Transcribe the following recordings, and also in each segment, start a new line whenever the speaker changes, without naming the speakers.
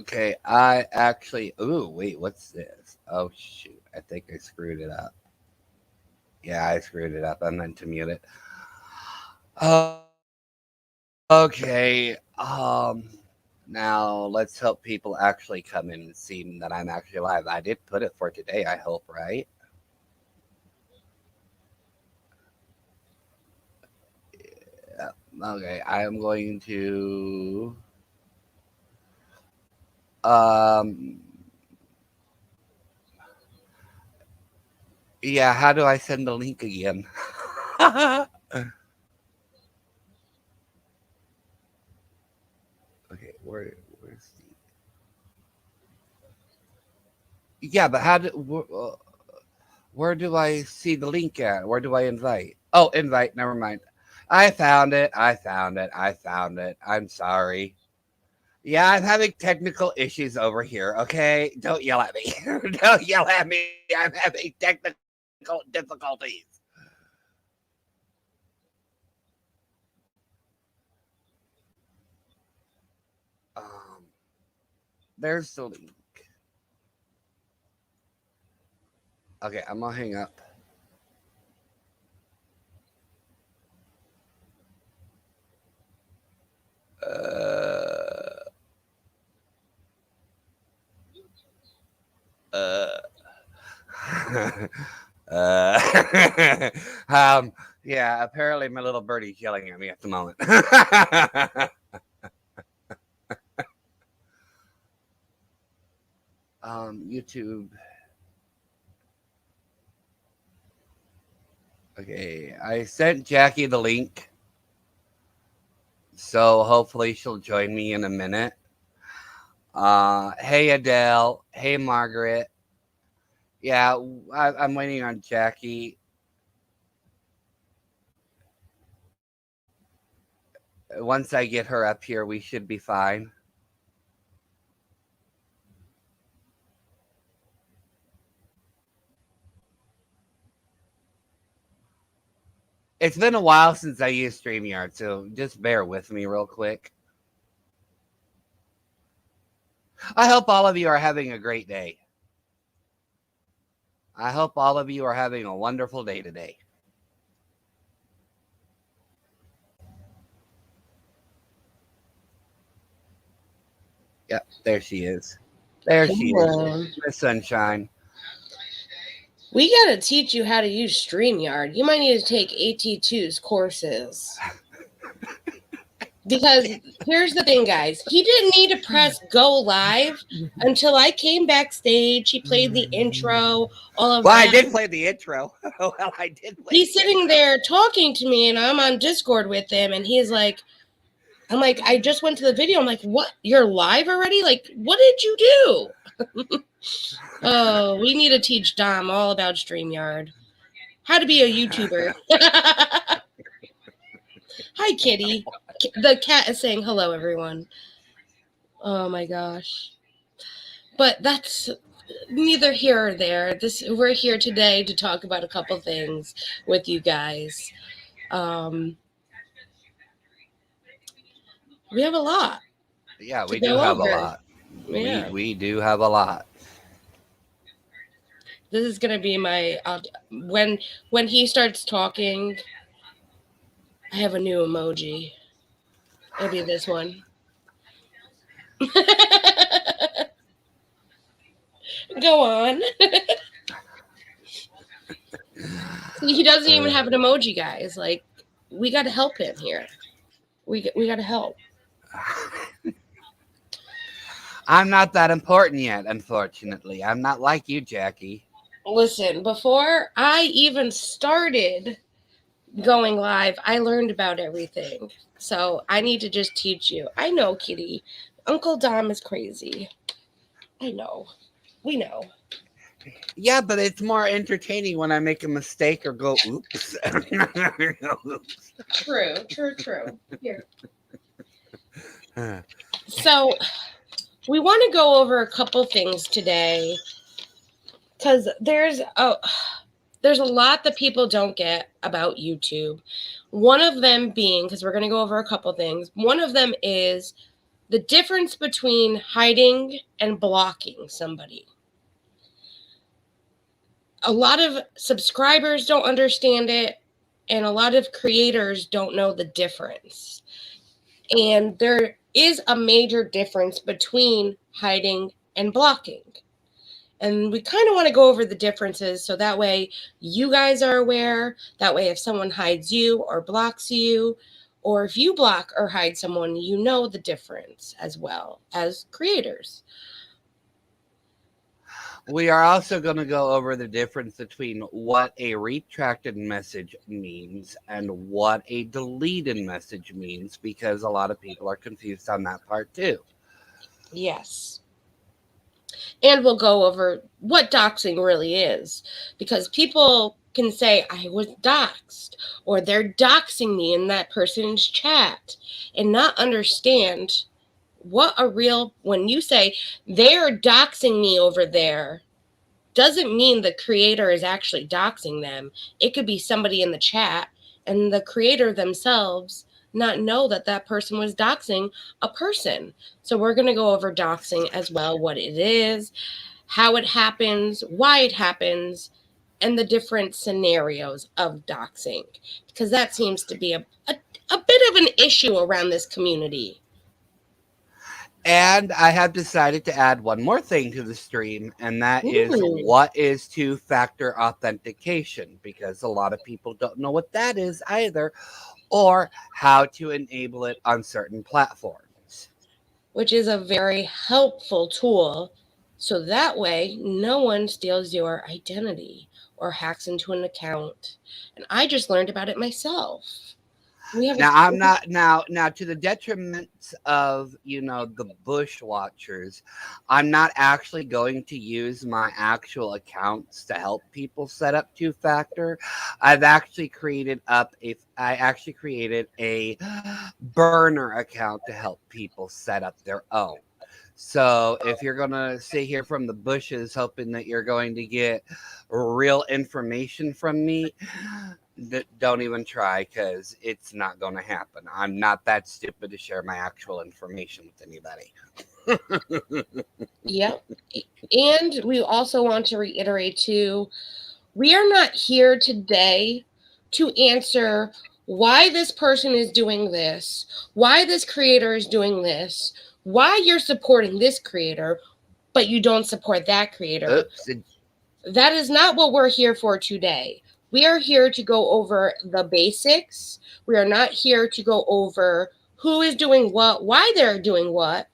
Okay, I actually. Ooh, wait, what's this? Oh shoot, I think I screwed it up. Yeah, I screwed it up. I meant to mute it. Okay. Now let's hope people actually come in and see that I'm actually live. I did put it for today. I hope, right? Yeah. Okay, I am going to. Um. Yeah. How do I send the link again? Okay. Where's the? Yeah, but where do I see the link at? Where do I invite? Oh, invite. Never mind. I found it. I found it. I found it. I'm sorry. Yeah, I'm having technical issues over here. Okay, don't yell at me. Don't yell at me. I'm having technical difficulties. Um, there's the link. Okay, I'm gonna hang up. Uh, uh, uh, um, yeah. Apparently, my little birdie's yelling at me at the moment. YouTube. Okay, I sent Jackie the link, so hopefully she'll join me in a minute. Hey Adele. Hey Margaret. Yeah, I'm waiting on Jackie. Once I get her up here, we should be fine. It's been a while since I used StreamYard, so just bear with me real quick. I hope all of you are having a great day. I hope all of you are having a wonderful day today. Yep, there she is. There she is.
Hello.
Miss Sunshine.
We got to teach you how to use StreamYard. You might need to take AT2's courses. Because here's the thing, guys. He didn't need to press go live until I came backstage. He played the intro, all of
Well,
that.
I did play the intro. Well, I did play
He's
the
sitting
intro.
there talking to me, and I'm on Discord with him, and he's like, I'm like, I just went to the video. I'm like, what? You're live already? Like, what did you do? Oh, we need to teach Dom all about StreamYard. How to be a YouTuber. Hi, kitty. The cat is saying hello, everyone. Oh my gosh. But that's neither here or there. We're here today to talk about a couple things with you guys. We have a lot.
Yeah,
To
we do
go
have a
over.
lot.
Yeah.
We do have a lot.
This is gonna be my when he starts talking. I have a new emoji. It'll be this one. Go on. See, he doesn't even have an emoji, guys. Like, we got to help him here. We got to help.
I'm not that important yet, unfortunately. I'm not like you, Jackie.
Listen, before I even started going live, I learned about everything. So I need to just teach you. I know, Kitty. Uncle Dom is crazy. I know. We know.
Yeah, but it's more entertaining when I make a mistake or go, oops.
True. Here. So we want to go over a couple things today because there's a lot that people don't get about YouTube. One of them being, because we're going to go over a couple things, one of them is The difference between hiding and blocking somebody. A lot of subscribers don't understand it, and a lot of creators don't know the difference. And there is a major difference between hiding and blocking. And we kind of want to go over the differences so that way you guys are aware. That way, if someone hides you or blocks you, or if you block or hide someone, you know the difference as well as creators.
We are also going to go over the difference between what a retracted message means and what a deleted message means, because a lot of people are confused on that part too.
Yes. And we'll go over what doxing really is, because people can say, I was doxed, or they're doxing me in that person's chat, and not understand what a real, when you say they're doxing me over there, doesn't mean the creator is actually doxing them. It could be somebody in the chat and the creator themselves not know that that person was doxing a person. So we're going to go over doxing as well, what it is, how it happens, why it happens, and the different scenarios of doxing, because that seems to be a bit of an issue around this community.
And I have decided to add one more thing to the stream, and that is what is two-factor authentication, because a lot of people don't know what that is either, or how to enable it on certain platforms.
Which is a very helpful tool, so that way no one steals your identity or hacks into an account. And I just learned about it myself.
I'm not now to the detriment of the bushwatchers. I'm not actually going to use my actual accounts to help people set up two-factor. I actually created a burner account to help people set up their own. So if you're going to sit here from the bushes hoping that you're going to get real information from me, don't even try, because it's not going to happen. I'm not that stupid to share my actual information with anybody.
Yep. And we also want to reiterate too, we are not here today to answer why this person is doing this, why this creator is doing this, why you're supporting this creator, but you don't support that creator.
Oops.
That is not what we're here for today. We are here to go over the basics. We are not here to go over who is doing what, why they're doing what,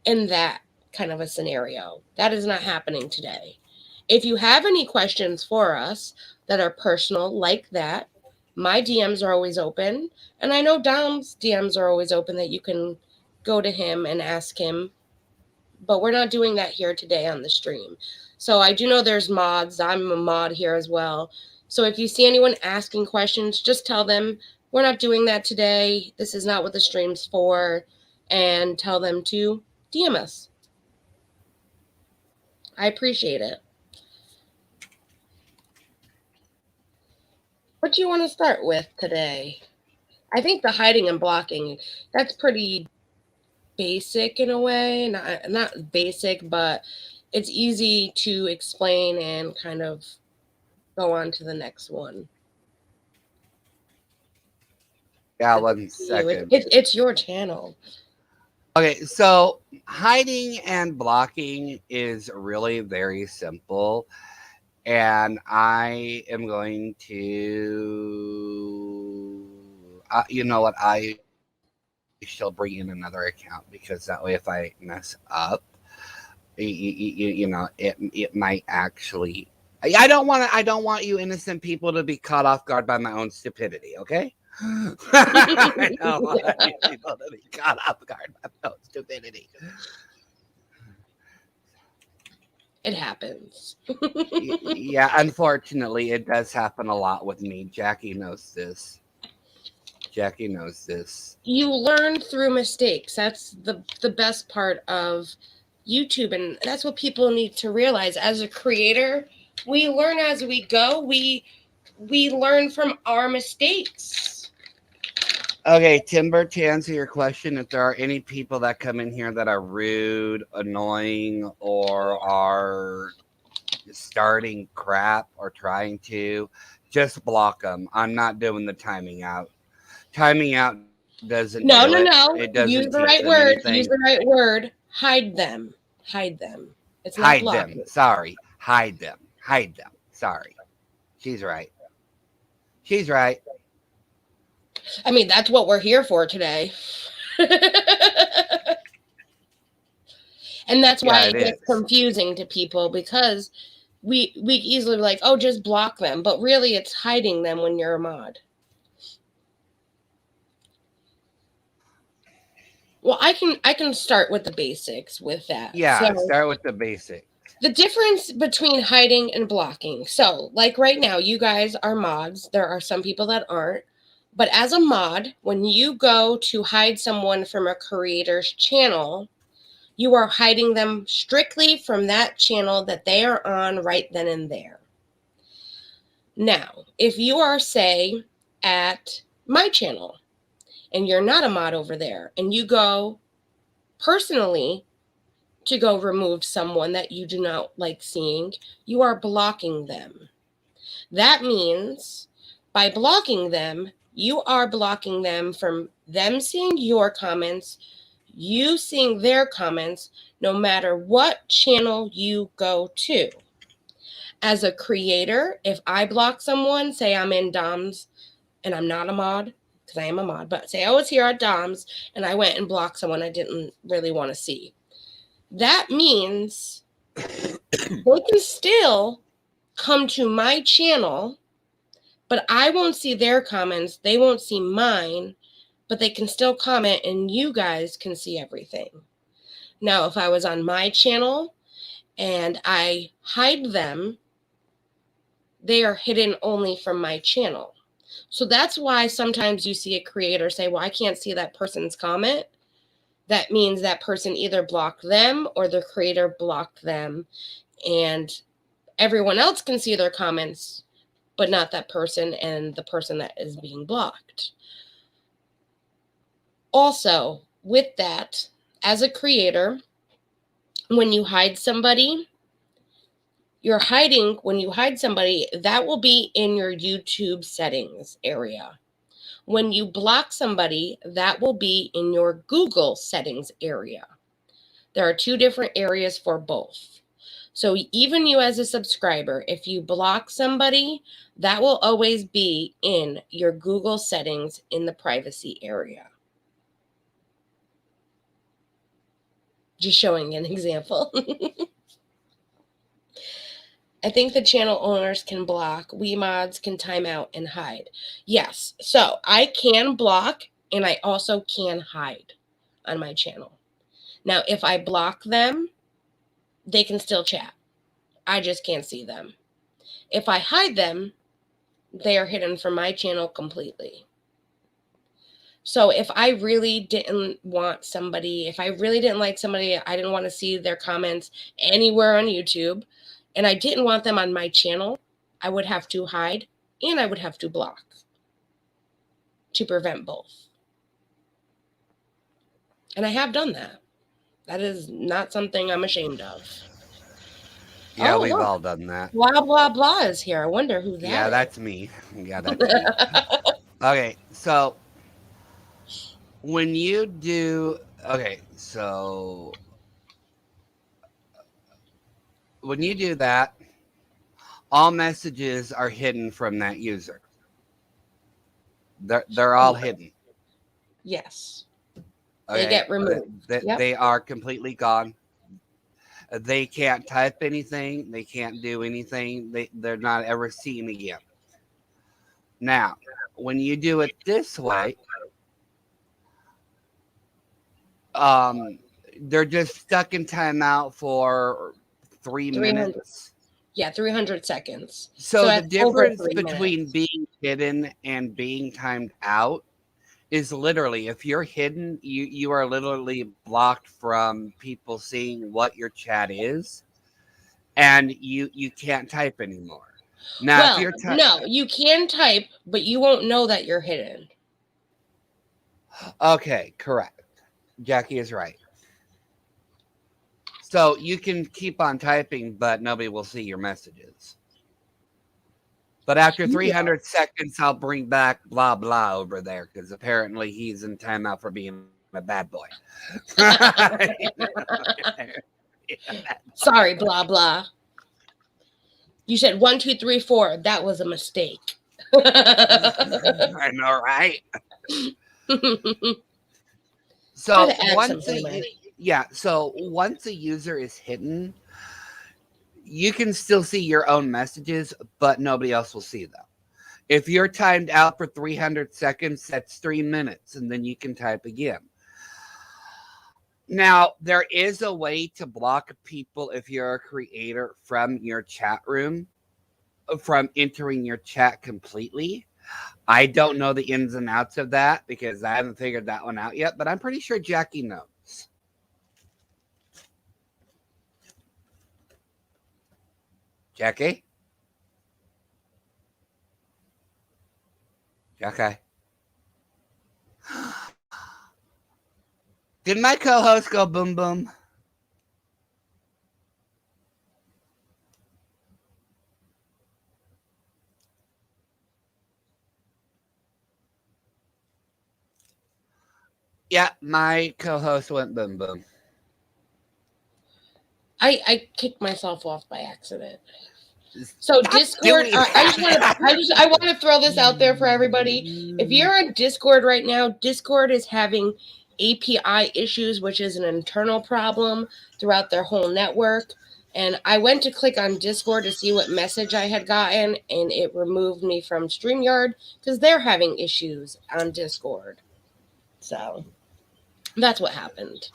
in that kind of a scenario. That is not happening today. If you have any questions for us that are personal like that, my DMs are always open. And I know Dom's DMs are always open, that you can go to him and ask him. But we're not doing that here today on the stream. So I do know there's mods. I'm a mod here as well. So if you see anyone asking questions, just tell them we're not doing that today. This is not what the stream's for. And tell them to DM us. I appreciate it. What do you want to start with today? I think the hiding and blocking, that's pretty basic in a way. Not basic, but it's easy to explain and kind of go on to the next one.
Yeah, 1 second.
It's your channel.
Okay, so hiding and blocking is really very simple. And I am going to, you know what, I shall bring in another account, because that way if I mess up, it might actually, I don't want you innocent people to be caught off guard by my own stupidity, okay? I don't want you people to be caught off guard by my own stupidity.
It happens.
Yeah, unfortunately, it does happen a lot with me. Jackie knows this.
You learn through mistakes. That's the best part of YouTube, and that's what people need to realize. As a creator, we learn as we go. We learn from our mistakes.
Okay, Timber, to answer your question, if there are any people that come in here that are rude, annoying, or are starting crap or trying to, just block them. I'm not doing the timing out. Timing out doesn't do it.
No,
It
no,
doesn't
no.
teach them
Use the right
anything.
word. Use the right word. Hide them. Hide them. It's
Hide
not
them.
blocking.
Sorry. Hide them. Hide them. Sorry. She's right. She's right.
I mean, that's what we're here for today. And that's why
Yeah, it
it gets
is.
confusing to people because we easily be like, oh, just block them, but really it's hiding them when you're a mod. Well, I can start with the basics with that.
Yeah,
So
start with the basic.
the difference between hiding and blocking. So, like right now, you guys are mods. There are some people that aren't. But as a mod, when you go to hide someone from a creator's channel, you are hiding them strictly from that channel that they are on right then and there. Now, if you are, say, at my channel and you're not a mod over there and you go personally to go remove someone that you do not like seeing, you are blocking them. That means by blocking them, you are blocking them from them seeing your comments, you seeing their comments, no matter what channel you go to. As a creator, if I block someone, say I'm in Dom's and I'm not a mod, because I am a mod, but say I was here at Dom's and I went and blocked someone I didn't really want to see. That means they can still come to my channel, but I won't see their comments. They won't see mine, but they can still comment and you guys can see everything. Now, if I was on my channel and I hide them, they are hidden only from my channel. So that's why sometimes you see a creator say, well, I can't see that person's comment. That means that person either blocked them or the creator blocked them. And everyone else can see their comments, but not that person and the person that is being blocked. Also, with that, as a creator, when you hide somebody, when you hide somebody, that will be in your YouTube settings area. When you block somebody, that will be in your Google settings area. There are two different areas for both. So even you as a subscriber, if you block somebody, that will always be in your Google settings in the privacy area. Just showing an example. I think the channel owners can block. We mods can time out and hide. Yes, so I can block and I also can hide on my channel. Now, if I block them, they can still chat. I just can't see them. If I hide them, they are hidden from my channel completely. So if I really didn't want somebody, if I really didn't like somebody, I didn't want to see their comments anywhere on YouTube, and I didn't want them on my channel, I would have to hide and I would have to block to prevent both. And I have done that. That is not something I'm ashamed of.
Yeah,
Oh,
we've
look.
all done that.
Blah, blah, blah is here. I wonder who
Yeah,
that
that's me. Yeah, that's me. Okay, so when you do, okay, so when you do that, all messages are hidden from that user. They're all
is.
hidden.
Yes. They
Okay,
get removed. Yep.
they are completely gone. They can't type anything. They can't do anything. They're not ever seen again. Now, when you do it this way, um, they're just stuck in timeout for
300.
minutes.
Yeah, 300 seconds. So
So the
that's over
difference
3 minutes.
between being hidden and being timed out is literally, if you're hidden, you are literally blocked from people seeing what your chat is, and you can't type anymore. Now, if
Well,
you're
no, you can type, but you won't know that you're hidden.
Okay, correct. Jackie is right. So you can keep on typing, but nobody will see your messages. But after
Yeah.
300 seconds, I'll bring back blah blah over there because apparently he's in timeout for being a bad boy.
Sorry, blah blah. You said 1, 2, 3, 4. That was a mistake.
I know, right?
Had
So
to add something to my.
so once a user is hidden, you can still see your own messages, but nobody else will see them. If you're timed out for 300 seconds, that's 3 minutes, and then you can type again. Now, there is a way to block people if you're a creator from your chat room, from entering your chat completely. I don't know the ins and outs of that because I haven't figured that one out yet, but I'm pretty sure Jackie knows. Jackie? Jackie? Did my co host go boom boom? Yeah, my co host went boom boom.
I kicked myself off by accident. So
Stop
Discord,
doing
I just want to,
that.
I want to throw this out there for everybody. If you're on Discord right now, Discord is having API issues, which is an internal problem throughout their whole network. And I went to click on Discord to see what message I had gotten, and it removed me from StreamYard because they're having issues on Discord. So that's what happened.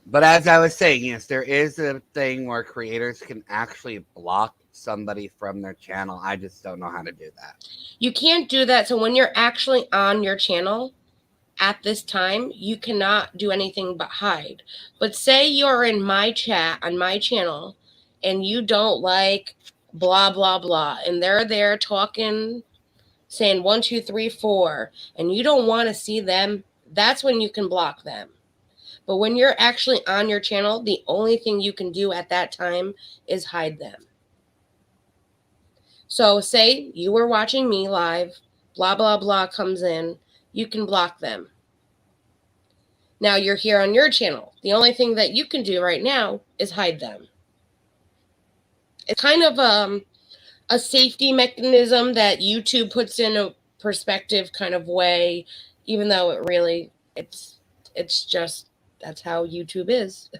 But as I was saying, yes, there is a thing where creators can actually block somebody from their channel. I just don't know how to do that.
You can't do that. So when you're actually on your channel, at this time, you cannot do anything but hide. But say you're in my chat on my channel and you don't like blah, blah, blah, and they're there talking, saying 1, 2, 3, 4, and you don't want to see them, that's when you can block them. But when you're actually on your channel, the only thing you can do at that time is hide them. So say you were watching me live, blah, blah, blah comes in, you can block them. Now you're here on your channel. The only thing that you can do right now is hide them. It's kind of a safety mechanism that YouTube puts in a perspective kind of way, even though it really it's just that's how YouTube is.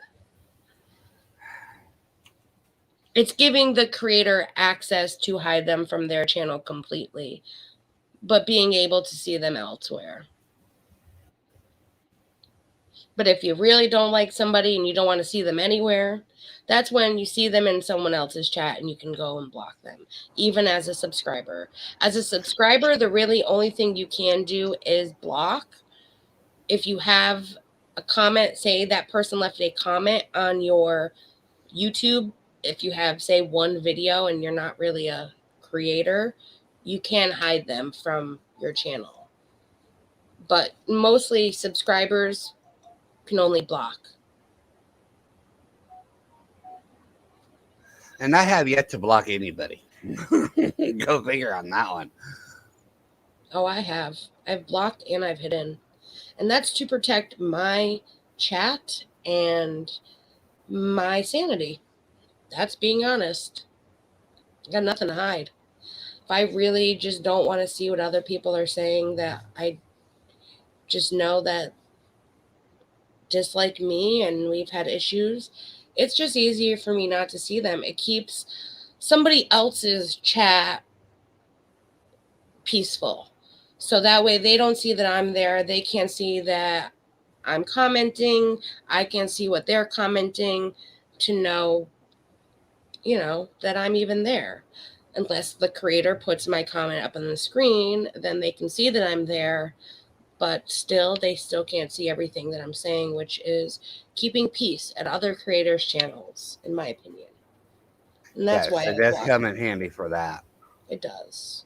It's giving the creator access to hide them from their channel completely, but being able to see them elsewhere. But if you really don't like somebody and you don't want to see them anywhere, that's when you see them in someone else's chat and you can go and block them, even as a subscriber. As a subscriber, the really only thing you can do is block. If you have a comment, say that person left a comment on your YouTube, if you have, say, one video and you're not really a creator, you can hide them from your channel. But mostly subscribers can only block.
And I have yet to block anybody. Go figure on that one.
Oh, I have. I've blocked and I've hidden. And that's to protect my chat and my sanity. That's being honest. I got nothing to hide. If I really just don't want to see what other people are saying, that I just know that dislike me and we've had issues, it's just easier for me not to see them. It keeps somebody else's chat peaceful. So that way they don't see that I'm there. They can't see that I'm commenting. I can see what they're commenting to know, that I'm even there. Unless the creator puts my comment up on the screen, then they can see that I'm there. But still, they still can't see everything that I'm saying, which is keeping peace at other creators' channels, in my opinion. And that's
Yes,
why
it
I
does
block
come
it.
in handy for that.
It does.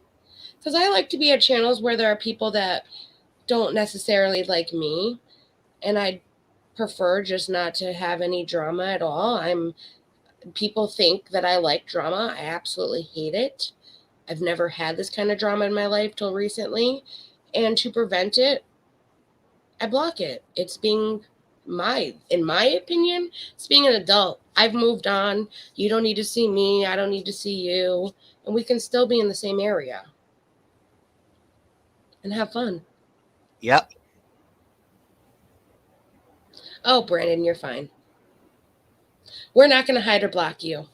Because I like to be at channels where there are people that don't necessarily like me, and I prefer just not to have any drama at all. People think that I like drama. I absolutely hate it. I've never had this kind of drama in my life till recently, and to prevent it, I block it. It's being in my opinion, it's being an adult. I've moved on. You don't need to see me. I don't need to see you. And we can still be in the same area and have fun.
Yep.
Oh, Brandon, you're fine. We're not going to hide or block you.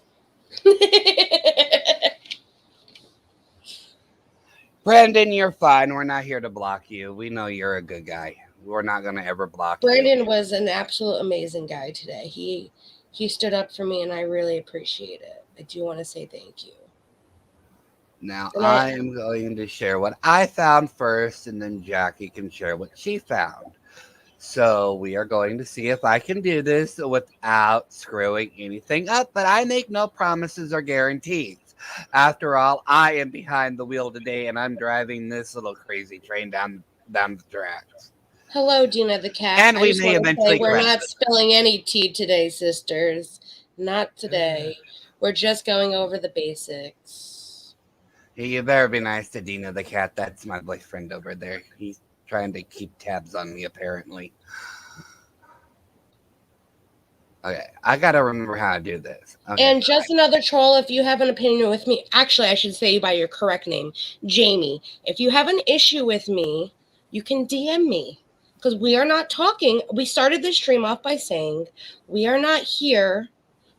Brandon, you're fine. We're not here to block you. We know you're a good guy. We're not going to ever block
Brandon
you.
was an absolute amazing guy today. He stood up for me, and I really appreciate it. I do want to say thank you.
Now,
And
I am going to share what I found first, and then Jacci can share what she found. So, we are going to see if I can do this without screwing anything up, but I make no promises or guarantees. After all, I am behind the wheel today, and I'm driving this little crazy train down the tracks.
hello, Dina the cat.
And
I
we
just
may
want to say
eventually
we're
crash.
not spilling any tea today, sisters. Not today. We're just going over the basics.
You better be nice to Dina the cat. That's my boyfriend over there. He's trying to keep tabs on me, apparently. Okay, I gotta remember how to do this. Okay.
And just another troll, if you have an opinion with me, actually, I should say you by your correct name, Jamie. If you have an issue with me, you can DM me. Because we are not talking. We started this stream off by saying we are not here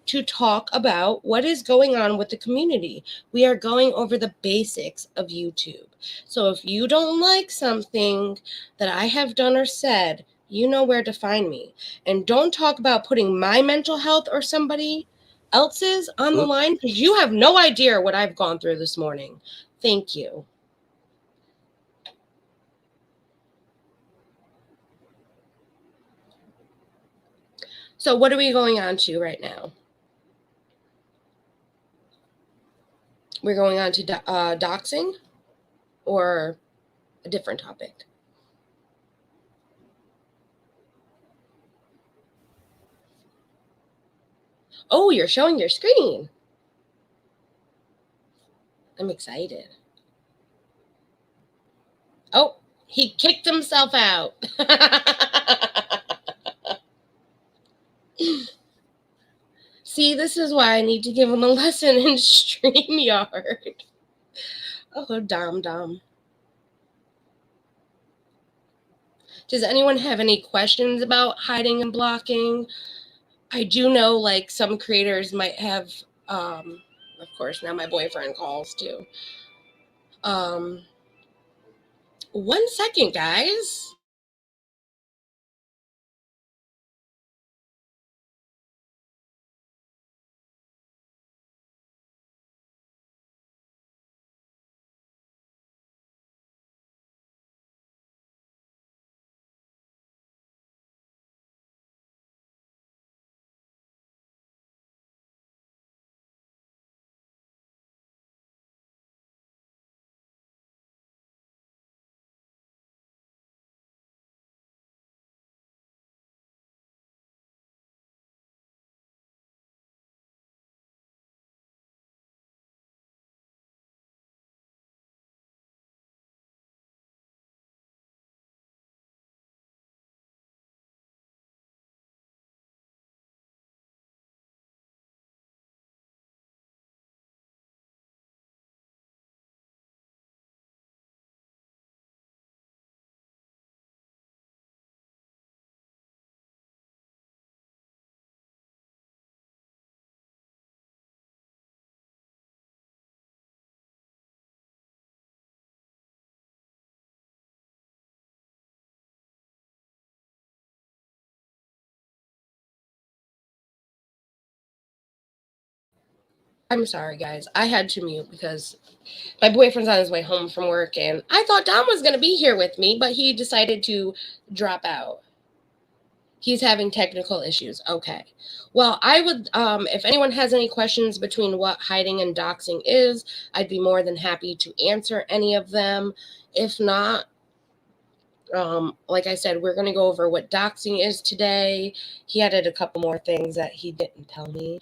to talk about what is going on with the community. We are going over the basics of YouTube. So if you don't like something that I have done or said, you know where to find me. And don't talk about putting my mental health or somebody else's on the line, because you have no idea what I've gone through this morning. Thank you. So what are we going on to right now? We're going on to doxing or a different topic? Oh, you're showing your screen. I'm excited. Oh, he kicked himself out. See, this is why I need to give him a lesson in StreamYard. Oh, Dom. Does anyone have any questions about hiding and blocking? I do know, like, some creators might have, of course, now my boyfriend calls too. 1 second, guys. I'm sorry, guys. I had to mute because my boyfriend's on his way home from work, and I thought Dom was going to be here with me, but he decided to drop out. He's having technical issues. Okay. Well, I would, if anyone has any questions between what hiding and doxing is, I'd be more than happy to answer any of them. If not, Like I said, we're going to go over what doxing is today. He added a couple more things that he didn't tell me.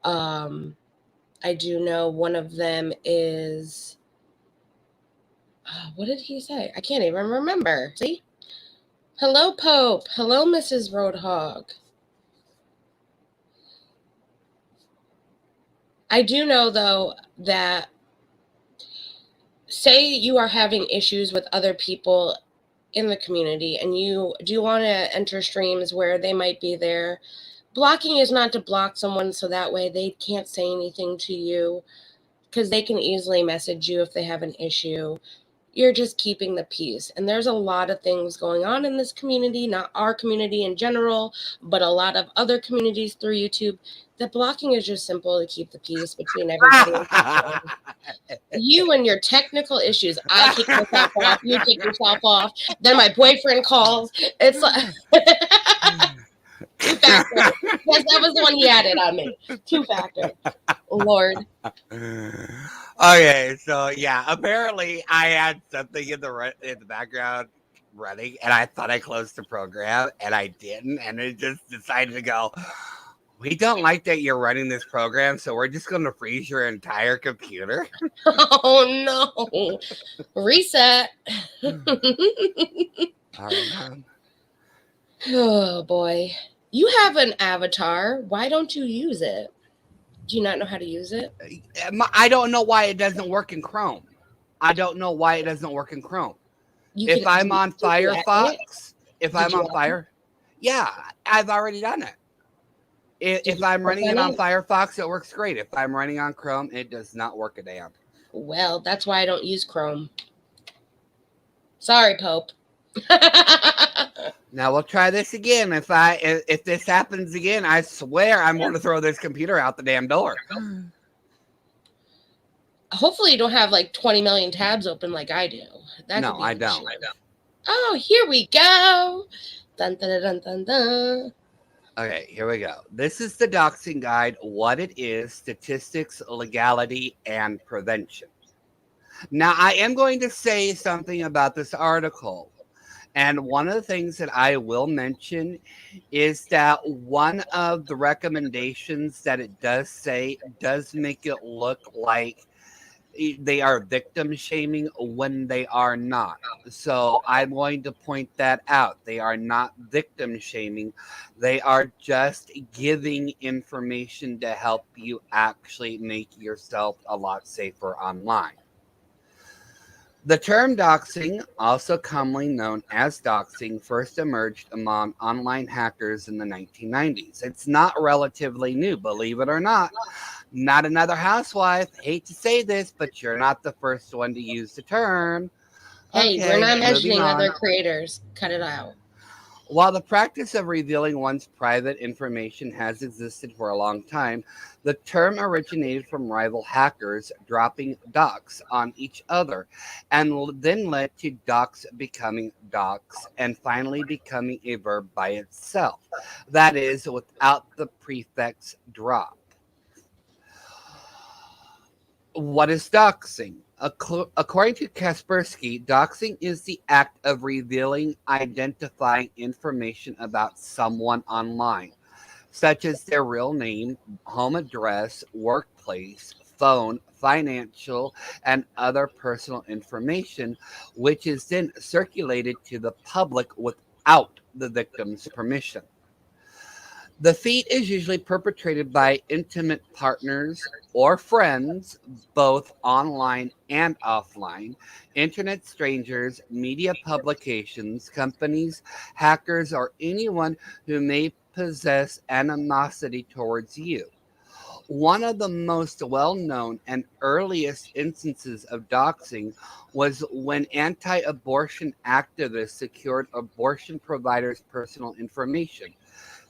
I do know one of them is, what did he say? I can't even remember. See? Hello, Pope. Hello, Mrs. Roadhog. I do know, though, that say you are having issues with other people in the community and you do want to enter streams where they might be there. Blocking is not to block someone so that way they can't say anything to you, because they can easily message you if they have an issue. You're just keeping the peace. And there's a lot of things going on in this community, not our community in general, but a lot of other communities through YouTube. The blocking is just simple to keep the peace between everybody. You and your technical issues. I kick myself off, you kick yourself off, then my boyfriend calls. It's like two-factor. Yes, that was the one he added on me. Two-factor. Lord.
Okay, so yeah, apparently I had something in the background running, and I thought I closed the program, and I didn't, and it just decided to go, we don't like that you're running this program, so we're just going to freeze your entire computer.
Oh, no. Reset.
All right.
Oh, boy. You have an avatar. Why don't you use it? Do you not know how to use it?
I don't know why it doesn't work in Chrome. If I'm on Firefox, yeah, I've already done it. If I'm running it on Firefox, it works great. If I'm running on Chrome, it does not work a damn.
Well, that's why I don't use Chrome. Sorry, Pope.
Now we'll try this again. If this happens again, I swear I'm going to throw this computer out the damn door.
Hopefully you don't have like 20 million tabs open like I do.
No, I don't.
Oh, here we go. Dun, dun, dun, dun, dun.
Okay, here we go. This is the doxing guide, what it is, statistics, legality, and prevention. Now, I am going to say something about this article. And one of the things that I will mention is that one of the recommendations that it does say does make it look like they are victim shaming when they are not. So I'm going to point that out. They are not victim shaming. They are just giving information to help you actually make yourself a lot safer online. The term doxing, also commonly known as doxing, first emerged among online hackers in the 1990s. It's not relatively new, believe it or not. Not another housewife. Hate to say this, but you're not the first one to use the term.
Hey, we're not mentioning other creators. Cut it out.
While the practice of revealing one's private information has existed for a long time, the term originated from rival hackers dropping dox on each other, and then led to dox becoming dox, and finally becoming a verb by itself. That is, without the prefix drop. What is doxing? According to Kaspersky, doxing is the act of revealing, identifying information about someone online, such as their real name, home address, workplace, phone, financial, and other personal information, which is then circulated to the public without the victim's permission. The feat is usually perpetrated by intimate partners or friends, both online and offline, internet strangers, media publications, companies, hackers, or anyone who may possess animosity towards you. One of the most well-known and earliest instances of doxing was when anti-abortion activists secured abortion providers' personal information,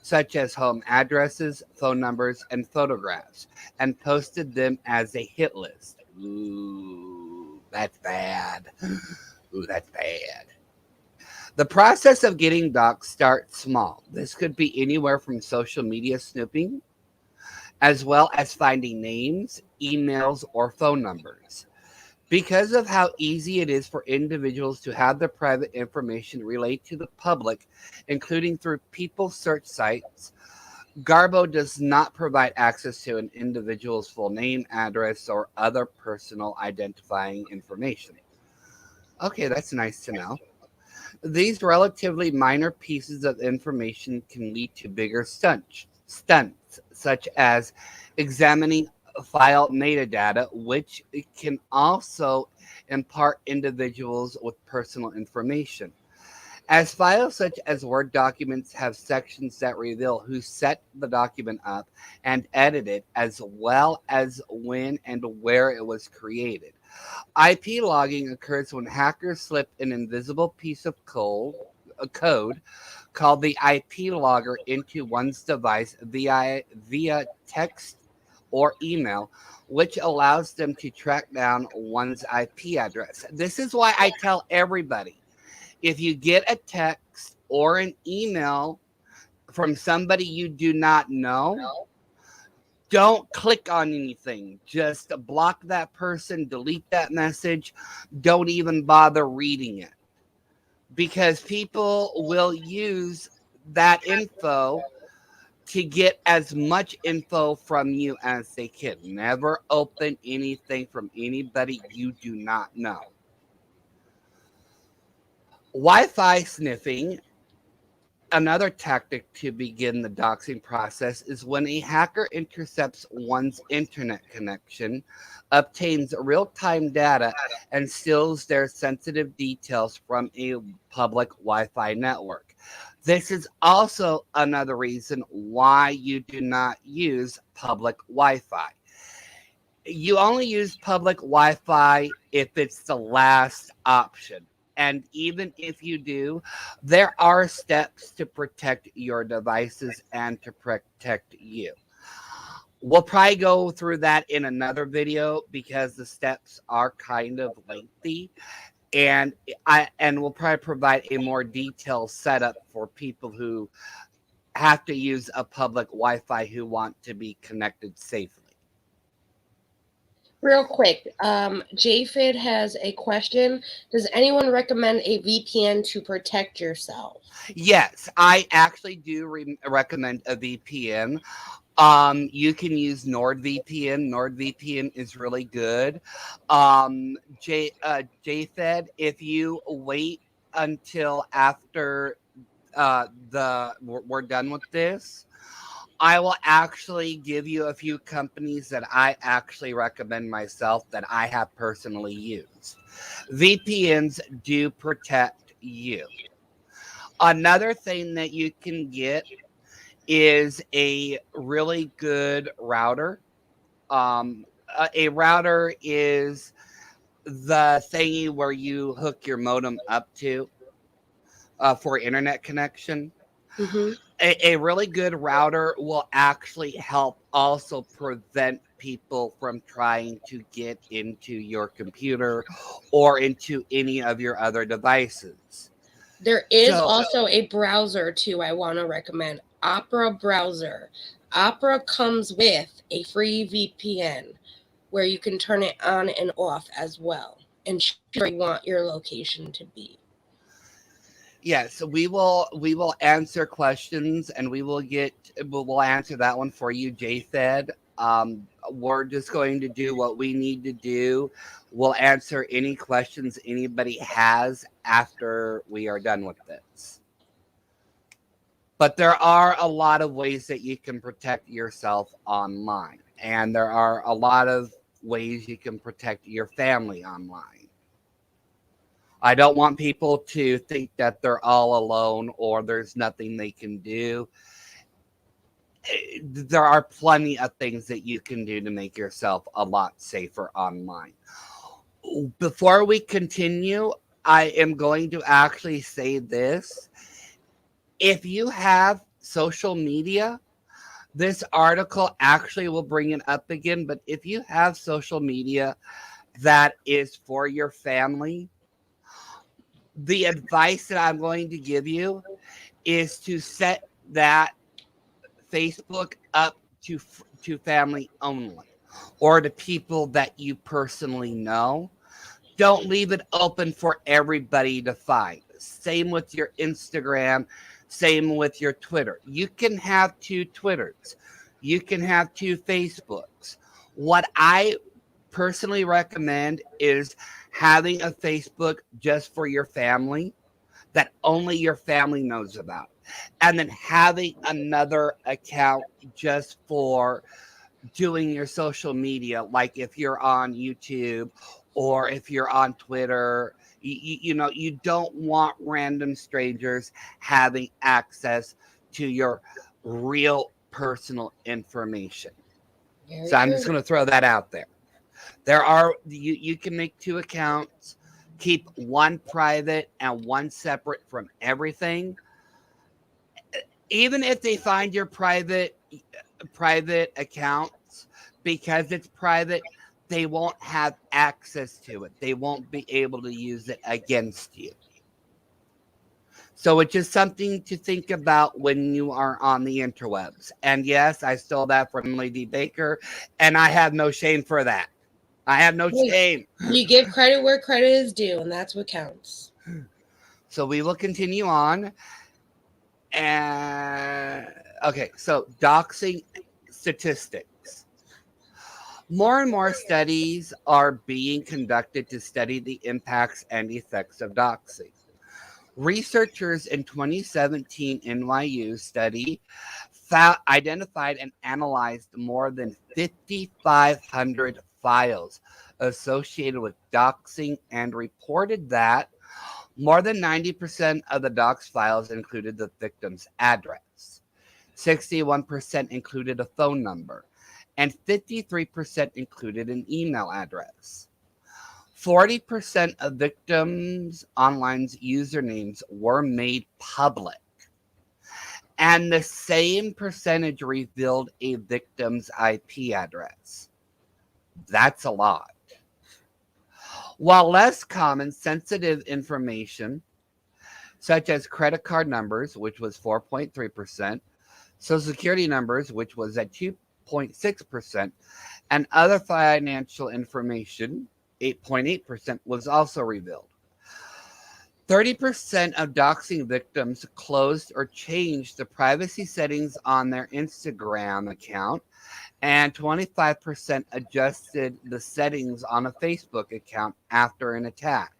such as home addresses, phone numbers, and photographs, and posted them as a hit list. Ooh, that's bad. Ooh, that's bad. The process of getting doxxed starts small. This could be anywhere from social media snooping, as well as finding names, emails, or phone numbers. Because of how easy it is for individuals to have their private information relayed to the public, including through people search sites, Garbo does not provide access to an individual's full name, address, or other personal identifying information. Okay, that's nice to know. These relatively minor pieces of information can lead to bigger stunts such as examining file metadata, which can also impart individuals with personal information. As files such as Word documents have sections that reveal who set the document up and edited, as well as when and where it was created. IP logging occurs when hackers slip an invisible piece of code called the IP logger into one's device via text or email, which allows them to track down one's IP address. This is why I tell everybody, if you get a text or an email from somebody you do not know, don't click on anything. Just block that person, delete that message. Don't even bother reading it, because people will use that info to get as much info from you as they can. Never open anything from anybody you do not know. Wi-Fi sniffing, another tactic to begin the doxing process, is when a hacker intercepts one's internet connection, obtains real-time data, and steals their sensitive details from a public Wi-Fi network. This is also another reason why you do not use public Wi-Fi. You only use public Wi-Fi if it's the last option. And even if you do, there are steps to protect your devices and to protect you. We'll probably go through that in another video because the steps are kind of lengthy, and we'll probably provide a more detailed setup for people who have to use a public Wi-Fi who want to be connected safely.
Real quick, JFID has a question. Does anyone recommend a VPN to protect yourself?
Yes, I actually do recommend a VPN. You can use NordVPN. NordVPN is really good. JFed, if you wait until after we're done with this, I will actually give you a few companies that I actually recommend myself that I have personally used. VPNs do protect you. Another thing that you can get is a really good router. A router is the thingy where you hook your modem up to for internet connection.
Mm-hmm.
A really good router will actually help also prevent people from trying to get into your computer or into any of your other devices.
There is also a browser too I want to recommend. Opera browser. Opera comes with a free VPN where you can turn it on and off as well and choose where you want your location to be.
Yes, we will answer questions, and we'll answer that one for you, JFed. We're just going to do what we need to do. We'll answer any questions anybody has after we are done with this. But there are a lot of ways that you can protect yourself online, and there are a lot of ways you can protect your family online. I don't want people to think that they're all alone or there's nothing they can do. There are plenty of things that you can do to make yourself a lot safer online. Before we continue, I am going to actually say this. If you have social media, this article actually will bring it up again, but if you have social media that is for your family, the advice that I'm going to give you is to set that Facebook up to family only, or to people that you personally know. Don't leave it open for everybody to find. Same with your Instagram, same with your Twitter. You can have two Twitters, you can have two Facebooks. What I personally recommend is having a Facebook just for your family that only your family knows about, and then having another account just for doing your social media, like if you're on YouTube or if you're on Twitter. You don't want random strangers having access to your real personal information.
Very
So I'm just
true.
going to throw that out there. You can make two accounts, keep one private and one separate from everything. Even if they find your private accounts, because it's private, they won't have access to it. They won't be able to use it against you. So it's just something to think about when you are on the interwebs. And yes, I stole that from Lady Baker, and I have no shame for that. I have no shame.
You give credit where credit is due, and that's what counts.
So we will continue on. And okay, so doxing statistics. More and more studies are being conducted to study the impacts and effects of doxing. Researchers in 2017 NYU study identified and analyzed more than 5,500 files associated with doxing and reported that more than 90% of the dox files included the victim's address, 61% included a phone number, and 53% included an email address. 40% of victims' online usernames were made public, and the same percentage revealed a victim's IP address. That's a lot. While less common, sensitive information, such as credit card numbers, which was 4.3%, social security numbers, which was at 2.6%, and other financial information, 8.8%, was also revealed. 30% of doxing victims closed or changed the privacy settings on their Instagram account, and 25% adjusted the settings on a Facebook account after an attack.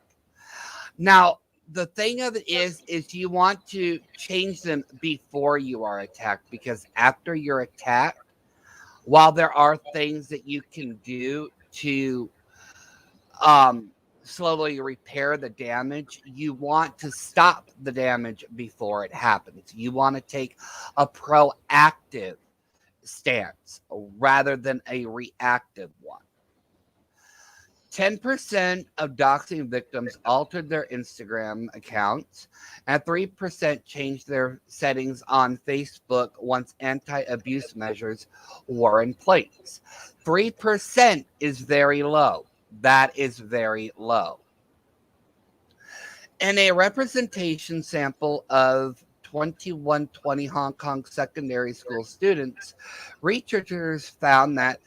Now, the thing of it is you want to change them before you are attacked, because after you're attacked, while there are things that you can do to slowly repair the damage, you want to stop the damage before it happens. You want to take a proactive stance rather than a reactive one. 10% of doxing victims altered their Instagram accounts, and 3% changed their settings on Facebook once anti-abuse measures were in place. 3% is very low. That is very low. In a representation sample of 2120 Hong Kong secondary school students, researchers found that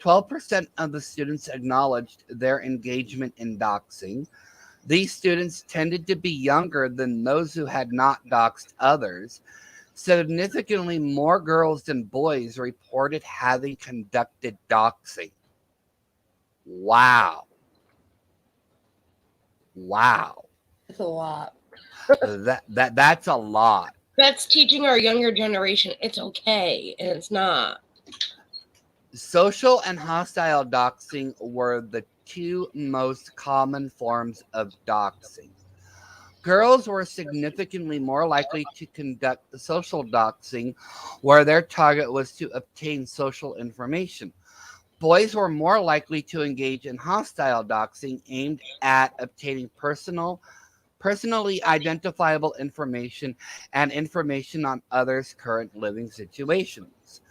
12% of the students acknowledged their engagement in doxing. These students tended to be younger than those who had not doxed others. Significantly more girls than boys reported having conducted doxing. Wow. Wow.
That's a lot.
That's a lot.
That's teaching our younger generation it's okay, and it's not.
Social and hostile doxing were the two most common forms of doxing. Girls were significantly more likely to conduct the social doxing, where their target was to obtain social information. Boys were more likely to engage in hostile doxing, aimed at obtaining personally identifiable information and information on others' current living situations.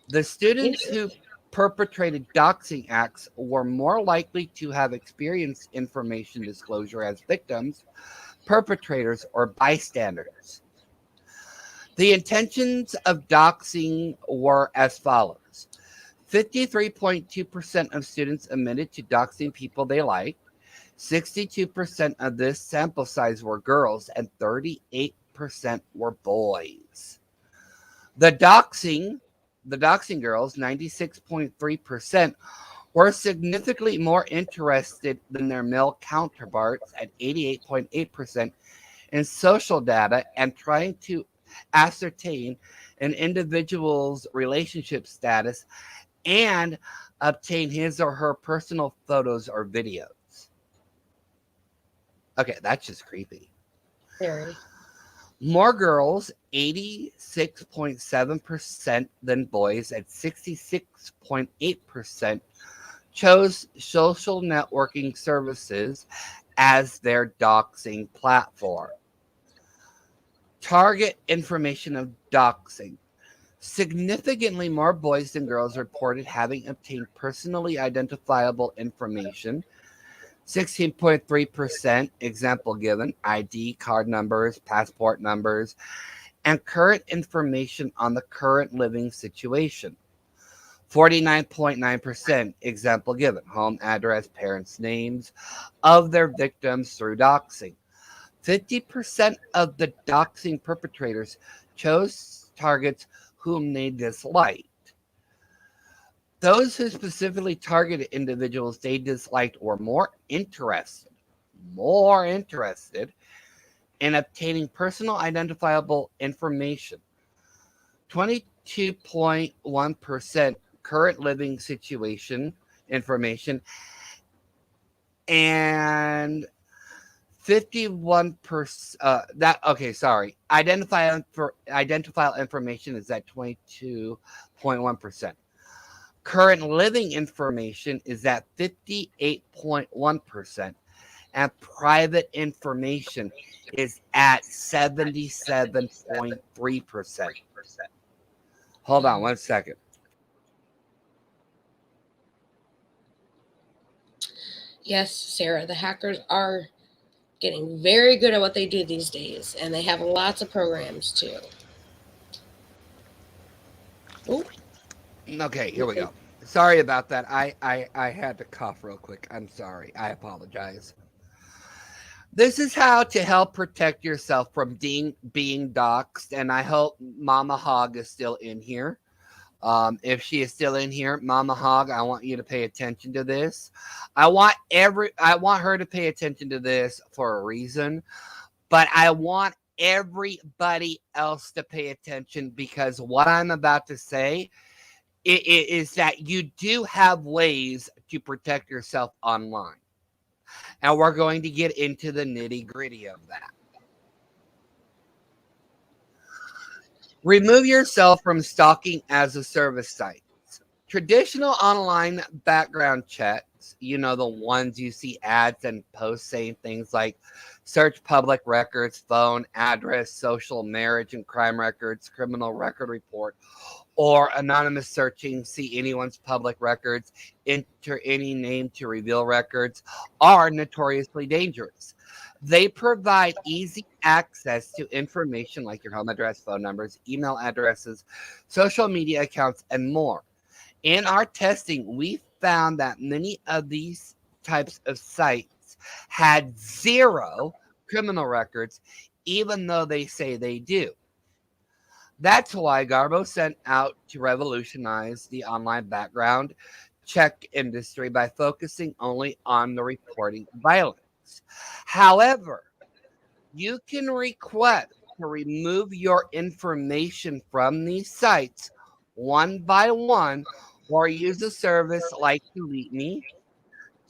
The students who perpetrated doxing acts were more likely to have experienced information disclosure as victims, perpetrators, or bystanders. The intentions of doxing were as follows. 53.2% of students admitted to doxing people they liked. 62% of this sample size were girls and 38% were boys. The doxing girls, 96.3%, were significantly more interested than their male counterparts at 88.8% in social data and trying to ascertain an individual's relationship status and obtain his or her personal photos or videos. Okay, that's just creepy.
Very.
More girls, 86.7% than boys at 66.8%, chose social networking services as their doxing platform. Target information of doxing. Significantly more boys than girls reported having obtained personally identifiable information. 16.3%, example given, ID card numbers, passport numbers, and current information on the current living situation. 49.9%, example given, home address, parents' names of their victims through doxing. 50% of the doxing perpetrators chose targets whom they disliked. Those who specifically targeted individuals they disliked were more interested in obtaining personal identifiable information. 22.1% current living situation information, and 51% identifiable information is at 22.1%. Current living information is at 58.1%, and private information is at 77.3%. Hold on 1 second.
Yes, Sarah, the hackers are getting very good at what they do these days, and they have lots of programs too. Oh,
Okay, here we go. Sorry about that. I had to cough real quick. I'm sorry. I apologize. This is how to help protect yourself from being doxxed, and I hope Mama Hog is still in here. If she is still in here, Mama Hog, I want you to pay attention to this. I want her to pay attention to this for a reason, but I want everybody else to pay attention because what I'm about to say is that you do have ways to protect yourself online. And we're going to get into the nitty-gritty of that. Remove yourself from stalking as a service site. Traditional online background checks, the ones you see ads and posts saying things like search public records, phone, address, social, marriage and crime records, criminal record report, or anonymous searching, see anyone's public records, enter any name to reveal records, are notoriously dangerous. They provide easy access to information like your home address, phone numbers, email addresses, social media accounts, and more. In our testing, we found that many of these types of sites had zero criminal records, even though they say they do. That's why Garbo sent out to revolutionize the online background check industry by focusing only on the reporting violence. However, you can request to remove your information from these sites one by one or use a service like Delete Me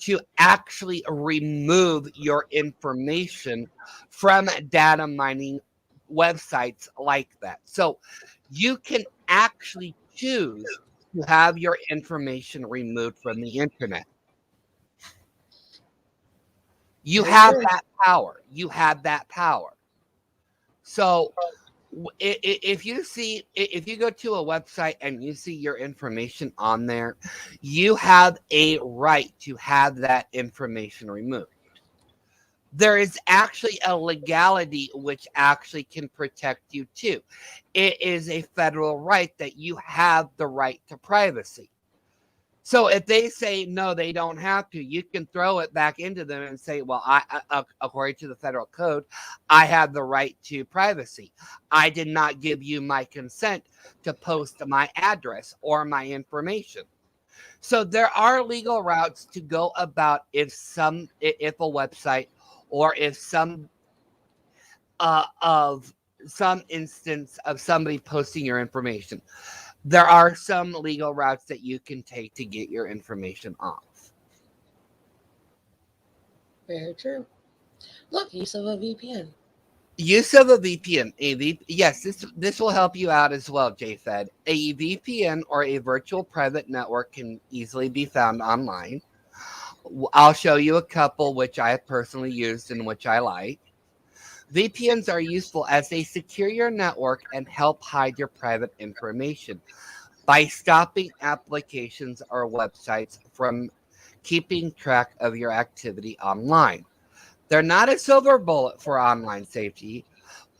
to actually remove your information from data mining websites like that. So you can actually choose to have your information removed from the internet. You have that power. You have that power. So if you go to a website and you see your information on there, you have a right to have that information removed. There is actually a legality which actually can protect you too. It is a federal right that you have the right to privacy. So if they say no, they don't have to, you can throw it back into them and say, well, according to the federal code, I have the right to privacy. I did not give you my consent to post my address or my information. So there are legal routes to go about if a website or if of some instance of somebody posting your information. There are some legal routes that you can take to get your information off.
Very true. Look, use of a VPN.
Use of a VPN. Yes, this will help you out as well, JFed. A VPN or a virtual private network can easily be found online. I'll show you a couple which I have personally used and which I like. VPNs are useful as they secure your network and help hide your private information by stopping applications or websites from keeping track of your activity online. They're not a silver bullet for online safety,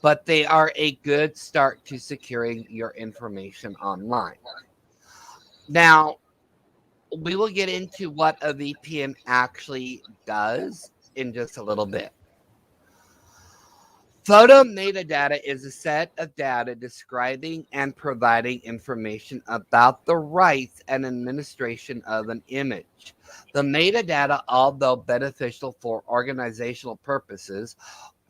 but they are a good start to securing your information online. Now, we will get into what a VPN actually does in just a little bit. Photo metadata is a set of data describing and providing information about the rights and administration of an image. The metadata, although beneficial for organizational purposes,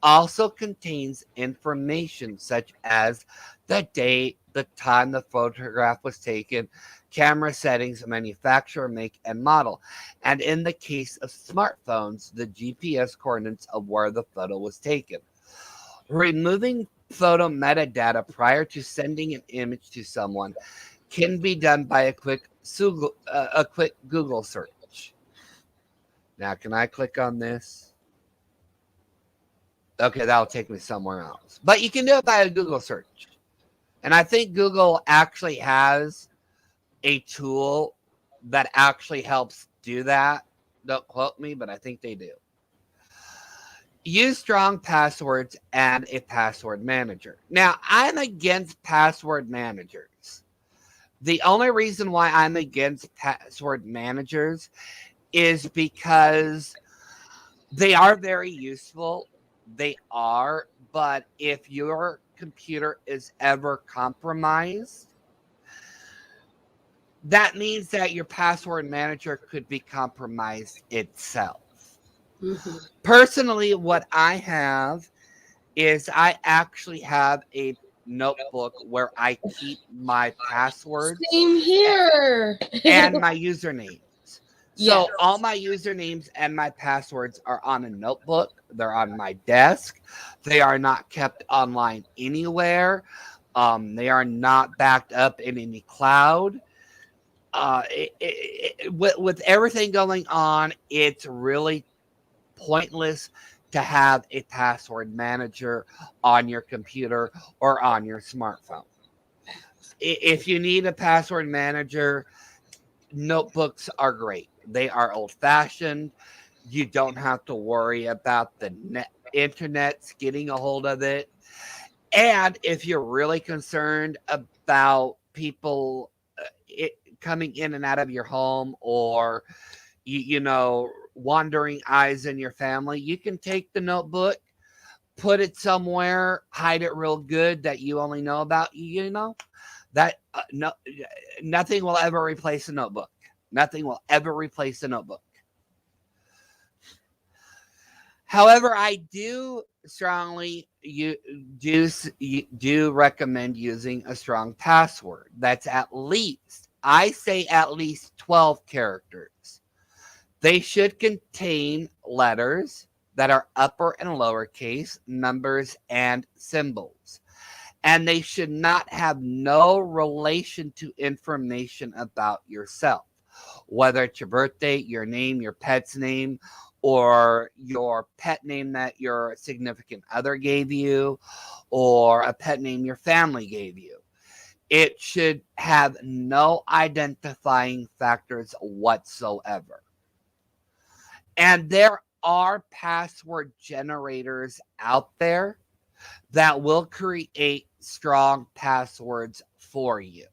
also contains information such as the date, the time the photograph was taken, camera settings, manufacturer, make, and model, and in the case of smartphones, the GPS coordinates of where the photo was taken. Removing photo metadata prior to sending an image to someone can be done by a quick Google search. Now, can I click on this? Okay, that'll take me somewhere else. But you can do it by a Google search. And I think Google actually has a tool that actually helps do that. Don't quote me, but I think they do. Use strong passwords and a password manager. Now, I'm against password managers. The only reason why I'm against password managers is because they are very useful. They are, but if your computer is ever compromised, that means that your password manager could be compromised itself.
Mm-hmm.
Personally, what I have is I actually have a notebook where I keep my passwords
Same here.
and my usernames. So
Yes.
all my usernames and my passwords are on a notebook. They're on my desk. They are not kept online anywhere. They are not backed up in any cloud. With everything going on, it's really pointless to have a password manager on your computer or on your smartphone. If you need a password manager, notebooks are great. They are old fashioned. You don't have to worry about the internet's getting a hold of it. And if you're really concerned about people coming in and out of your home, or wandering eyes in your family, you can take the notebook, put it somewhere, hide it real good that you only know about. That no, nothing will ever replace a notebook. Nothing will ever replace a notebook. However, I do strongly do recommend using a strong password. That's I say at least 12 characters. They should contain letters that are upper and lowercase, numbers, and symbols. And they should not have no relation to information about yourself, whether it's your birthday, your name, your pet's name, or your pet name that your significant other gave you, or a pet name your family gave you. It should have no identifying factors whatsoever. And there are password generators out there that will create strong passwords for you.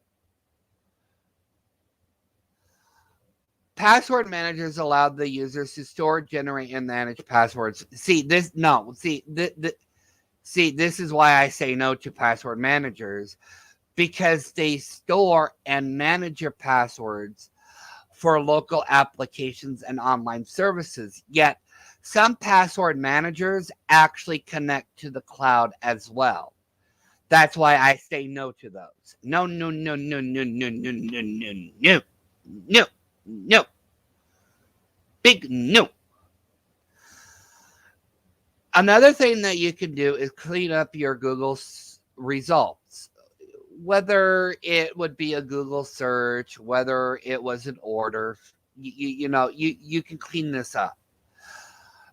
Password managers allow the users to store, generate, and manage passwords. See this? No. See, this is why I say no to password managers, because they store and manage your passwords for local applications and online services. Yet, some password managers actually connect to the cloud as well. That's why I say no to those. No, no, no, no, no, no, no, no, no, no, no, no. Big no. Another thing that you can do is clean up your Google results. Whether it would be a Google search, whether it was an order, you can clean this up.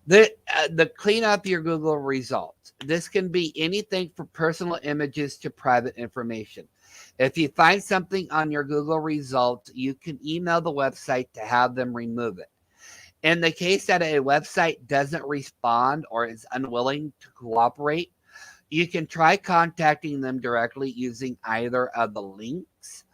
The clean up your Google results. This can be anything from personal images to private information. If you find something on your Google results, you can email the website to have them remove it. In the case that a website doesn't respond or is unwilling to cooperate, you can try contacting them directly using either of the links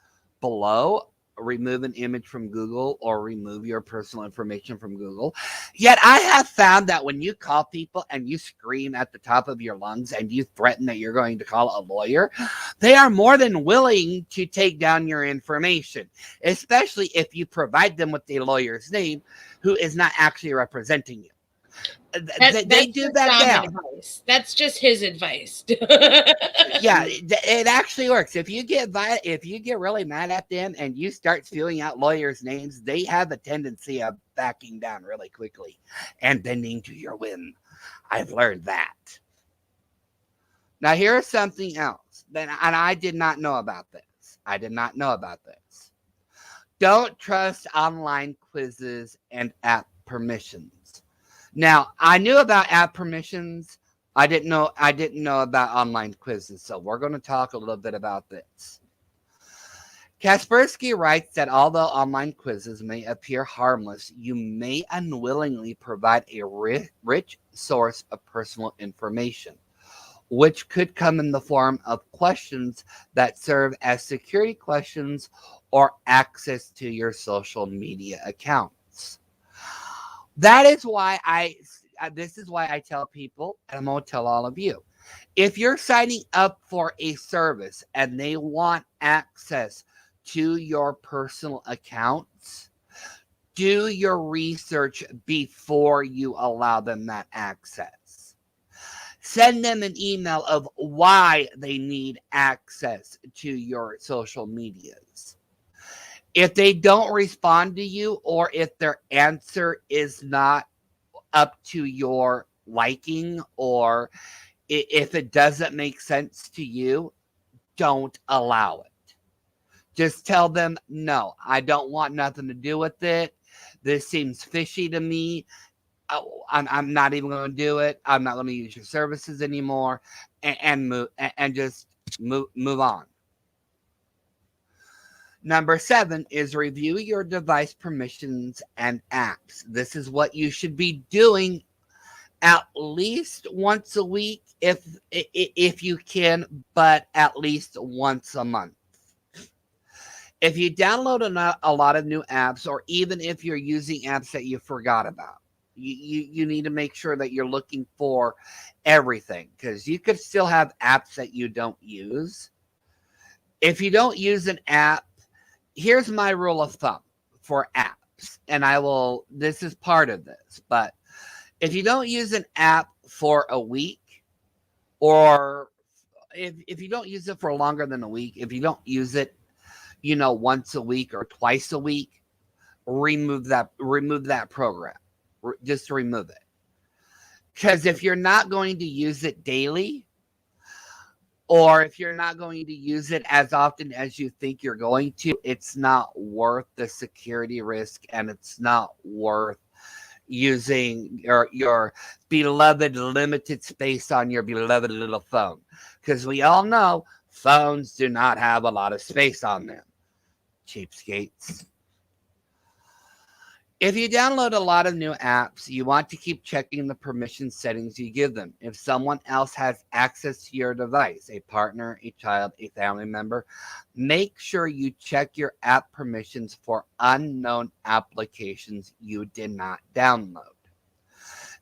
below. Remove an image from Google or remove your personal information from Google. Yet I have found that when you call people and you scream at the top of your lungs and you threaten that you're going to call a lawyer, they are more than willing to take down your information, especially if you provide them with a lawyer's name who is not actually representing you. They do that now.
Advice. That's just his advice.
Yeah, it actually works. If you get really mad at them and you start spewing out lawyers' names, they have a tendency of backing down really quickly and bending to your whim. I've learned that. Now, here's something else, and I did not know about this. Don't trust online quizzes and app permissions. Now, I knew about app permissions. I didn't know about online quizzes, so we're going to talk a little bit about this. Kaspersky writes that although online quizzes may appear harmless, you may unwillingly provide a rich source of personal information, which could come in the form of questions that serve as security questions or access to your social media accounts. That is why this is why I tell people, and I'm going to tell all of you, if you're signing up for a service and they want access to your personal accounts, do your research before you allow them that access. Send them an email of why they need access to your social medias. If they don't respond to you, or if their answer is not up to your liking, or if it doesn't make sense to you, don't allow it. Just tell them, no, I don't want nothing to do with it. This seems fishy to me. I'm not even going to do it. I'm not going to use your services anymore, and just move on. Number 7 is review your device permissions and apps. This is what you should be doing at least once a week if you can, but at least once a month. If you download a lot of new apps, or even if you're using apps that you forgot about, you need to make sure that you're looking for everything, because you could still have apps that you don't use. If you don't use an app, here's my rule of thumb for apps, and this is part of this, but if you don't use an app for a week, or if you don't use it for longer than a week, if you don't use it, once a week or twice a week, remove that program. Just remove it. Because if you're not going to use it daily, or if you're not going to use it as often as you think you're going to, it's not worth the security risk, and it's not worth using your beloved limited space on your beloved little phone. Because we all know phones do not have a lot of space on them. Cheapskates. If you download a lot of new apps, you want to keep checking the permission settings you give them. If someone else has access to your device, a partner, a child, a family member, make sure you check your app permissions for unknown applications you did not download.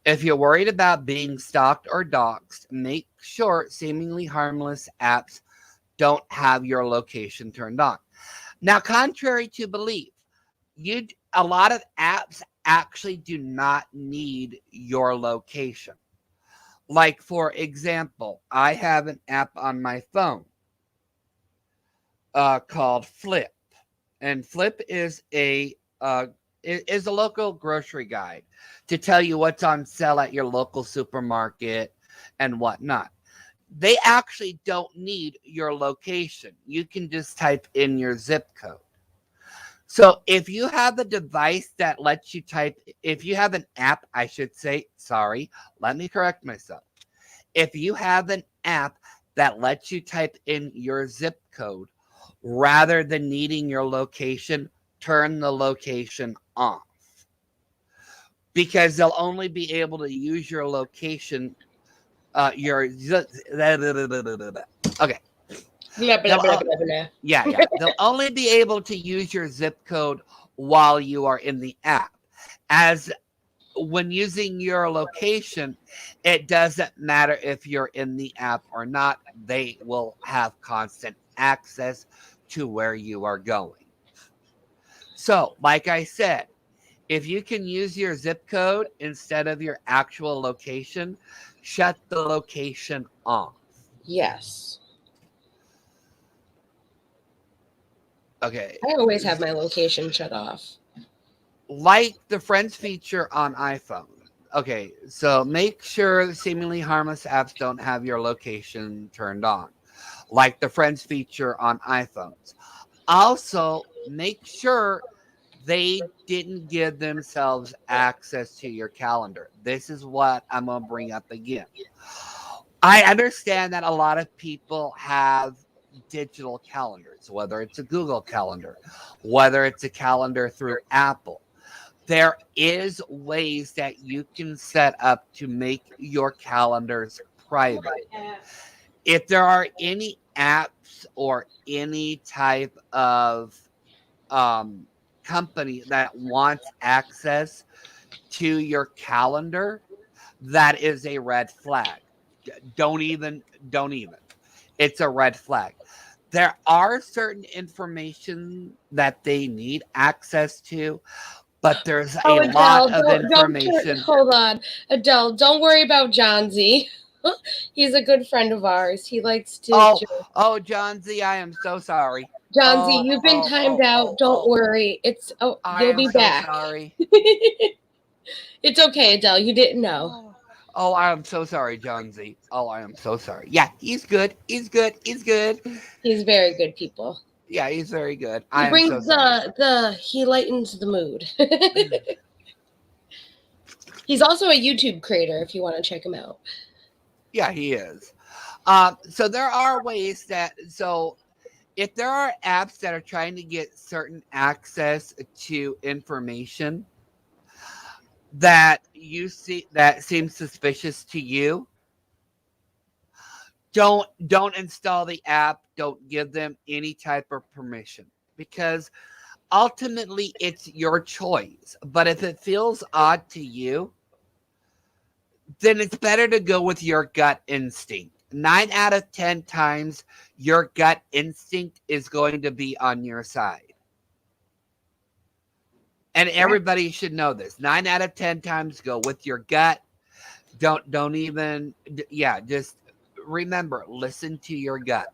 If you're worried about being stalked or doxxed, make sure seemingly harmless apps don't have your location turned on. Now, contrary to belief, a lot of apps actually do not need your location. Like, for example, I have an app on my phone called Flip, and Flip is a local grocery guide to tell you what's on sale at your local supermarket and whatnot. They actually don't need your location. You can just type in your zip code. So if you have a device that lets you if you have an app, I should say, sorry, let me correct myself. If you have an app that lets you type in your zip code rather than needing your location, turn the location off. Because they'll only be able to use your location, okay.
Blah, blah, blah, blah, blah.
Yeah. They'll only be able to use your zip code while you are in the app. As when using your location, it doesn't matter if you're in the app or not. They will have constant access to where you are going. So, like I said, if you can use your zip code instead of your actual location, shut the location off.
Yes.
Okay.
I always have my location shut off.
Like the Friends feature on iPhone. Okay, so make sure seemingly harmless apps don't have your location turned on, like the Friends feature on iPhones. Also, make sure they didn't give themselves access to your calendar. This is what I'm going to bring up again. I understand that a lot of people have digital calendars, whether it's a Google calendar, whether it's a calendar through Apple. There is ways that you can set up to make your calendars private. If there are any apps or any type of company that wants access to your calendar, that is a red flag. Don't even. It's a red flag. There are certain information that they need access to, but there's a lot
Adele,
of information.
hold on. Adele, don't worry about John Z. He's a good friend of ours. He likes to.
John Z, I am so sorry.
John Z, you've been timed out. Don't worry. You'll be back.
Sorry.
It's okay, Adele. You didn't know.
Oh, I am so sorry, John Z. Oh, I am so sorry. Yeah, he's good. He's good. He's good.
He's very good, people.
Yeah, he's very good.
He brings he lightens the mood. He's also a YouTube creator if you want to check him out.
Yeah, he is. So there are ways if there are apps that are trying to get certain access to information that you see that seems suspicious to you, don't install the app. Don't give them any type of permission, because ultimately it's your choice. But if it feels odd to you, then it's better to go with your gut instinct. 9 out of 10 times, your gut instinct is going to be on your side. And everybody should know this. 9 out of 10 times, go with your gut. Don't even, just remember, listen to your gut.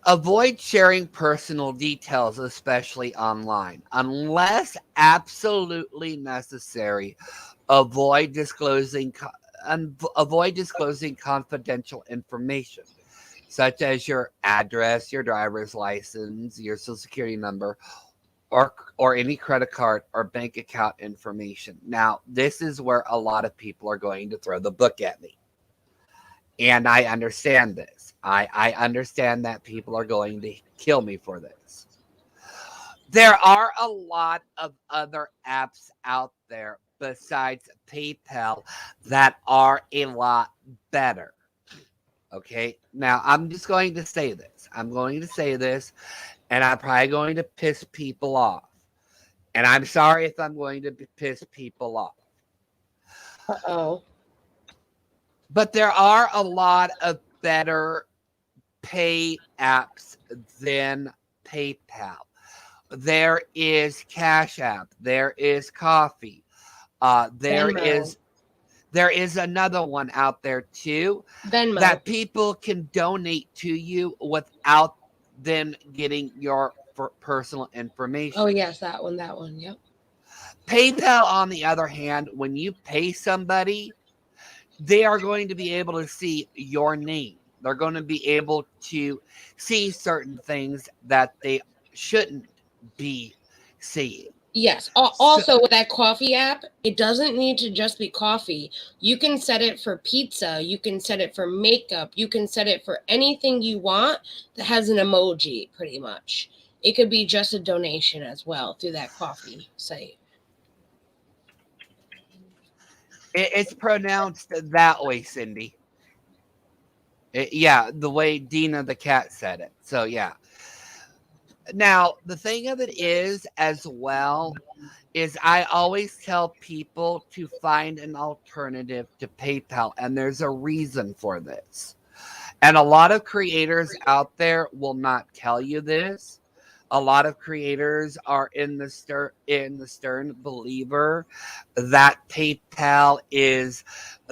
Avoid sharing personal details, especially online, unless absolutely necessary. Avoid disclosing confidential information, such as your address, your driver's license, your social security number, or any credit card or bank account information. Now, this is where a lot of people are going to throw the book at me. And I understand this. I understand that people are going to kill me for this. There are a lot of other apps out there besides PayPal that are a lot better. Okay. Now, I'm just going to say this. I'm going to say this, and I'm probably going to piss people off. And I'm sorry if I'm going to piss people off.
Uh-oh.
But there are a lot of better pay apps than PayPal. There is Cash App. There is Coffee. Uh, there
Venmo.
is there is another one out there too
Venmo.
that people can donate to you without them getting your personal information.
Oh, yes, that one, yep.
PayPal, on the other hand, when you pay somebody, they are going to be able to see your name. They're going to be able to see certain things that they shouldn't be seeing.
Yes.
So,
Also, with that coffee app, it doesn't need to just be coffee. You can set it for pizza. You can set it for makeup. You can set it for anything you want that has an emoji, pretty much. It could be just a donation as well through that coffee site.
it's pronounced that way, Cindy. Yeah, the way Dina the cat said it. So, yeah. Now, the thing of it is, as well, is I always tell people to find an alternative to PayPal, and there's a reason for this. And a lot of creators out there will not tell you this. A lot of creators are in the stern believer that PayPal is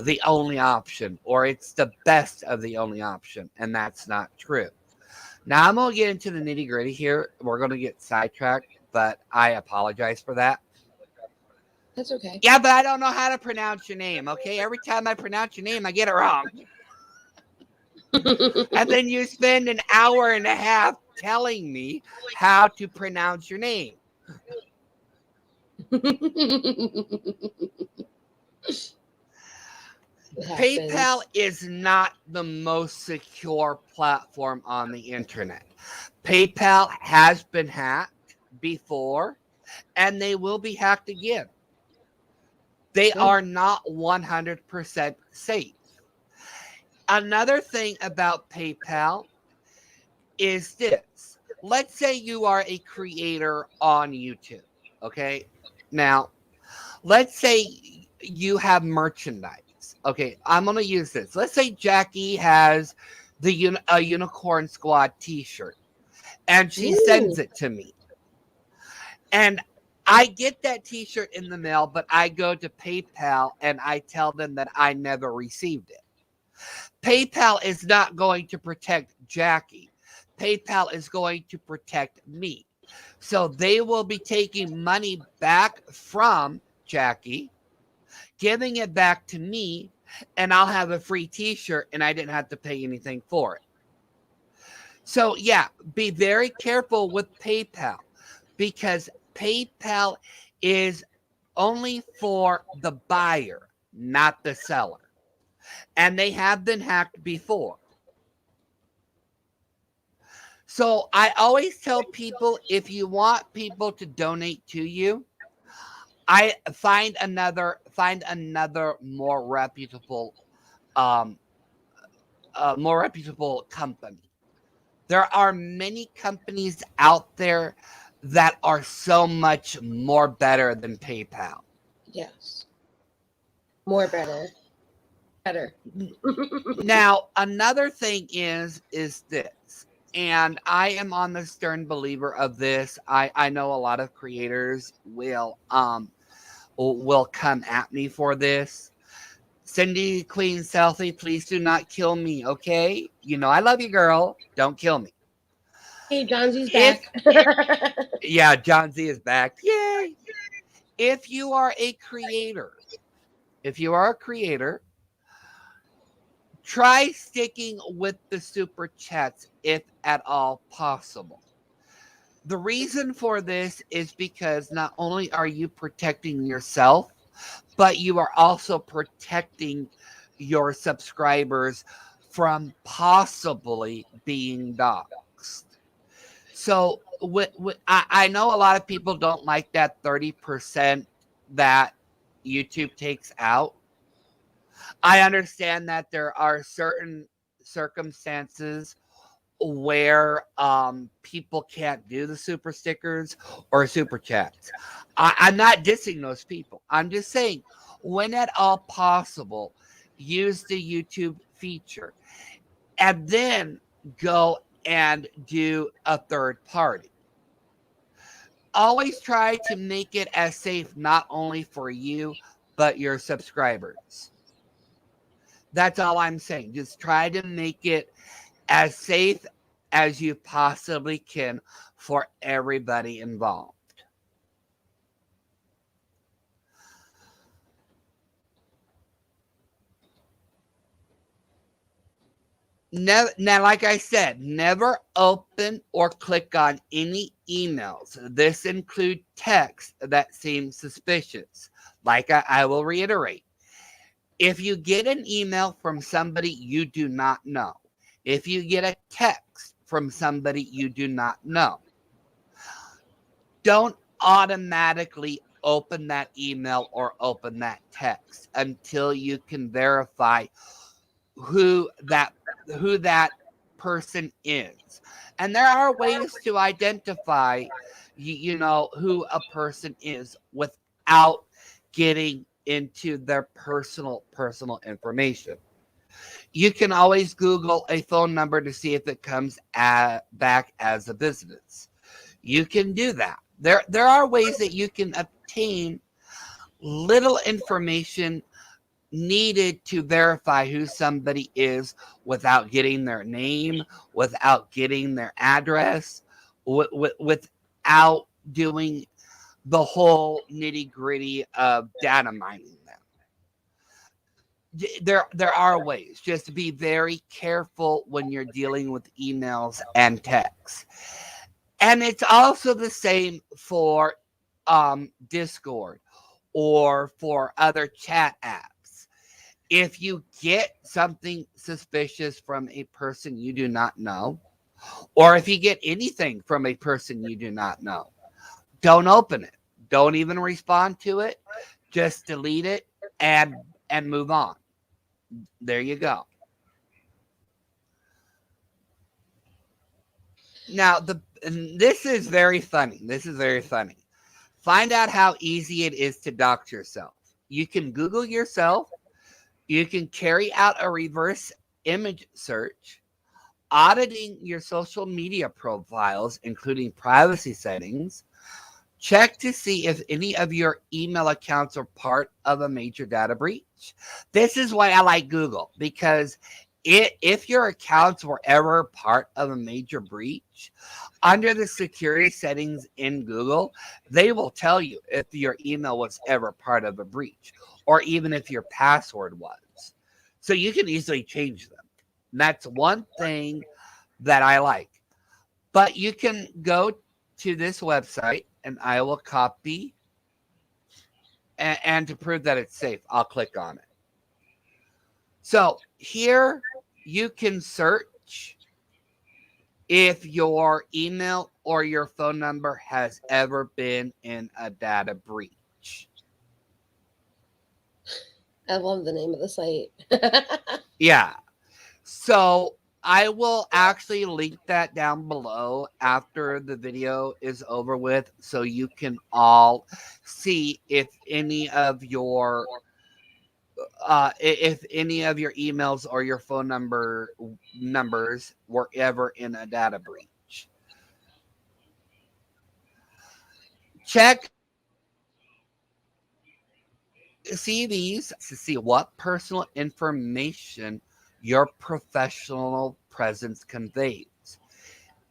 the only option, or it's the best of the only option, and that's not true. Now I'm gonna get into the nitty gritty here. We're gonna get sidetracked, but I apologize for that.
That's okay.
Yeah, but I don't know how to pronounce your name. Okay, every time I pronounce your name, I get it wrong. And then you spend an hour and a half telling me how to pronounce your name. PayPal is not the most secure platform on the internet. PayPal has been hacked before, and they will be hacked again. They are not 100% safe. Another thing about PayPal is this. Let's say you are a creator on YouTube, okay? Now, let's say you have merchandise. Okay, I'm going to use this. Let's say Jacci has a Unicorn Squad t-shirt, and she sends it to me. And I get that t-shirt in the mail, but I go to PayPal and I tell them that I never received it. PayPal is not going to protect Jacci. PayPal is going to protect me. So they will be taking money back from Jacci, giving it back to me, and I'll have a free t-shirt and I didn't have to pay anything for it. So yeah, be very careful with PayPal, because PayPal is only for the buyer, not the seller. And they have been hacked before. So I always tell people, if you want people to donate to you, I find another more reputable company. There are many companies out there that are so much more better than PayPal.
Yes. More better.
Now, another thing is this, and I am on the stern believer of this. I know a lot of creators will come at me for this. Cindy Queen Selfie, please do not kill me, okay? You know I love you, girl. Don't kill me.
Hey, John Z's back.
Yeah, John Z is back. Yay! If you are a creator, try sticking with the super chats if at all possible. The reason for this is because not only are you protecting yourself, but you are also protecting your subscribers from possibly being doxxed. So I know a lot of people don't like that 30% that YouTube takes out. I understand that there are certain circumstances where people can't do the super stickers or super chats. I'm not dissing those people. I'm just saying, when at all possible, use the YouTube feature and then go and do a third party. Always try to make it as safe not only for you, but your subscribers. That's all I'm saying. Just try to make it as safe as you possibly can for everybody involved. Now, like I said, never open or click on any emails. This include texts that seem suspicious. Like I will reiterate, if you get an email from somebody you do not know, if you get a text from somebody you do not know, don't automatically open that email or open that text until you can verify who that person is. And there are ways to identify who a person is without getting into their personal information. You can always Google a phone number to see if it comes back as a business. You can do that. There are ways that you can obtain little information needed to verify who somebody is without getting their name, without getting their address, without doing the whole nitty-gritty of data mining them. There are ways. Just be very careful when you're dealing with emails and texts. And it's also the same for Discord or for other chat apps. If you get something suspicious from a person you do not know, or if you get anything from a person you do not know, don't open it. Don't even respond to it. Just delete it and move on. There you go. Now, this is very funny. Find out how easy it is to dox yourself. You can Google yourself. You can carry out a reverse image search, auditing your social media profiles, including privacy settings. Check to see if any of your email accounts are part of a major data breach. This is why I like Google, because if your accounts were ever part of a major breach, under the security settings in Google, they will tell you if your email was ever part of a breach, or even if your password was. So you can easily change them. And that's one thing that I like. But you can go to this website, and I will copy. And to prove that it's safe, I'll click on it. So here you can search if your email or your phone number has ever been in a data breach.
I love the name of the site.
Yeah. So I will actually link that down below after the video is over with, so you can all see if any of your emails or your phone numbers were ever in a data breach. Check CVs to see what personal information your professional presence conveys.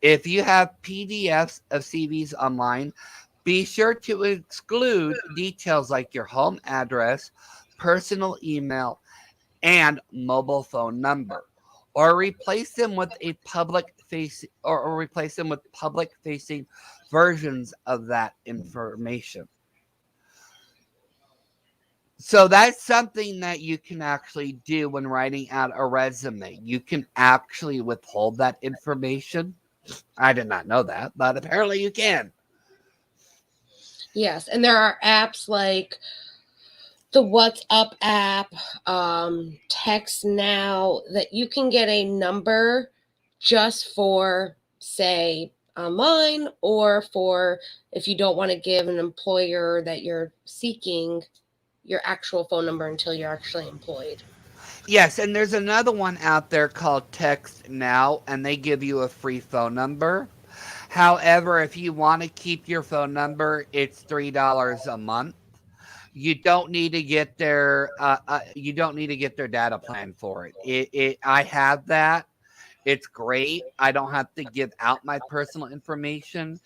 If you have PDFs of CVs online, be sure to exclude details like your home address, personal email, and mobile phone number, or replace them with public facing versions of that information. So that's something that you can actually do when writing out a resume. You can actually withhold that information. I did not know that, but apparently you can.
Yes, and there are apps like the WhatsApp app, Text Now, that you can get a number just for, say, online, or for if you don't want to give an employer that you're seeking your actual phone number until you're actually employed.
Yes, and there's another one out there called Text Now, and they give you a free phone number. However, if you want to keep your phone number, it's $3 a month. You don't need to get their you don't need to get their data plan for it. I have that. It's great. I don't have to give out my personal information.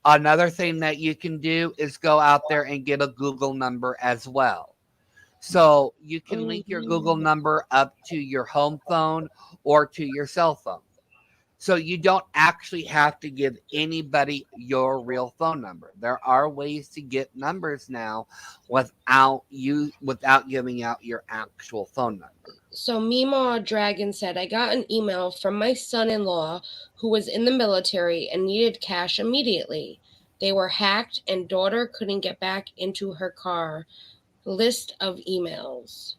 Another thing that you can do is go out there and get a Google number as well. So you can link your Google
Mhm.
number up to your home phone or to your cell phone. So you don't actually have to give anybody your real phone number. There are ways to get numbers now without giving out your actual phone number.
So Meemaw Dragon said, I got an email from my son-in-law who was in the military and needed cash immediately. They were hacked and daughter couldn't get back into her car. List of emails.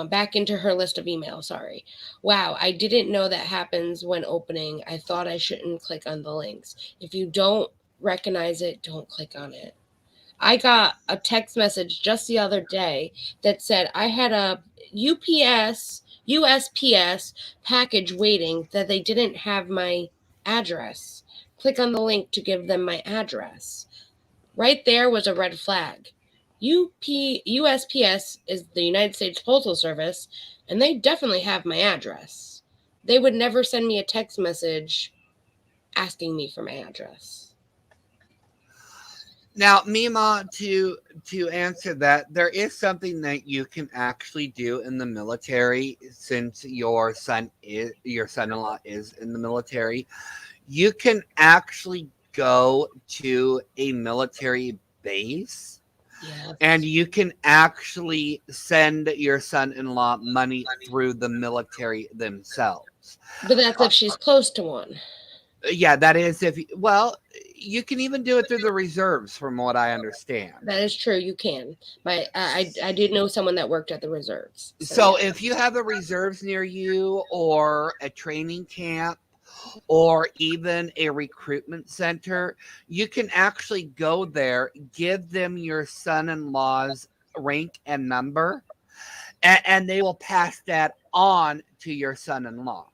Back into her list of emails, sorry. Wow, I didn't know that happens when opening. I thought I shouldn't click on the links. If you don't recognize it, don't click on it. I got a text message just the other day that said I had a USPS package waiting, that they didn't have my address. Click on the link to give them my address. Right there was a red flag. USPS is the United States Postal Service, and they definitely have my address. They would never send me a text message asking me for my address.
Now, Mima, to answer that, there is something that you can actually do in the military since your son-in-law is in the military. You can actually go to a military base
Yes.
and you can actually send your son-in-law money through the military themselves.
But that's if she's close to one.
Yeah, that is if well, you can even do it through the reserves, from what I understand.
That is true. You can. I did know someone that worked at the reserves. So
So
yeah.
if you have a reserves near you, or a training camp, or even a recruitment center, you can actually go there, give them your son-in-law's rank and number, and they will pass that on to your son-in-law.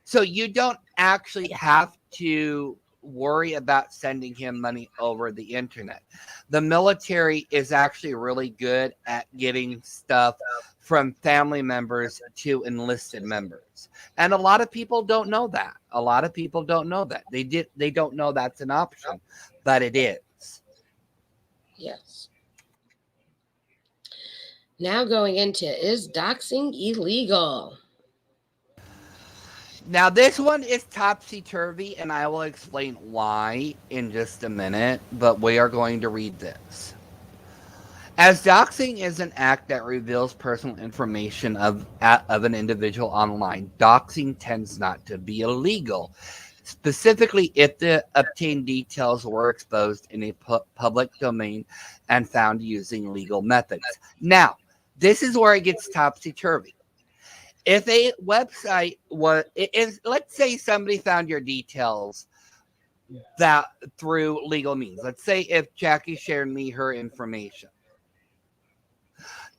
So you don't actually have to worry about sending him money over the internet. The military is actually really good at getting stuff from family members to enlisted members. And a lot of people don't know that. A lot of people don't know that. They don't know that's an option, but it is.
Yes. Now going into, is doxing illegal?
Now, this one is topsy turvy, and I will explain why in just a minute, but we are going to read this. As doxing is an act that reveals personal information of an individual online, doxing tends not to be illegal, specifically if the obtained details were exposed in a public domain and found using legal methods. Now, this is where it gets topsy turvy. If a website was, if let's say somebody found your details that through legal means, let's say if Jacci shared me her information,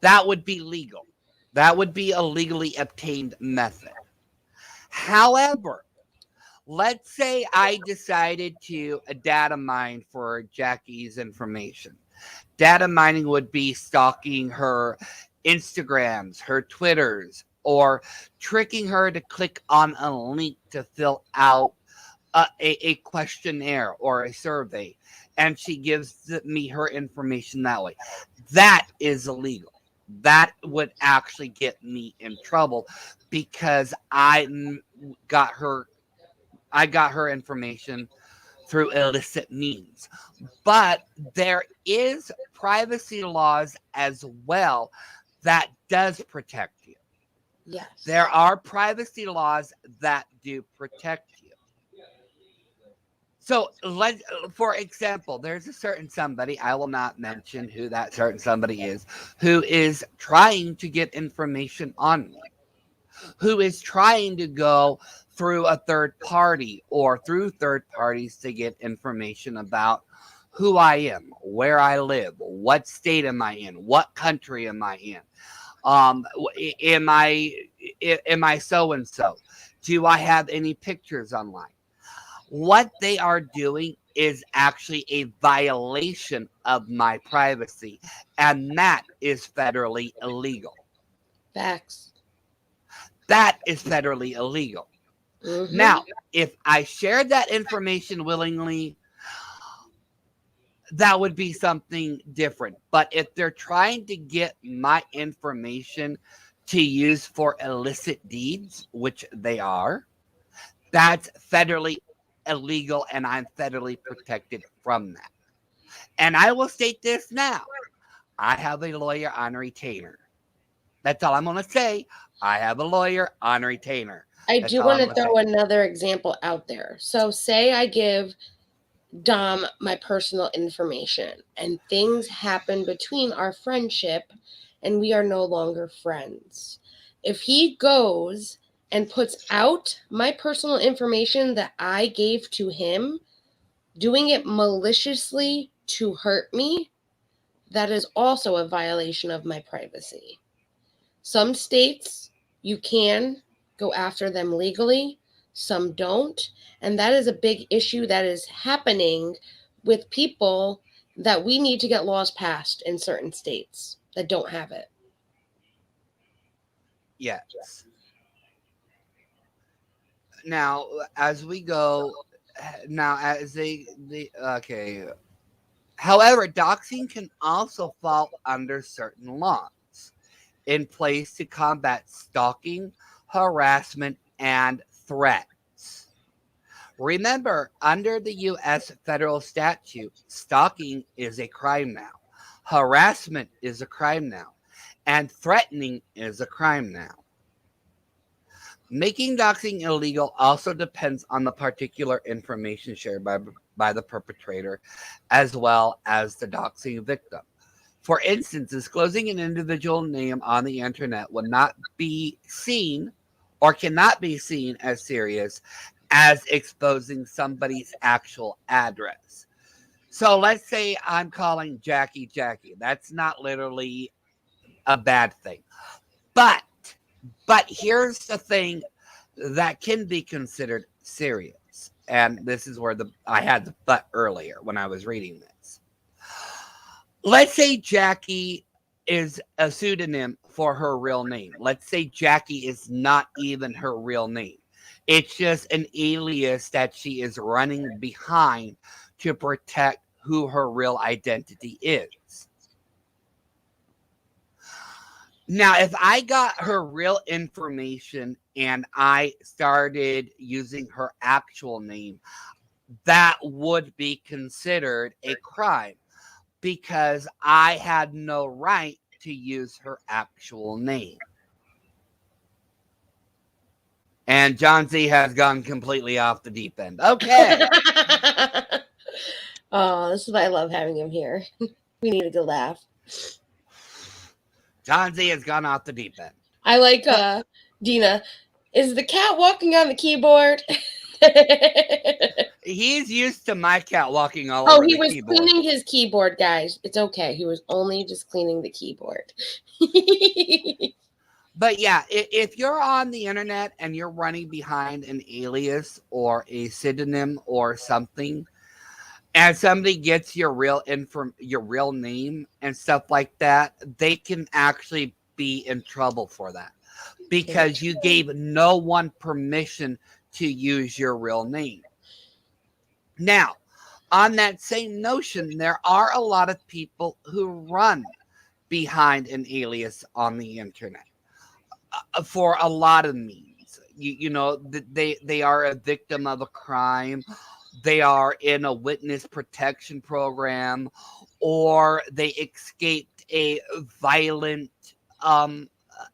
that would be legal. That would be a legally obtained method. However, let's say I decided to data mine for Jackie's information. Data mining would be stalking her Instagrams, her Twitters, or tricking her to click on a link to fill out a questionnaire or a survey, and she gives me her information that way. That is illegal. That would actually get me in trouble because got her I got her information through illicit means. But there is privacy laws as well that does protect you.
Yes.
There are privacy laws that do protect you. So, for example, there's a certain somebody, I will not mention who that certain somebody is, who is trying to get information on me, who is trying to go through a third party or through third parties to get information about who I am, where I live, what state am I in, what country am I in, am I so and so, do I have any pictures online? What they are doing is actually a violation of my privacy, and that is federally illegal.
Facts.
That is federally illegal.
Mm-hmm.
Now, if I shared that information willingly, that would be something different. But if they're trying to get my information to use for illicit deeds, which they are, that's federally illegal, and I'm federally protected from that. And I will state this now. I have a lawyer on retainer. That's all I'm going to say. I have a lawyer on retainer.
I
That's
do
all
want
I'm
to
gonna
throw
say.
another example out there. So, say I give Dom my personal information and things happen between our friendship and we are no longer friends. If he goes and puts out my personal information that I gave to him, doing it maliciously to hurt me, that is also a violation of my privacy. Some states you can go after them legally, some don't. And that is a big issue that is happening with people that we need to get laws passed in certain states that don't have it.
Yes. Now, as we go, now as they okay. However, doxing can also fall under certain laws in place to combat stalking, harassment, and threats. Remember, under the U.S. federal statute, stalking is a crime now, harassment is a crime now, and threatening is a crime now. Making doxing illegal also depends on the particular information shared by the perpetrator as well as the doxing victim. For instance, disclosing an individual name on the internet would not be seen or cannot be seen as serious as exposing somebody's actual address. So let's say I'm calling Jackie Jackie. That's not literally a bad thing. But here's the thing that can be considered serious. And this is where I had the but earlier when I was reading this. Let's say Jackie is a pseudonym for her real name. Let's say Jackie is not even her real name. It's just an alias that she is running behind to protect who her real identity is. Now, if I got her real information and I started using her actual name, that would be considered a crime because I had no right to use her actual name. And John Z has gone completely off the deep end. Okay.
Oh, this is why I love having him here. We need a good laugh.
John Z has gone off the deep end.
I like Dina. Is the cat walking on the keyboard?
He's used to my cat walking all over the keyboard. Oh,
he was cleaning his keyboard, guys. It's okay. He was only just cleaning the keyboard.
But yeah, if you're on the internet and you're running behind an alias or a pseudonym or something, and somebody gets your real name and stuff like that, they can actually be in trouble for that because you gave no one permission to use your real name. Now, on that same notion, there are a lot of people who run behind an alias on the internet for a lot of means. You know, they are a victim of a crime. they are in a witness protection program, or they escaped a violent um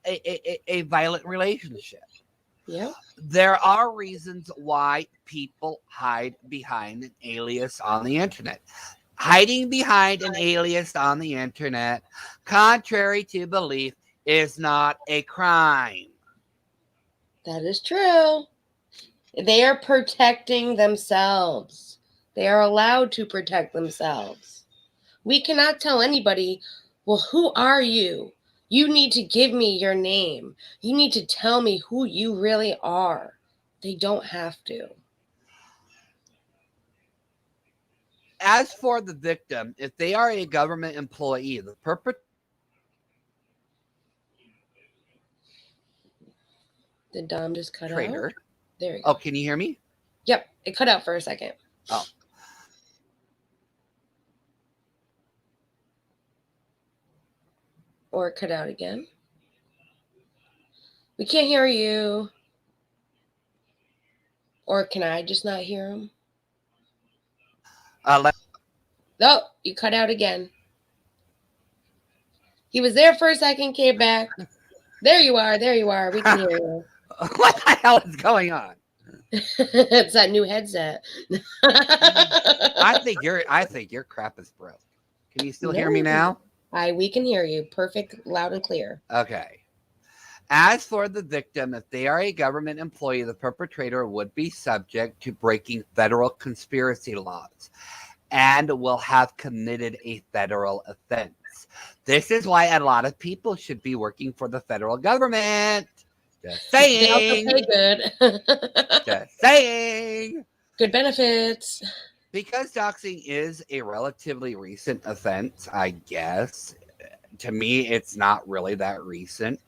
a violent relationship.
Yep.
There are reasons why people hide behind an alias on the internet. Hiding behind an alias on the internet, contrary to belief, is not a crime.
That is true. They are protecting themselves. They are allowed to protect themselves. We cannot tell anybody, well, who are you? You need to give me your name. You need to tell me who you really are. They don't have to.
As for the victim, if they are a government employee, the
Did Dom just cut out?
perpetrator.
There we go.
Oh, can you hear me?
Yep, it cut out for a second.
Oh.
Or it cut out again. We can't hear you. Or can I just not hear him? Oh, you cut out again. He was there for a second, came back. There you are. There you are. We can hear you.
What the hell is going on?
It's that new headset.
I think your crap is broke. Can you still hear me now?
We can hear you. Perfect, loud and clear.
Okay. As for the victim, if they are a government employee, the perpetrator would be subject to breaking federal conspiracy laws and will have committed a federal offense. This is why a lot of people should be working for the federal government. Just saying.
They also pay good.
Just saying.
Good benefits.
Because doxing is a relatively recent offense, I guess. To me, it's not really that recent.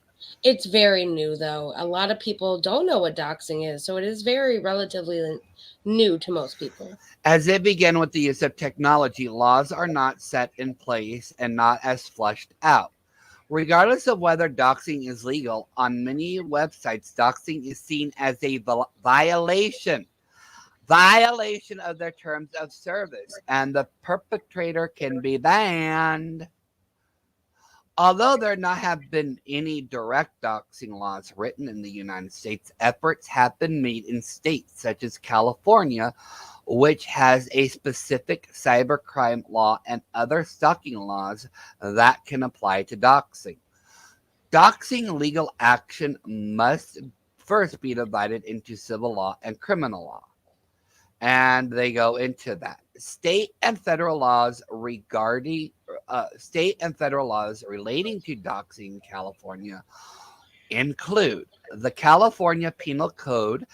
It's very new, though. A lot of people don't know what doxing is, so it is very relatively new to most people.
As it began with the use of technology, laws are not set in place and not as flushed out. Regardless of whether doxing is legal, on many websites, doxing is seen as a violation of their terms of service, and the perpetrator can be banned. Although there not have been any direct doxing laws written in the United States, efforts have been made in states such as California, which has a specific cybercrime law and other stalking laws that can apply to doxing. Doxing legal action must first be divided into civil law and criminal law. And they go into that. State and federal laws relating to doxing in California include the California Penal Code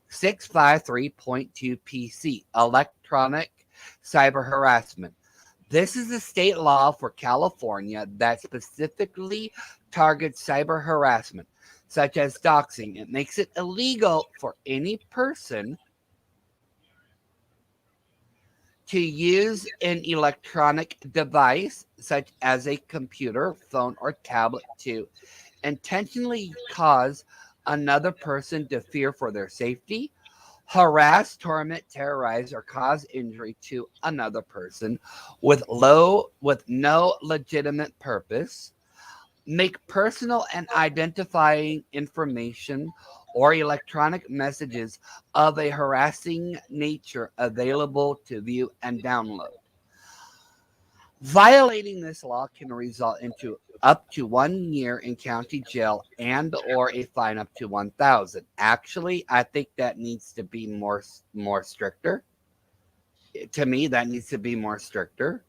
653.2 PC, electronic cyber harassment. This is a state law for California that specifically targets cyber harassment, such as doxing. It makes it illegal for any person to use an electronic device, such as a computer, phone, or tablet, to intentionally cause another person to fear for their safety, harass, torment, terrorize, or cause injury to another person with no legitimate purpose, make personal and identifying information or electronic messages of a harassing nature available to view and download. Violating this law can result into up to 1 year in county jail and or a fine up to $1,000. Actually, I think that needs to be more stricter. To me, that needs to be more stricter.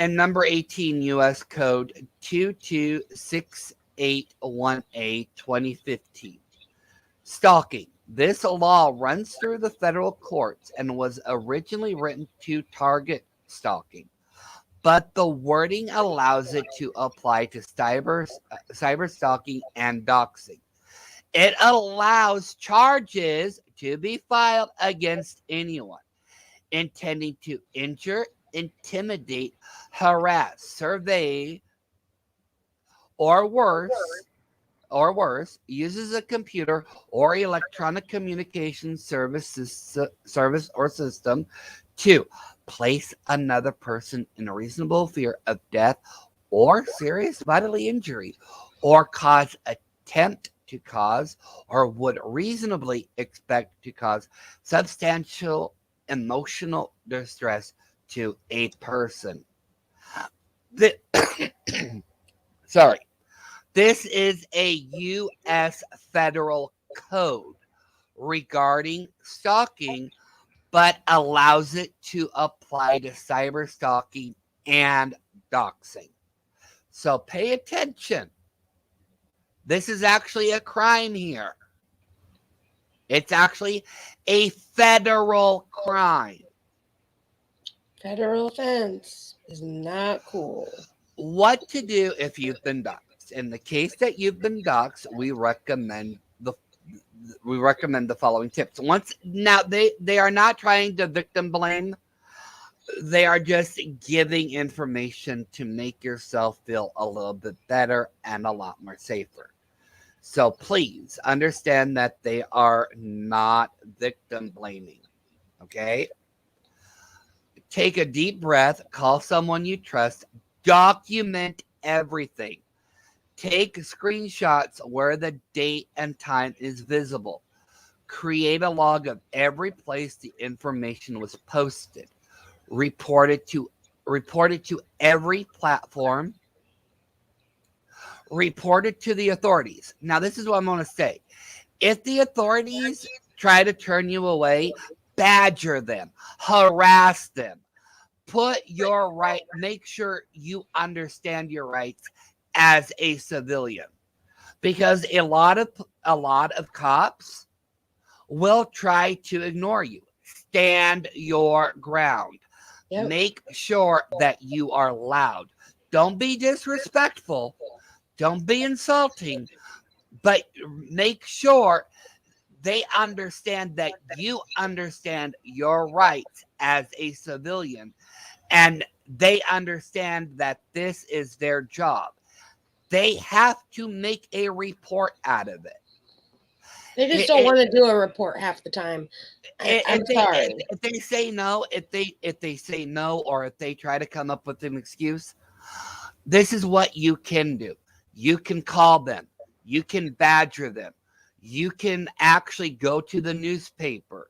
Number 18 U.S. Code 226818 2015. Stalking. This law runs through the federal courts and was originally written to target stalking, but the wording allows it to apply to cyber stalking and doxing. It allows charges to be filed against anyone intending to injure, intimidate, harass, survey, or worse, or worse, uses a computer or electronic communication service or system to place another person in a reasonable fear of death or serious bodily injury, or attempt to cause, or would reasonably expect to cause substantial emotional distress to a person. The, sorry. This is a U.S. federal code regarding stalking, but allows it to apply to cyber stalking and doxing. So pay attention. This is actually a crime here. It's actually a federal crime.
Federal offense is not cool.
What to do if you've been doxxed? In the case that you've been doxxed, we recommend the following tips. Now they are not trying to victim blame. They are just giving information to make yourself feel a little bit better and a lot more safer. So please understand that they are not victim blaming. Okay? Take a deep breath, call someone you trust, document everything. Take screenshots where the date and time is visible. Create a log of every place the information was posted. Report it to every platform. Report it to the authorities. Now, this is what I'm going to say. If the authorities try to turn you away, badger them, harass them, make sure you understand your rights as a civilian, because a lot of cops will try to ignore you. Stand your ground.
Yep.
Make sure that you are loud. Don't be disrespectful. Don't be insulting, but make sure they understand that you understand your rights as a civilian, and they understand that this is their job. They have to make a report out of it.
They just don't want to do a report half the time. I'm sorry.
If they say no, if they say no, or if they try to come up with an excuse, this is what you can do. You can call them. You can badger them. You can actually go to the newspaper.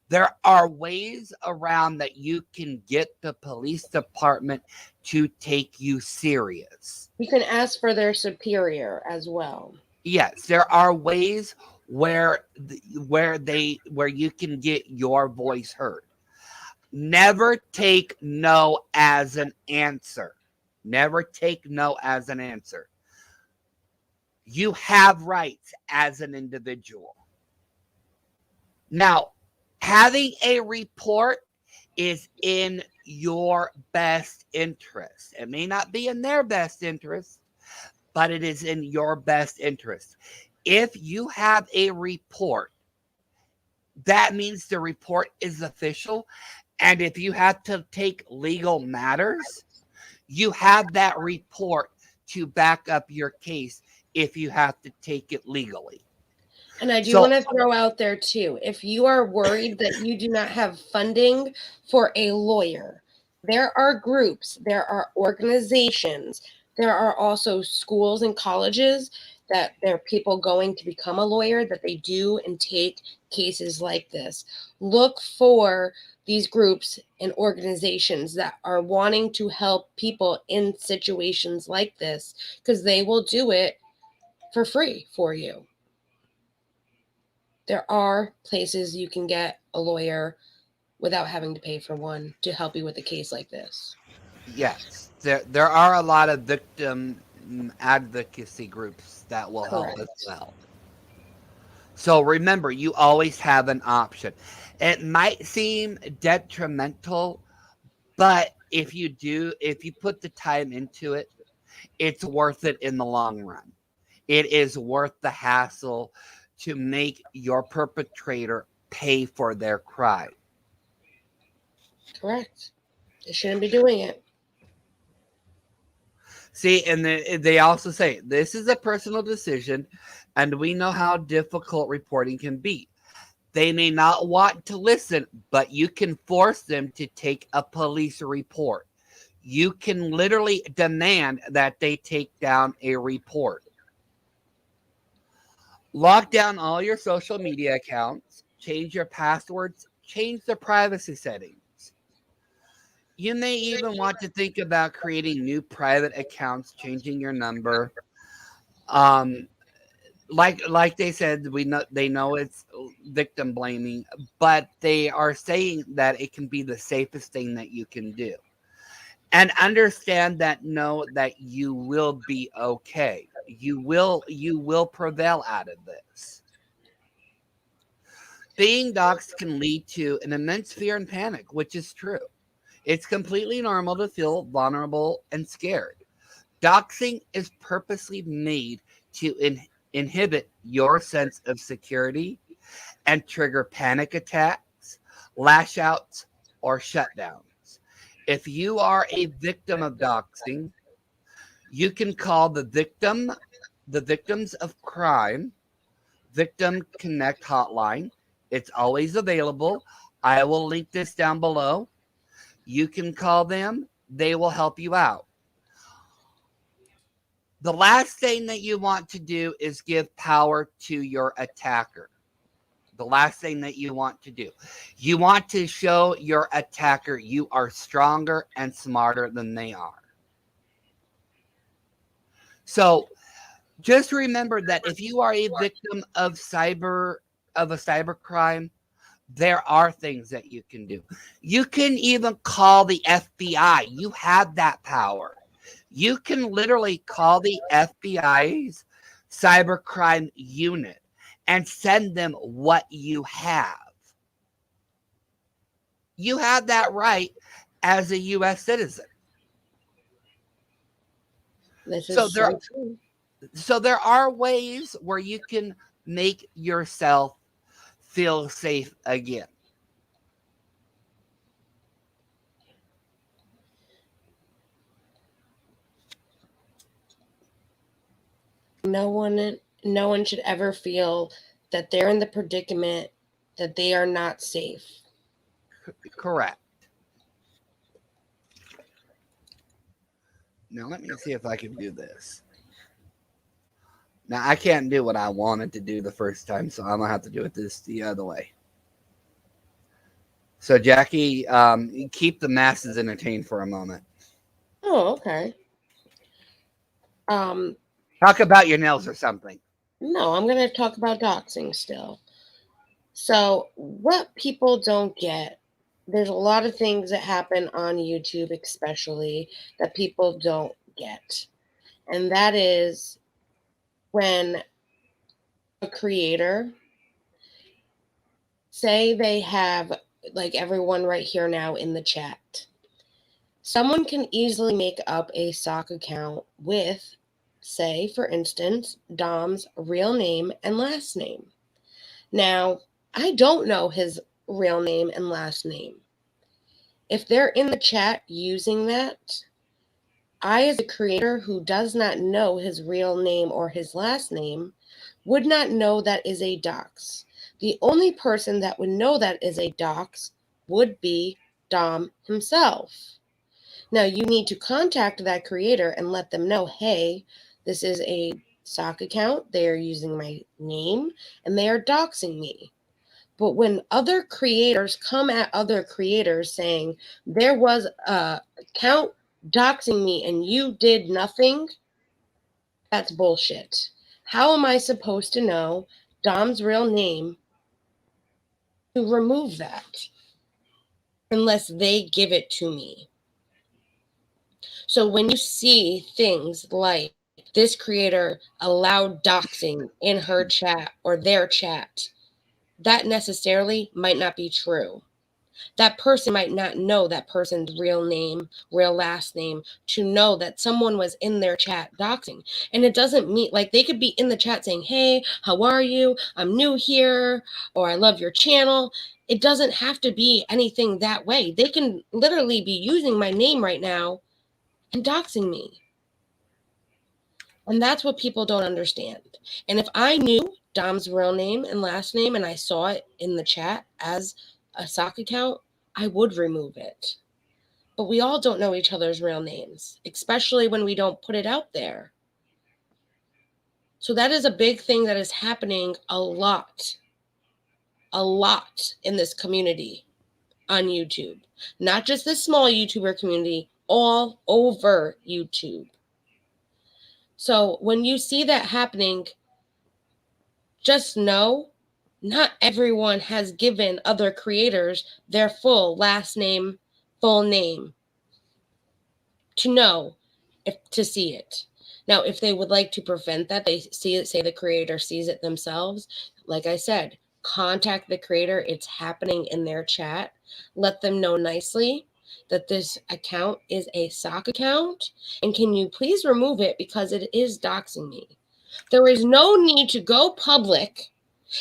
There are ways around that you can get the police department to take you serious.
You can ask for their superior as well.
Yes, there are ways where you can get your voice heard. Never take no as an answer. Never take no as an answer. You have rights as an individual. Now, having a report is in your best interest. It may not be in their best interest, but it is in your best interest. If you have a report, that means the report is official. And if you have to take legal matters, you have that report to back up your case if you have to take it legally.
And I do want to throw out there too, if you are worried that you do not have funding for a lawyer, there are groups, there are organizations, there are also schools and colleges that there are people going to become a lawyer, that they do and take cases like this. Look for these groups and organizations that are wanting to help people in situations like this, because they will do it for free for you. There are places you can get a lawyer without having to pay for one to help you with a case like this.
Yes, there are a lot of victim advocacy groups that will help as well. So remember, you always have an option. It might seem detrimental, but if you put the time into it, it's worth it in the long run. It is worth the hassle to make your perpetrator pay for their crime.
Correct. They shouldn't be doing it.
See, and they also say this is a personal decision, and we know how difficult reporting can be. They may not want to listen, but you can force them to take a police report. You can literally demand that they take down a report. Lock down all your social media accounts, change your passwords, change the privacy settings. You may even want to think about creating new private accounts, changing your number. Um, like they said, they know it's victim blaming, but they are saying that it can be the safest thing that you can do. And understand that, know that you will be okay. You will prevail out of this. Being doxxed can lead to an immense fear and panic, which is true. It's completely normal to feel vulnerable and scared. Doxing is purposely made to inhibit your sense of security and trigger panic attacks, lash outs, or shutdowns. If you are a victim of doxing, you can call the victims of crime, VictimConnect hotline. It's always available. I will link this down below. You can call them, they will help you out. The last thing that you want to do is give power to your attacker. The last thing that you want to do. You want to show your attacker you are stronger and smarter than they are. So just remember that if you are a victim of a cyber crime, there are things that you can do. You can even call the FBI. You have that power. You can literally call the FBI's cybercrime unit and send them what you have. You have that right as a U.S. citizen.
This is so true.
So there are ways where you can make yourself feel safe again.
No one should ever feel that they're in the predicament that they are not safe.
Correct. Now let me see if I can do this. Now I can't do what I wanted to do the first time, so I'm gonna have to do it the other way. So Jackie, keep the masses entertained for a moment.
Oh, okay.
Talk about your nails or something.
No, I'm going to talk about doxing still. So, what people don't get, there's a lot of things that happen on YouTube, especially, that people don't get. And that is when a creator, say they have, like everyone right here now in the chat, someone can easily make up a sock account with, say, for instance, Dom's real name and last name. Now, I don't know his real name and last name. If they're in the chat using that, I, as a creator who does not know his real name or his last name, would not know that is a dox. The only person that would know that is a dox would be Dom himself. Now, you need to contact that creator and let them know, hey, this is a sock account. They are using my name and they are doxing me. But when other creators come at other creators saying there was a account doxing me and you did nothing, that's bullshit. How am I supposed to know Dom's real name to remove that unless they give it to me? So when you see things like this creator allowed doxing in her chat or their chat, that necessarily might not be true. That person might not know that person's real name, real last name, to know that someone was in their chat doxing. And it doesn't mean, like, they could be in the chat saying, hey, how are you? I'm new here, or I love your channel. It doesn't have to be anything that way. They can literally be using my name right now and doxing me. And that's what people don't understand. And if I knew Dom's real name and last name and I saw it in the chat as a sock account, I would remove it. But we all don't know each other's real names, especially when we don't put it out there. So that is a big thing that is happening a lot in this community on YouTube. Not just this small YouTuber community, all over YouTube. So when you see that happening, just know not everyone has given other creators their full last name, full name to know to see it. Now, if they would like to prevent that, they see it, say the creator sees it themselves. Like I said, contact the creator. It's happening in their chat. Let them know nicely that this account is a sock account. And can you please remove it because it is doxing me? There is no need to go public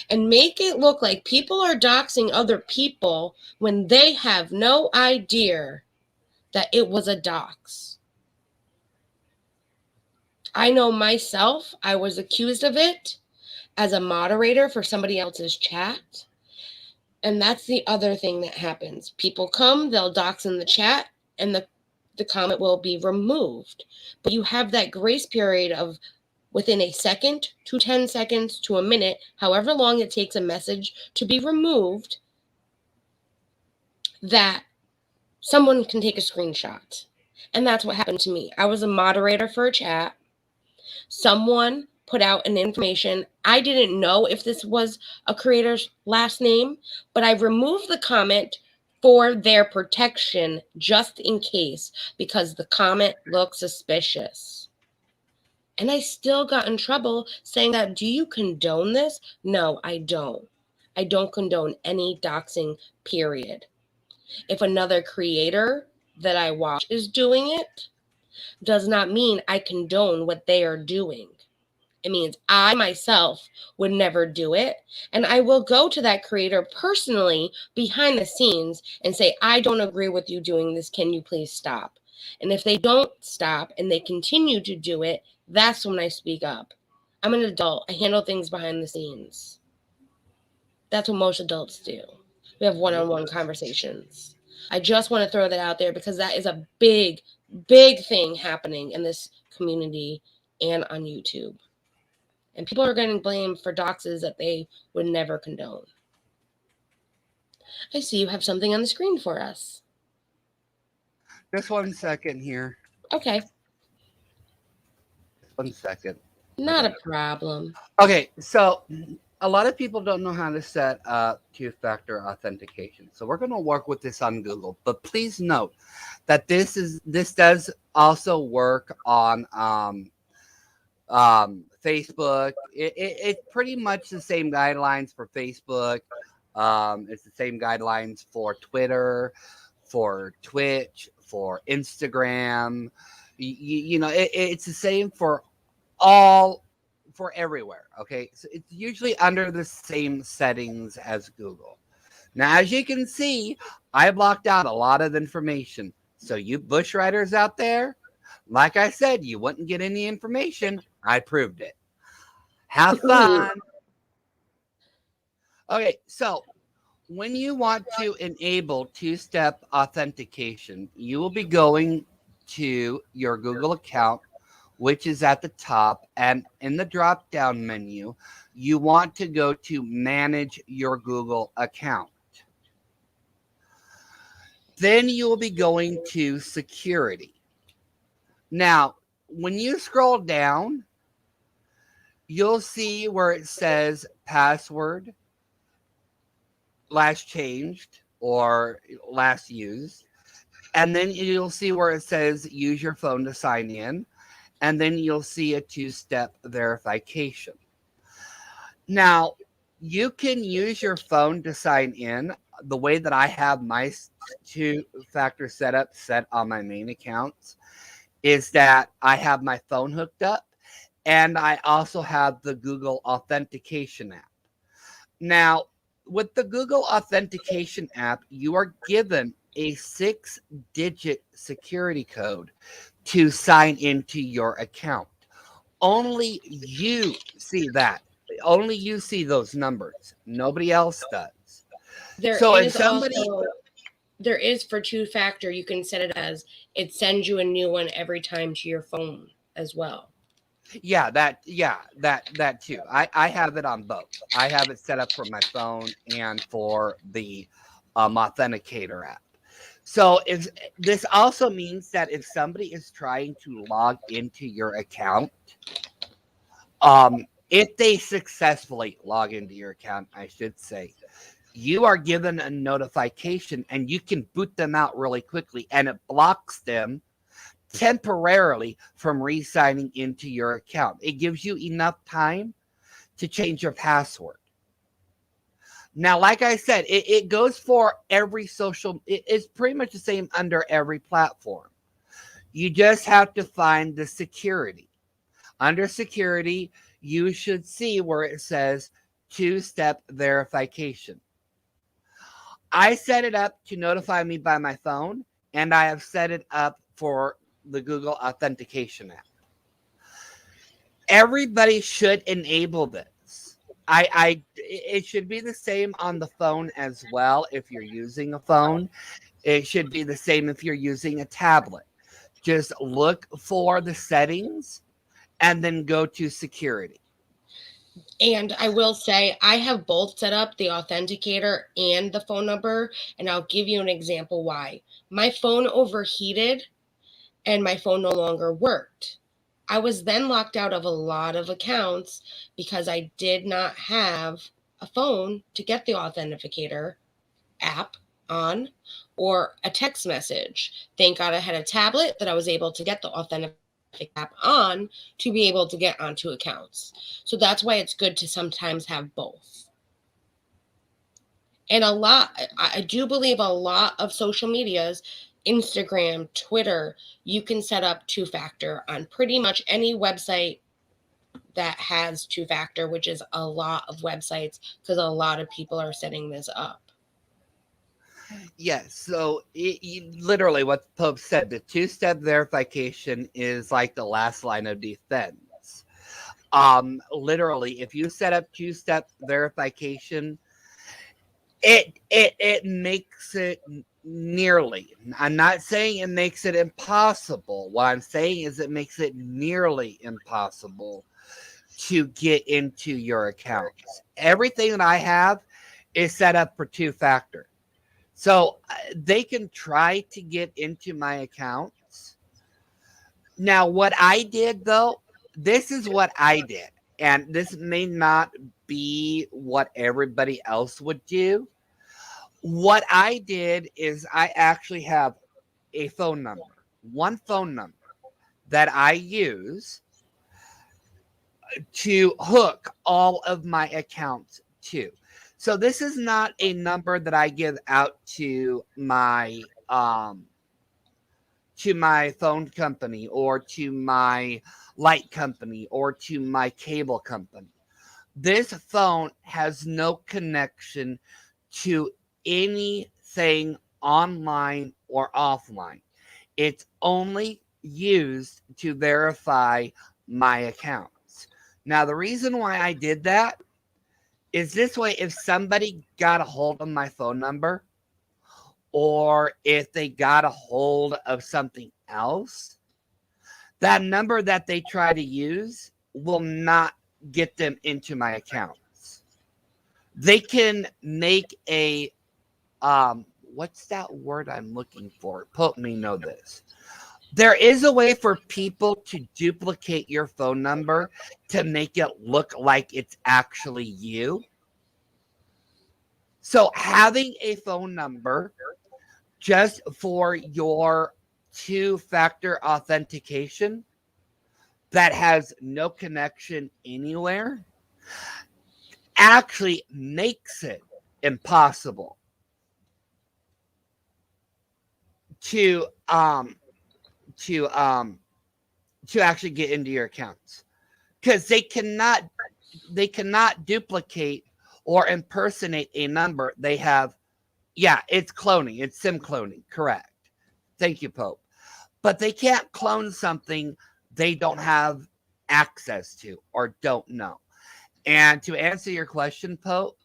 and make it look like people are doxing other people when they have no idea that it was a dox. I know myself, I was accused of it as a moderator for somebody else's chat. And that's the other thing that happens. People come, they'll dox in the chat, and the comment will be removed. But you have that grace period of within a second to 10 seconds to a minute, however long it takes a message to be removed, that someone can take a screenshot. And that's what happened to me. I was a moderator for a chat. Someone put out an information. I didn't know if this was a creator's last name, but I removed the comment for their protection just in case, because the comment looked suspicious. And I still got in trouble saying that, do you condone this? No, I don't. I don't condone any doxing, period. If another creator that I watch is doing it, does not mean I condone what they are doing. It means I myself would never do it. And I will go to that creator personally behind the scenes and say, I don't agree with you doing this. Can you please stop? And if they don't stop and they continue to do it, that's when I speak up. I'm an adult. I handle things behind the scenes. That's what most adults do. We have one-on-one conversations. I just want to throw that out there because that is a big, big thing happening in this community and on YouTube. And people are getting blamed for doxes that they would never condone. I see you have something on the screen for us.
Just 1 second here.
Okay.
1 second.
Not a problem.
Okay, so a lot of people don't know how to set up two-factor authentication. So we're going to work with this on Google. But please note that this does also work on Facebook. It's pretty much the same guidelines for Facebook. It's the same guidelines for Twitter, for Twitch, for Instagram. It's the same for everywhere. Okay, so it's usually under the same settings as Google. Now, as you can see, I blocked out a lot of information. So you bush riders out there, like I said, you wouldn't get any information. I proved it. Have fun. Okay, so when you want to enable two-step authentication, you will be going to your Google account, which is at the top, and in the drop-down menu, you want to go to Manage Your Google Account. Then you will be going to Security. Now, when you scroll down, you'll see where it says password, last changed, or last used. And then you'll see where it says use your phone to sign in. And then you'll see a two-step verification. Now, you can use your phone to sign in. The way that I have my two-factor setup set on my main accounts is that I have my phone hooked up, and I also have the Google Authentication app. Now, with the Google Authentication app, you are given a 6-digit security code to sign into your account. Only you see that. Only you see those numbers. Nobody else does.
There
So if
is
somebody,
also there is for two-factor, you can set it as it sends you a new one every time to your phone as well.
that too. I have it on both. I have it set up for my phone and for the authenticator app. So if this also means that if somebody is trying to log into your account, if they successfully log into your account, I should say, you are given a notification and you can boot them out really quickly, and it blocks them temporarily from re-signing into your account. It gives you enough time to change your password. Now, like I said, it goes for every social, it's pretty much the same under every platform. You just have to find the security. Under security, you should see where it says two-step verification. I set it up to notify me by my phone, and I have set it up for the Google authentication app. Everybody should enable this. It should be the same on the phone as well. If you're using a phone, it should be the same if you're using a tablet. Just look for the settings and then go to security.
And I will say, I have both set up the authenticator and the phone number, and I'll give you an example why. My phone overheated and my phone no longer worked. I was then locked out of a lot of accounts because I did not have a phone to get the authenticator app on or a text message. Thank God I had a tablet that I was able to get the authenticator app on to be able to get onto accounts. So that's why it's good to sometimes have both. And I do believe a lot of social medias, Instagram, Twitter, you can set up two-factor on pretty much any website that has two-factor, which is a lot of websites because a lot of people are setting this up.
Yes, so literally what Pope said, the two-step verification is like the last line of defense. Literally, if you set up two-step verification, it makes it nearly. I'm not saying it makes it impossible. What I'm saying is it makes it nearly impossible to get into your accounts. Everything that I have is set up for two-factor. So they can try to get into my accounts. Now, what I did though, this is what I did. And this may not be what everybody else would do. What I did is I actually have a phone number, one phone number that I use to hook all of my accounts to. So this is not a number that I give out to my phone company or to my light company or to my cable company. This phone has no connection to anything online or offline. It's only used to verify my accounts. Now, the reason why I did that is this way, if somebody got a hold of my phone number or if they got a hold of something else, that number that they try to use will not get them into my accounts. They can make a what's that word I'm looking for? Help me know this. There is a way for people to duplicate your phone number to make it look like it's actually you. So having a phone number just for your two-factor authentication that has no connection anywhere actually makes it impossible to to um to actually get into your accounts, because they cannot duplicate or impersonate a number they have. Yeah, it's cloning, it's sim cloning, correct. Thank you, Pope. But they can't clone something they don't have access to or don't know. And to answer your question, Pope,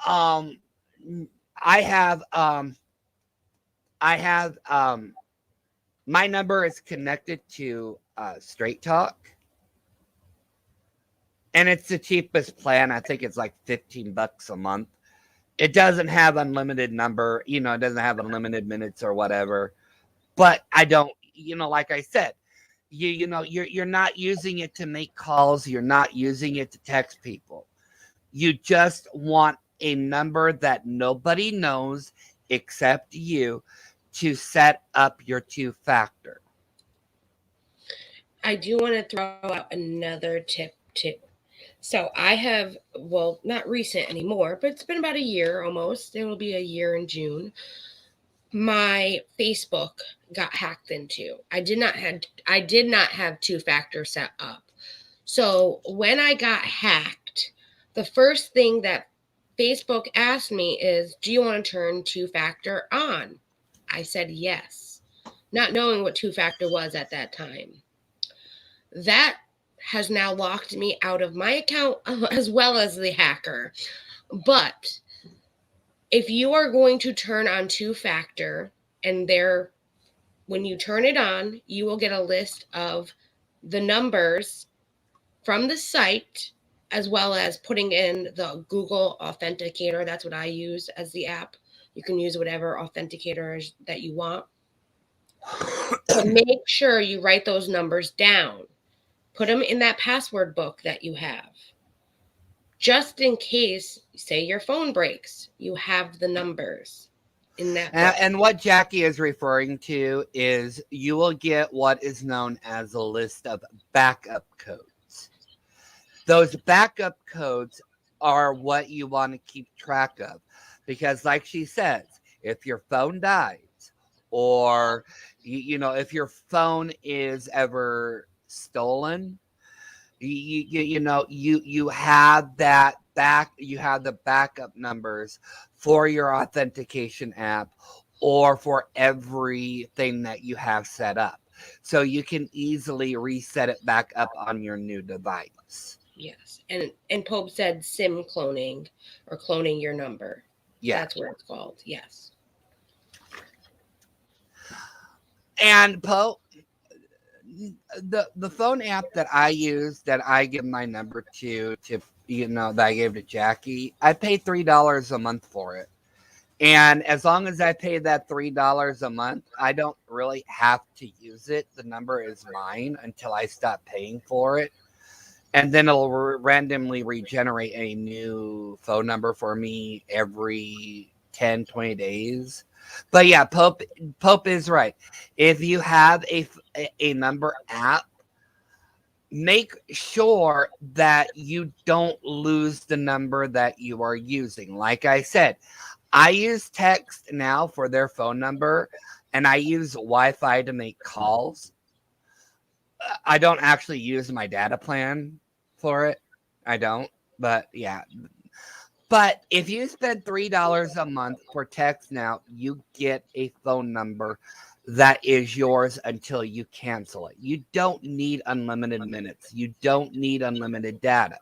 um, I have I have my number is connected to Straight Talk, and it's the cheapest plan. I think it's like $15 a month. It doesn't have unlimited number, it doesn't have unlimited minutes or whatever. But I don't, like I said, you're not using it to make calls. You're not using it to text people. You just want a number that nobody knows except you to set up your two-factor.
I do want to throw out another tip too. So I have, well, not recent anymore, but it's been about a year almost. It will be a year in June. My Facebook got hacked into. I did not have two-factor set up. So when I got hacked, the first thing that Facebook asked me is, do you want to turn two-factor on? I said yes, not knowing what two-factor was at that time. That has now locked me out of my account as well as the hacker. But if you are going to turn on two-factor, and when you turn it on, you will get a list of the numbers from the site, as well as putting in the Google Authenticator. That's what I use as the app. You can use whatever authenticator that you want. But make sure you write those numbers down. Put them in that password book that you have. Just in case, say your phone breaks, you have the numbers in that book.
And what Jacci is referring to is you will get what is known as a list of backup codes. Those backup codes are what you want to keep track of. Because like she says, if your phone dies or, if your phone is ever stolen, you have the backup numbers for your authentication app or for everything that you have set up, so you can easily reset it back up on your new device.
Yes, and Pope said SIM cloning or cloning your number. Yeah, that's what it's called. Yes.
And Pope, the phone app that I use, that I give my number to that I gave to Jacci, I pay $3 a month for it. And as long as I pay that $3 a month, I don't really have to use it. The number is mine until I stop paying for it. And then it'll randomly regenerate a new phone number for me every 10, 20 days. But yeah, Pope is right. If you have a number app, make sure that you don't lose the number that you are using. Like I said, I use text now for their phone number, and I use Wi-Fi to make calls. I don't actually use my data plan for it. I don't. But yeah. But if you spend $3 a month for text now, you get a phone number that is yours until you cancel it. You don't need unlimited minutes. You don't need unlimited data.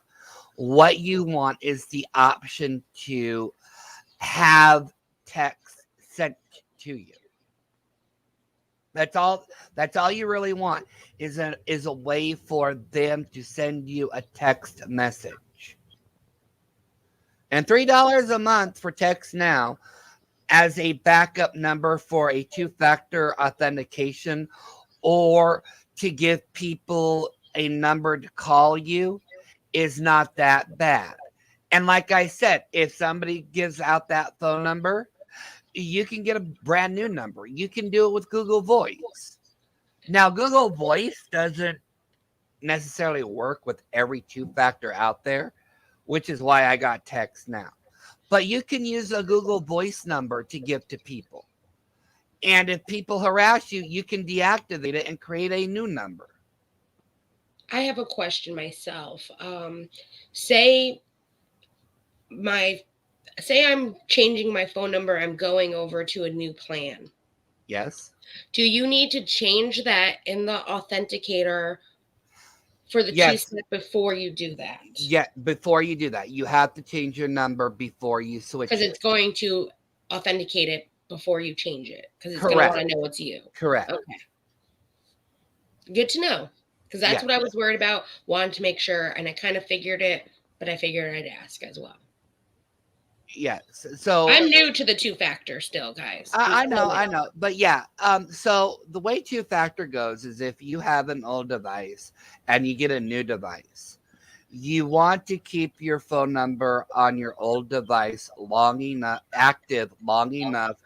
What you want is the option to have text sent to you. That's all you really want is a way for them to send you a text message. And $3 a month for text now as a backup number for a two-factor authentication, or to give people a number to call you, is not that bad. And like I said, if somebody gives out that phone number, you can get a brand new number. You can do it with Google Voice. Now, Google Voice doesn't necessarily work with every two-factor out there, which is why I got text now. But you can use a Google Voice number to give to people. And if people harass you, you can deactivate it and create a new number.
I have a question myself. Say I'm changing my phone number. I'm going over to a new plan.
Yes.
Do you need to change that in the authenticator for the
Yes.
two-step before you do that.
Yeah, before you do that, you have to change your number before you switch
Because
it.
it's going to authenticate it before you change it. Because it's going to
Correct.
want to know it's you.
Correct.
Okay. Good to know. Because that's
Yeah.
what I was worried about. Wanted to make sure, and I kind of figured it, but I figured I'd ask as well.
Yes. So
I'm new to the two-factor still, guys.
I know. But yeah, so the way two-factor goes is if you have an old device and you get a new device, you want to keep your phone number on your old device active long enough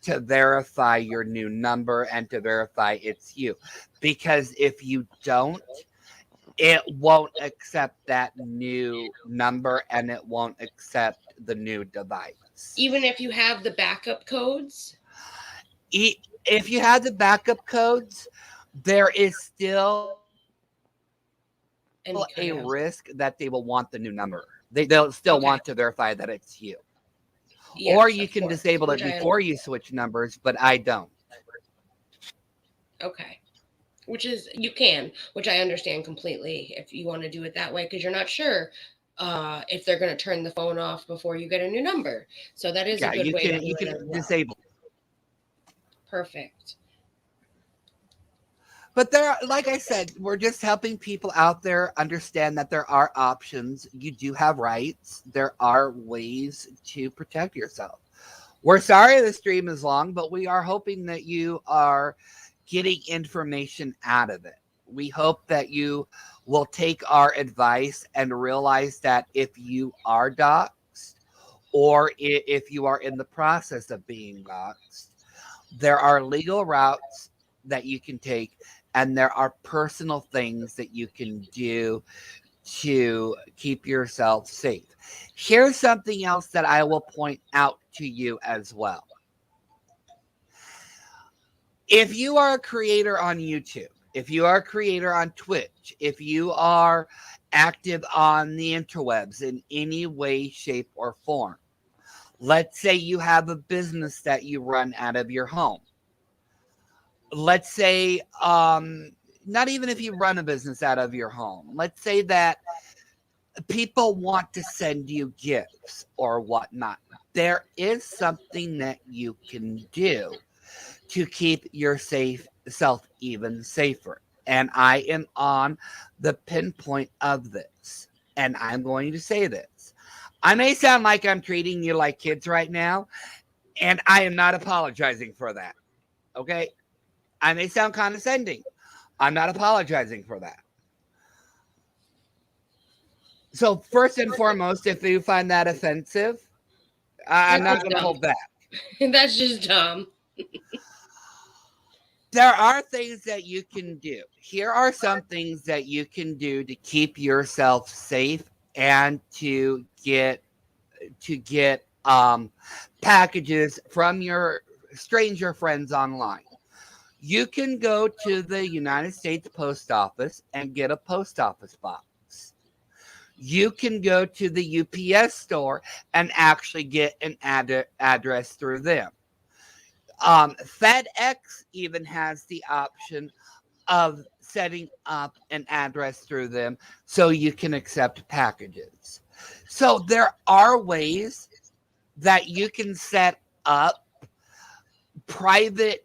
to verify your new number and to verify it's you. Because if you don't, it won't accept that new number and it won't accept the new device.
Even if you have the backup codes?
If you have the backup codes, there is still a risk that they will want the new number. They'll still want to verify that it's you.
Yes,
or you can
course,
disable it before you switch numbers, but I don't.
Okay. Which is, you can, which I understand completely if you want to do it that way, because you're not sure if they're going to turn the phone off before you get a new number. So that is a good way to do
you
it
can
as well.
disable.
Perfect.
But there, like I said, we're just helping people out there understand that there are options. You do have rights. There are ways to protect yourself. We're sorry the stream is long, but we are hoping that you are getting information out of it. We hope that you will take our advice and realize that if you are doxxed or if you are in the process of being doxxed, there are legal routes that you can take and there are personal things that you can do to keep yourself safe. Here's something else that I will point out to you as well. If you are a creator on YouTube, if you are a creator on Twitch, if you are active on the interwebs in any way, shape, or form, let's say you have a business that you run out of your home. Let's say, not even if you run a business out of your home, let's say that people want to send you gifts or whatnot. There is something that you can do to keep yourself even safer. And I am on the pinpoint of this. And I'm going to say this. I may sound like I'm treating you like kids right now, and I am not apologizing for that. Okay? I may sound condescending. I'm not apologizing for that. So first and foremost, if you find that offensive, I'm not going to hold back.
That's just dumb.
There are things that you can do. Here are some things that you can do to keep yourself safe and to get packages from your stranger friends online. You can go to the United States Post Office and get a post office box. You can go to the UPS store and actually get an address through them. FedEx even has the option of setting up an address through them so you can accept packages. So there are ways that you can set up private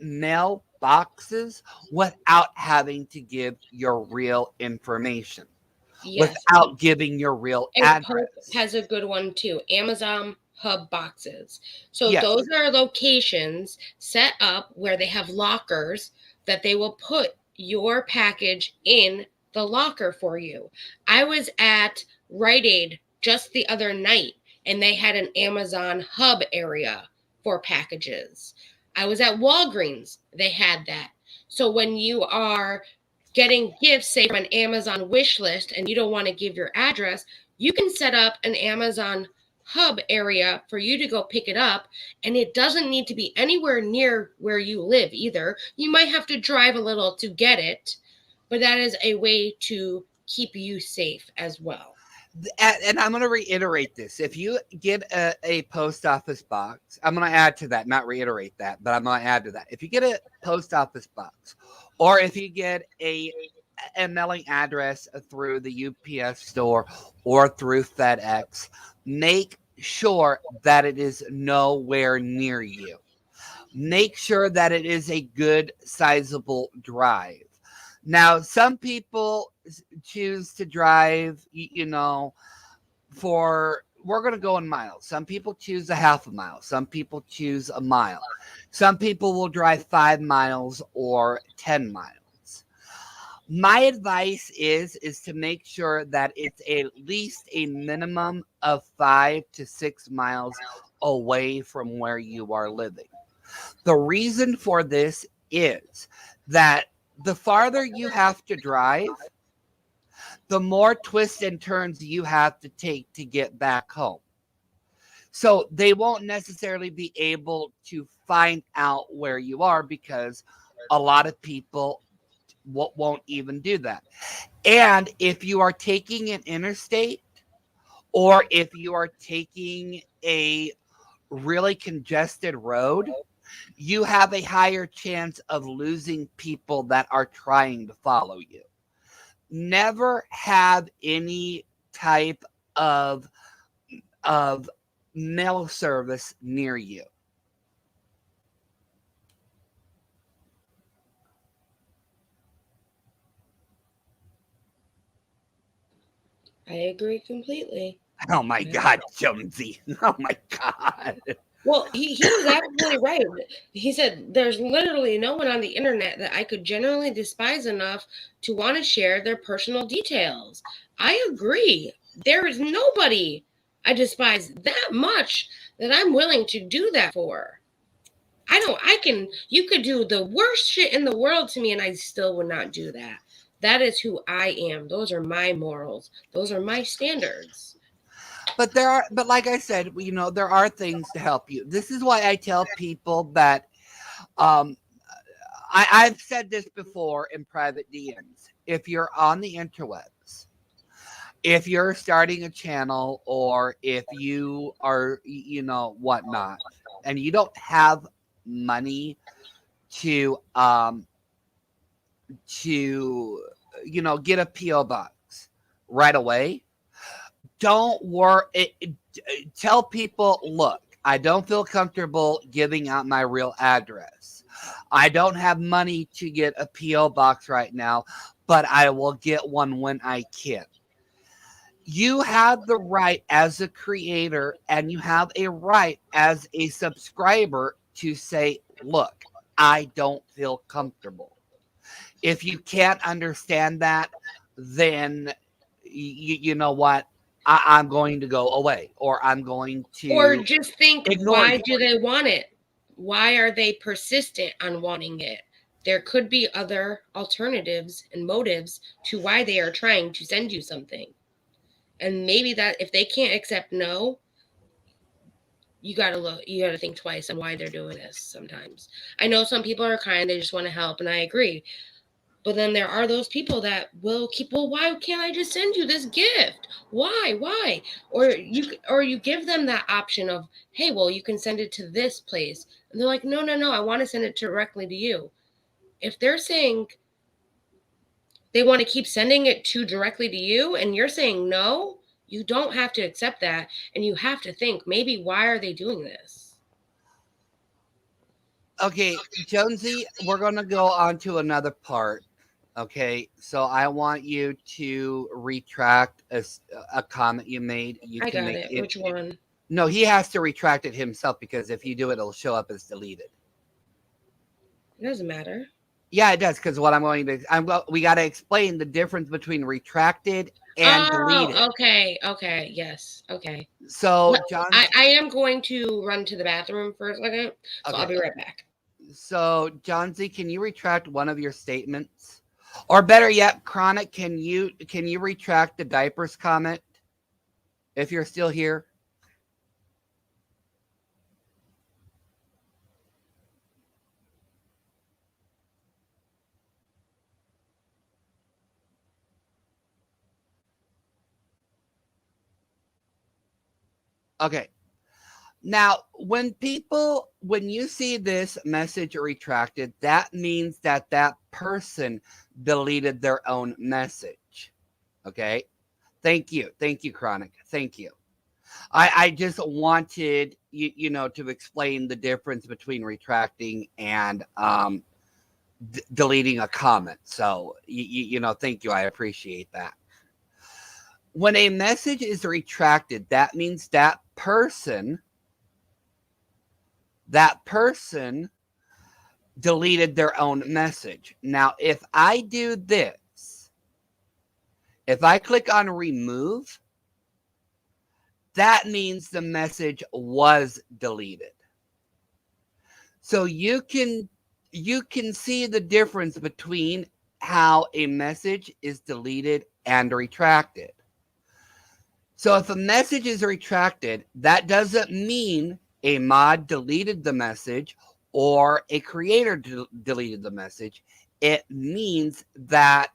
mail boxes without having to give your real information. Yes. Without giving your real address.
Post has a good one too. Amazon hub boxes. So yes. Those are locations set up where they have lockers that they will put your package in the locker for you. I was at Rite Aid just the other night and they had an Amazon hub area for packages. I was at Walgreens. They had that. So when you are getting gifts, say from an Amazon wish list, and you don't want to give your address, you can set up an Amazon hub area for you to go pick it up. And it doesn't need to be anywhere near where you live either. You might have to drive a little to get it, but that is a way to keep you safe as well.
And I'm going to reiterate this. If you get a post office box, I'm going to add to that, not reiterate that, but I'm going to add to that. If you get a post office box, or if you get a a mailing address through the UPS store or through FedEx, make sure that it is nowhere near you. Make sure that it is a good, sizable drive. Now, some people choose to drive, for we're going to go in miles. Some people choose a half a mile. Some people choose a mile. Some people will drive 5 miles or 10 miles. My advice is to make sure that it's at least a minimum of 5 to 6 miles away from where you are living. The reason for this is that the farther you have to drive, the more twists and turns you have to take to get back home. So they won't necessarily be able to find out where you are because a lot of people won't even do that. And if you are taking an interstate or if you are taking a really congested road, you have a higher chance of losing people that are trying to follow you. Never have any type of mail service near you.
I agree completely.
Oh my God, Jonesy. Oh my God.
Well, he was absolutely right. He said there's literally no one on the internet that I could genuinely despise enough to want to share their personal details. I agree. There is nobody I despise that much that I'm willing to do that for. You could do the worst shit in the world to me and I still would not do that. That is who I am. Those are my morals. Those are my standards.
But like I said, there are things to help you. This is why I tell people that um, I've said this before in private DMs. If you're on the interwebs, if you're starting a channel or if you are, whatnot, and you don't have money to to get a PO box right away, don't worry. Tell people, look, I don't feel comfortable giving out my real address. I don't have money to get a PO box right now, but I will get one when I can. You have the right as a creator and you have a right as a subscriber to say, look, I don't feel comfortable. If you can't understand that, then you know what? I'm going to go away or I'm going
Or
to
just think,
ignore
why
you.
do they want it? Why are they persistent on wanting it? There could be other alternatives and motives to why they are trying to send you something. And maybe that if they can't accept no, you gotta think twice on why they're doing this sometimes. I know some people are kind, they just want to help, and I agree. But then there are those people that will keep, well, why can't I just send you this gift? Why? Or you give them that option of, hey, well, you can send it to this place. And they're like, no, I want to send it directly to you. If they're saying they want to keep sending it to directly to you and you're saying no, you don't have to accept that. And you have to think, maybe why are they doing this?
Okay, Jonesy, we're going to go on to another part. Okay, so I want you to retract a comment you made. You
I
can
got
make
it.
it.
Which one?
No, he has to retract it himself because if you do it, it'll show up as deleted.
It doesn't matter.
Yeah, it does because what we got to explain the difference between retracted and deleted.
Oh, okay, yes, okay.
So, John,
I am going to run to the bathroom for a second, so I'll
okay.
be right back.
So, John Z, can you retract one of your statements? Or better yet, Chronic, can you retract the diapers comment if you're still here? Okay. Now, when you see this message retracted, that means that that person deleted their own message. Okay. Thank you. Thank you, Chronic. Thank you. I just wanted to explain the difference between retracting and deleting a comment. So thank you. I appreciate that. When a message is retracted, that means that person deleted their own message. Now, if I do this, if I click on remove, that means the message was deleted. So you can see the difference between how a message is deleted and retracted. So if a message is retracted, that doesn't mean a mod deleted the message or a creator deleted the message. It means that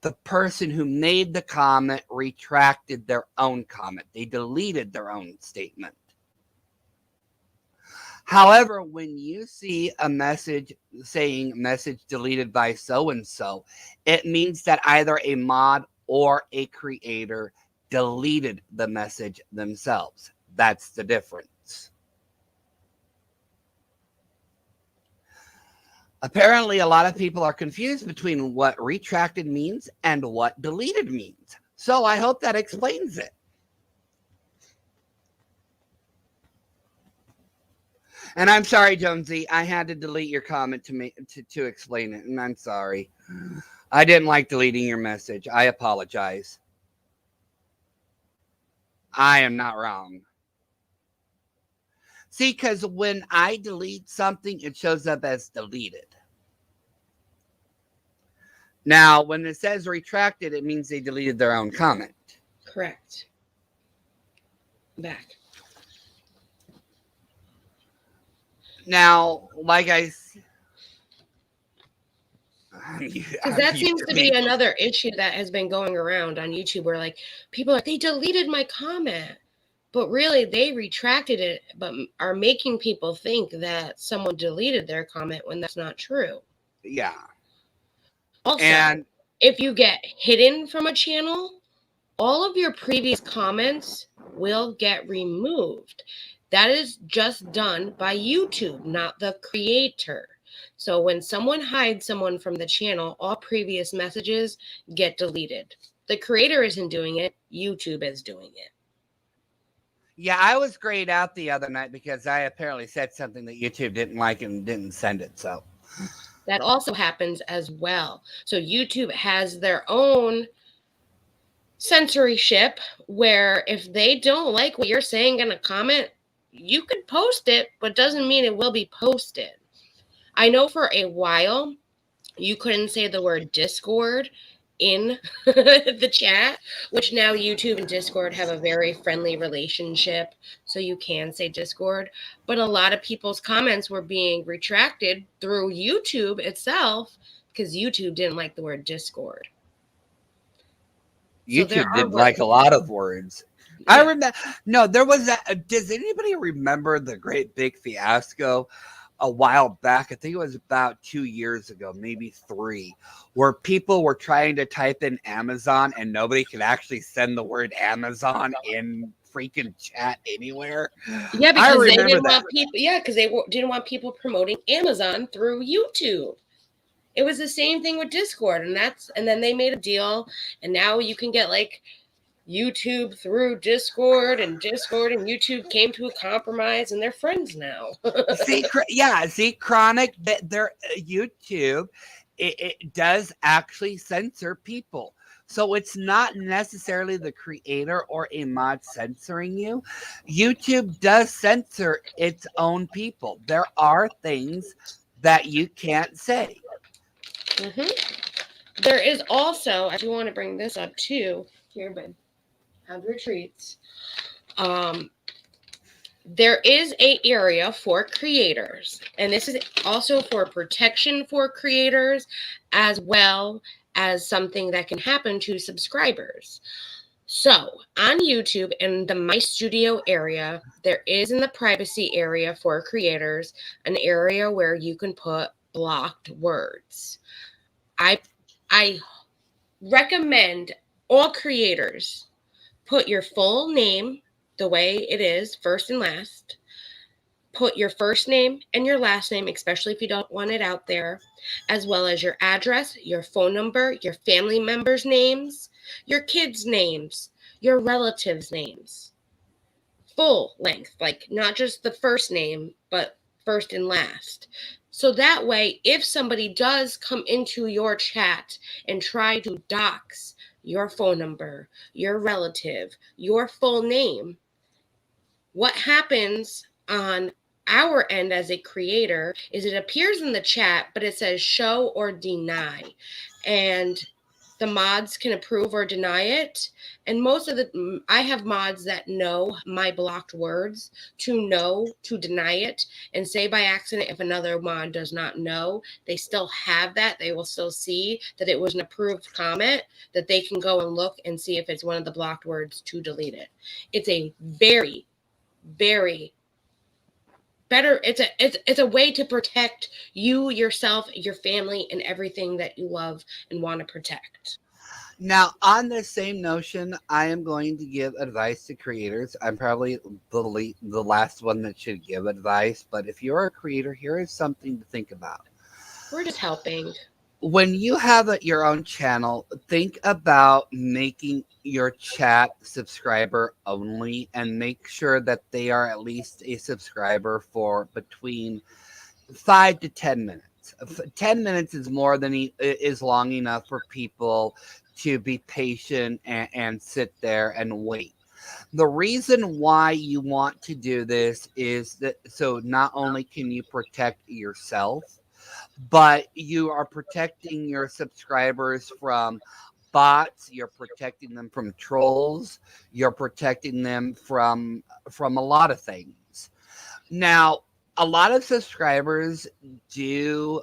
the person who made the comment retracted their own comment. They deleted their own statement. However, when you see a message saying message deleted by so-and-so, it means that either a mod or a creator deleted the message themselves. That's the difference. Apparently, a lot of people are confused between what retracted means and what deleted means. So I hope that explains it. And I'm sorry, Jonesy, I had to delete your comment to explain it, and I'm sorry. I didn't like deleting your message. I apologize. I am not wrong. See, because when I delete something, it shows up as deleted. Now, when it says retracted, it means they deleted their own comment.
Correct. Back.
Now, like I
because that seems to be another issue that has been going around on YouTube where like people are like, they deleted my comment, but really they retracted it, but are making people think that someone deleted their comment when that's not true.
Yeah.
Also, and if you get hidden from a channel, all of your previous comments will get removed. That is just done by YouTube, not the creator. So when someone hides someone from the channel, all previous messages get deleted. The creator isn't doing it. YouTube is doing it.
Yeah, I was grayed out the other night because I apparently said something that YouTube didn't like and didn't send it. So
that also happens as well. So YouTube has their own censorship where if they don't like what you're saying in a comment, you could post it, but doesn't mean it will be posted. I know for a while you couldn't say the word Discord in the chat, which now YouTube and Discord have a very friendly relationship, so you can say Discord. But a lot of people's comments were being retracted through YouTube itself because YouTube didn't like the word Discord.
YouTube did like a lot of words. Yeah. I remember. No, there was that. Does anybody remember the great big fiasco a while back? I think it was about 2 years ago, maybe 3, where people were trying to type in Amazon and nobody could actually send the word Amazon in freaking chat anywhere.
Yeah, because they didn't want people. Yeah, because they didn't want people promoting Amazon through YouTube. It was the same thing with Discord, and then they made a deal, and now you can get like YouTube through Discord, and YouTube came to a compromise, and they're friends now.
see, Chronic, their YouTube, it does actually censor people. So it's not necessarily the creator or a mod censoring you. YouTube does censor its own people. There are things that you can't say.
Mm-hmm. There is also, I do want to bring this up too. Here, babe. Have your treats. There is an area for creators, and this is also for protection for creators as well as something that can happen to subscribers. So on YouTube in the My Studio area, there is in the privacy area for creators an area where you can put blocked words. I I recommend all creators put your full name the way it is, first and last. Put your first name and your last name, especially if you don't want it out there, as well as your address, your phone number, your family members' names, your kids' names, your relatives' names. Full length, like not just the first name, but first and last. So that way, if somebody does come into your chat and try to dox your phone number, your relative, your full name, what happens on our end as a creator is it appears in the chat, but it says show or deny. And the mods can approve or deny it. And most of I have mods that know my blocked words to know to deny it. And say by accident, if another mod does not know, they still have that. They will still see that it was an approved comment, that they can go and look and see if it's one of the blocked words to delete it. It's a very, very better, it's a way to protect you, yourself, your family, and everything that you love and want to protect.
Now, on the same notion, I am going to give advice to creators. I'm probably the last one that should give advice, but if you're a creator, here is something to think about.
We're just helping.
When you have your own channel, think about making your chat subscriber only and make sure that they are at least a subscriber for between 5 to 10 minutes. 10 minutes is more than is long enough for people to be patient and sit there and wait. The reason why you want to do this is that so not only can you protect yourself, but you are protecting your subscribers from bots, you're protecting them from trolls, you're protecting them from a lot of things. Now, a lot of subscribers do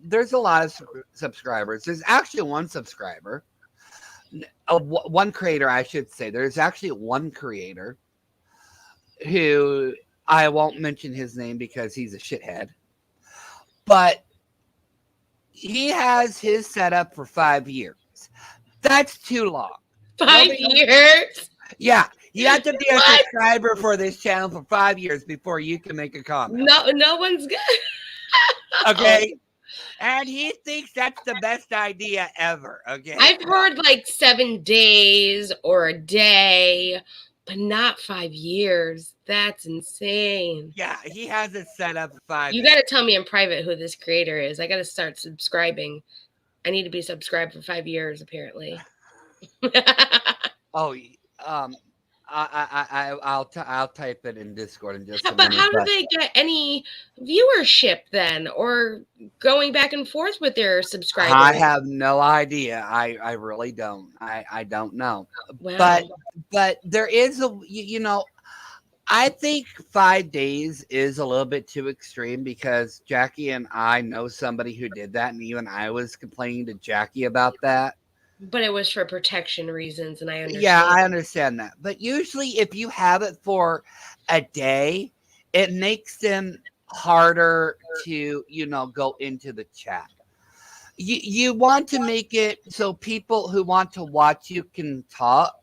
there's a lot of subscribers. There's actually one subscriber, one creator, I should say. There's actually one creator who I won't mention his name because he's a shithead, but he has his setup for 5 years. That's too long.
5 years?
Yeah, you have to be a
What?
subscriber for this channel for 5 years before you can make a comment.
No one's good.
Okay. And he thinks that's the best idea ever. Okay.
I've heard like 7 days or a day, but not 5 years. That's insane.
Yeah, he has it set up 5
You
years.
got to tell me in private who this creator is. I got to start subscribing. I need to be subscribed for 5 years, apparently.
Oh, I'll type it in Discord in just a
But
minute.
how do they get any viewership then, or going back and forth with their subscribers?
I have no idea. I really don't. I don't know.
Wow.
But there is I think 5 days is a little bit too extreme because Jackie and I know somebody who did that, and even I was complaining to Jackie about that.
But it was for protection reasons, and I understand.
Yeah, I understand that. But usually, if you have it for a day, it makes them harder to, go into the chat. You want to make it so people who want to watch you can talk,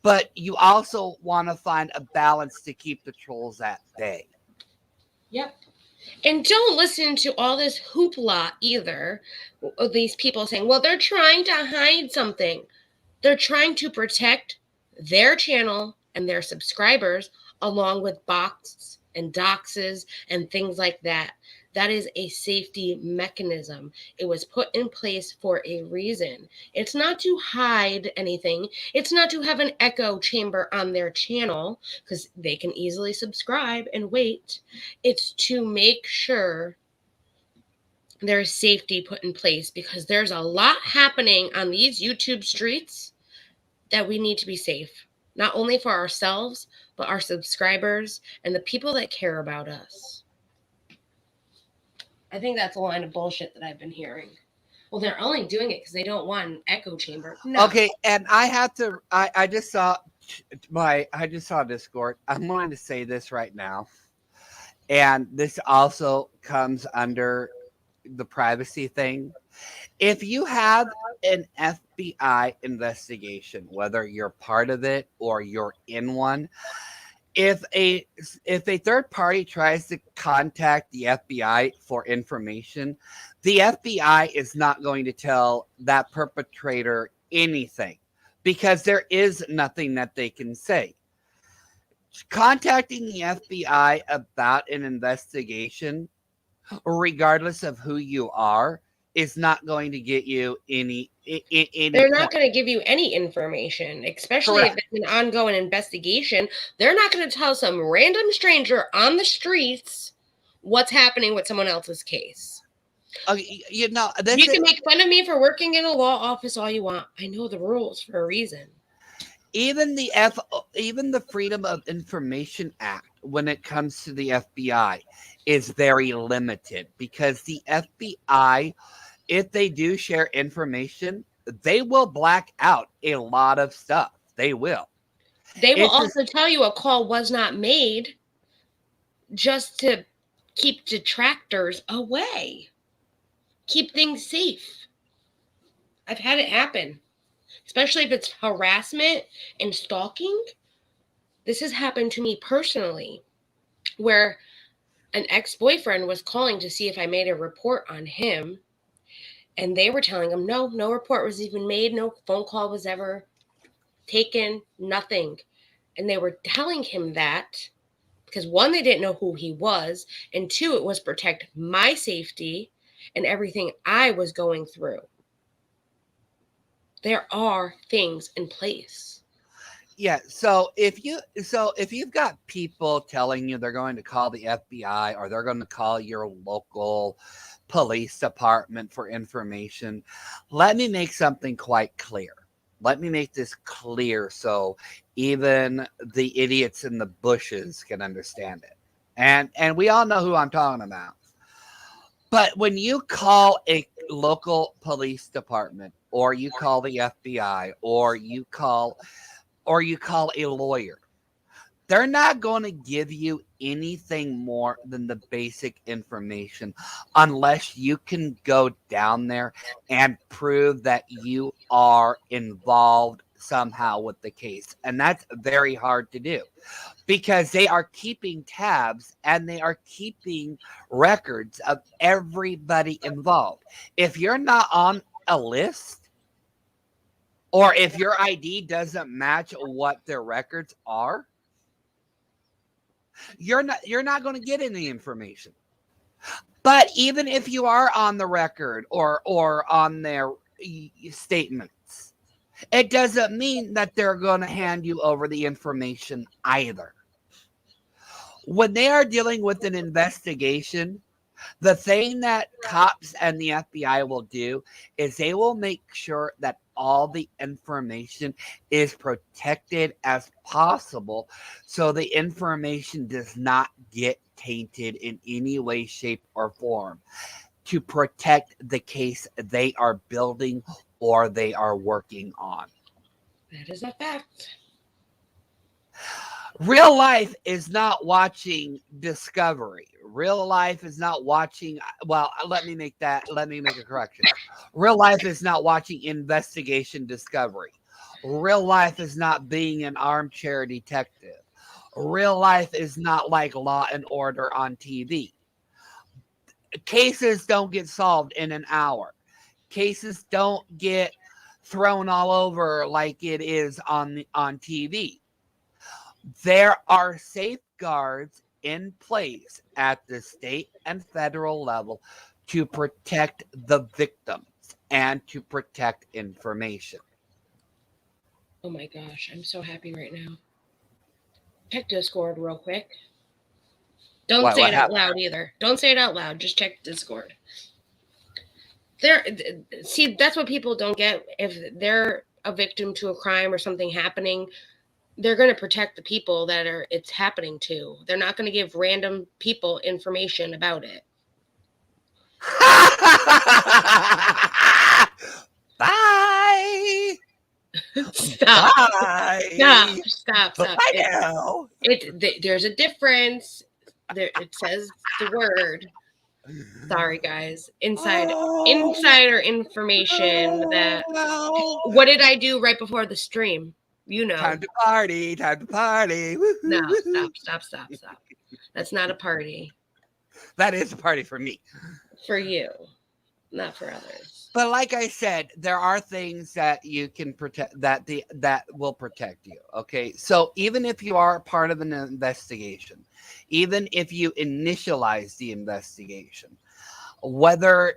but you also want to find a balance to keep the trolls at bay.
Yep. And don't listen to all this hoopla either of these people saying, well, they're trying to hide something. They're trying to protect their channel and their subscribers along with bots and doxes and things like that. That is a safety mechanism. It was put in place for a reason. It's not to hide anything. It's not to have an echo chamber on their channel because they can easily subscribe and wait. It's to make sure there's safety put in place because there's a lot happening on these YouTube streets that we need to be safe, not only for ourselves, but our subscribers and the people that care about us. I think that's a line of bullshit that I've been hearing. Well, they're only doing it because they don't want an echo chamber. No.
Okay, and I just saw Discord. I'm going to say this right now. And this also comes under the privacy thing. If you have an FBI investigation, whether you're part of it or you're in one, if a third party tries to contact the FBI for information, the FBI is not going to tell that perpetrator anything because there is nothing that they can say. Contacting the FBI about an investigation, regardless of who you are, is not going to get you any
They're
point.
not going to give you any information, especially
Correct.
if it's an ongoing investigation. They're not going to tell some random stranger on the streets what's happening with someone else's case.
You know,
You can make fun of me for working in a law office all you want. I know the rules for a reason.
even the Freedom of Information Act, when it comes to the FBI, is very limited because the FBI, if they do share information, they will black out a lot of stuff. They will.
They will
It's just,
also tell you a call was not made just to keep detractors away, keep things safe. I've had it happen, especially if it's harassment and stalking. This has happened to me personally, where an ex-boyfriend was calling to see if I made a report on him, and they were telling him no report was even made, no phone call was ever taken, nothing. And they were telling him that because, one, they didn't know who he was, and two, it was protect my safety and everything I was going through. There are things in place.
yeah. So if you've got people telling you they're going to call the FBI or they're going to call your local police department for information, let me make something quite clear. Let me make this clear so even the idiots in the bushes can understand it. And we all know who I'm talking about. But when you call a local police department or you call the FBI or you call a lawyer, they're not going to give you anything more than the basic information unless you can go down there and prove that you are involved somehow with the case. And that's very hard to do because they are keeping tabs and they are keeping records of everybody involved. If you're not on a list, or if your ID doesn't match what their records are, you're not going to get any information. But even if you are on the record or on their statements, it doesn't mean that they're going to hand you over the information either. When they are dealing with an investigation, the thing that cops and the FBI will do is they will make sure that all the information is protected as possible so the information does not get tainted in any way, shape, or form to protect the case they are building or they are working on.
That is a fact.
Real life is not watching Discovery. Real life is not watching. Well, let me make a correction. Real life is not watching Investigation Discovery. Real life is not being an armchair detective. Real life is not like Law and Order on TV. Cases don't get solved in an hour. Cases don't get thrown all over like it is on TV. There are safeguards in place at the state and federal level to protect the victims and to protect information.
Oh my gosh, I'm so happy right now. Check Discord real quick. Don't say it out loud either. Don't say it out loud. Just check Discord. See, that's what people don't get. If they're a victim to a crime or something happening, they're going to protect the people that it's happening to. They're not going to give random people information about it.
Bye.
Stop.
Bye.
Stop.
Bye now.
There's a difference. There, it says the word. Sorry, guys. Insider information that. What did I do right before the stream? You know.
Time to party. Time to party. Woo-hoo,
No,
woo-hoo.
stop. That's not a party
That is a party for me.
for you, not for others.
But like I said, there are things that you can protect that will protect you. Okay. So even if you are part of an investigation, even if you initialize the investigation, whether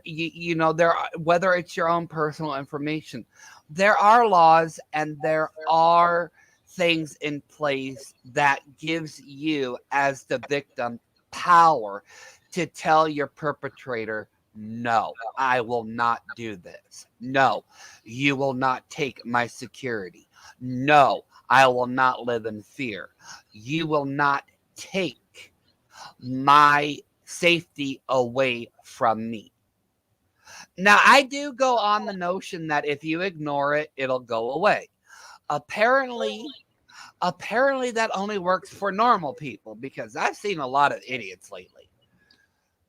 whether it's your own personal information, there are laws and there are things in place that gives you as the victim power to tell your perpetrator, no, I will not do this. No, you will not take my security. No, I will not live in fear. You will not take my safety away from me. Now, I do go on the notion that if you ignore it, it'll go away. Apparently that only works for normal people, because I've seen a lot of idiots lately.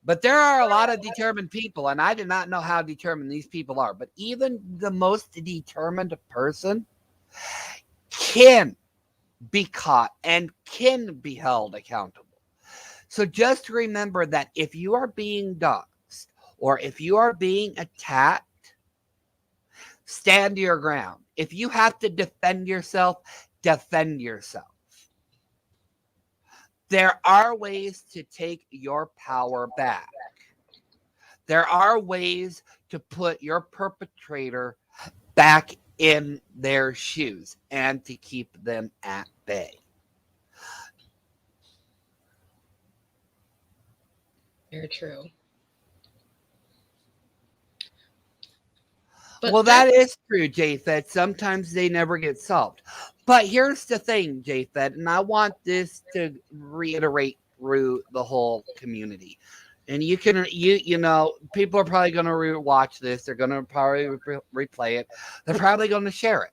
But there are a lot of determined people, and I do not know how determined these people are. But even the most determined person can be caught and can be held accountable. So just remember that if you are being doxxed or if you are being attacked, stand your ground. If you have to defend yourself, defend yourself. There are ways to take your power back. There are ways to put your perpetrator back in their shoes and to keep them at bay.
Very true.
But well, that is true, JFed. Sometimes they never get solved. But here's the thing, JFed, and I want this to reiterate through the whole community. And you can, people are probably going to watch this. They're going to probably replay it. They're probably going to share it.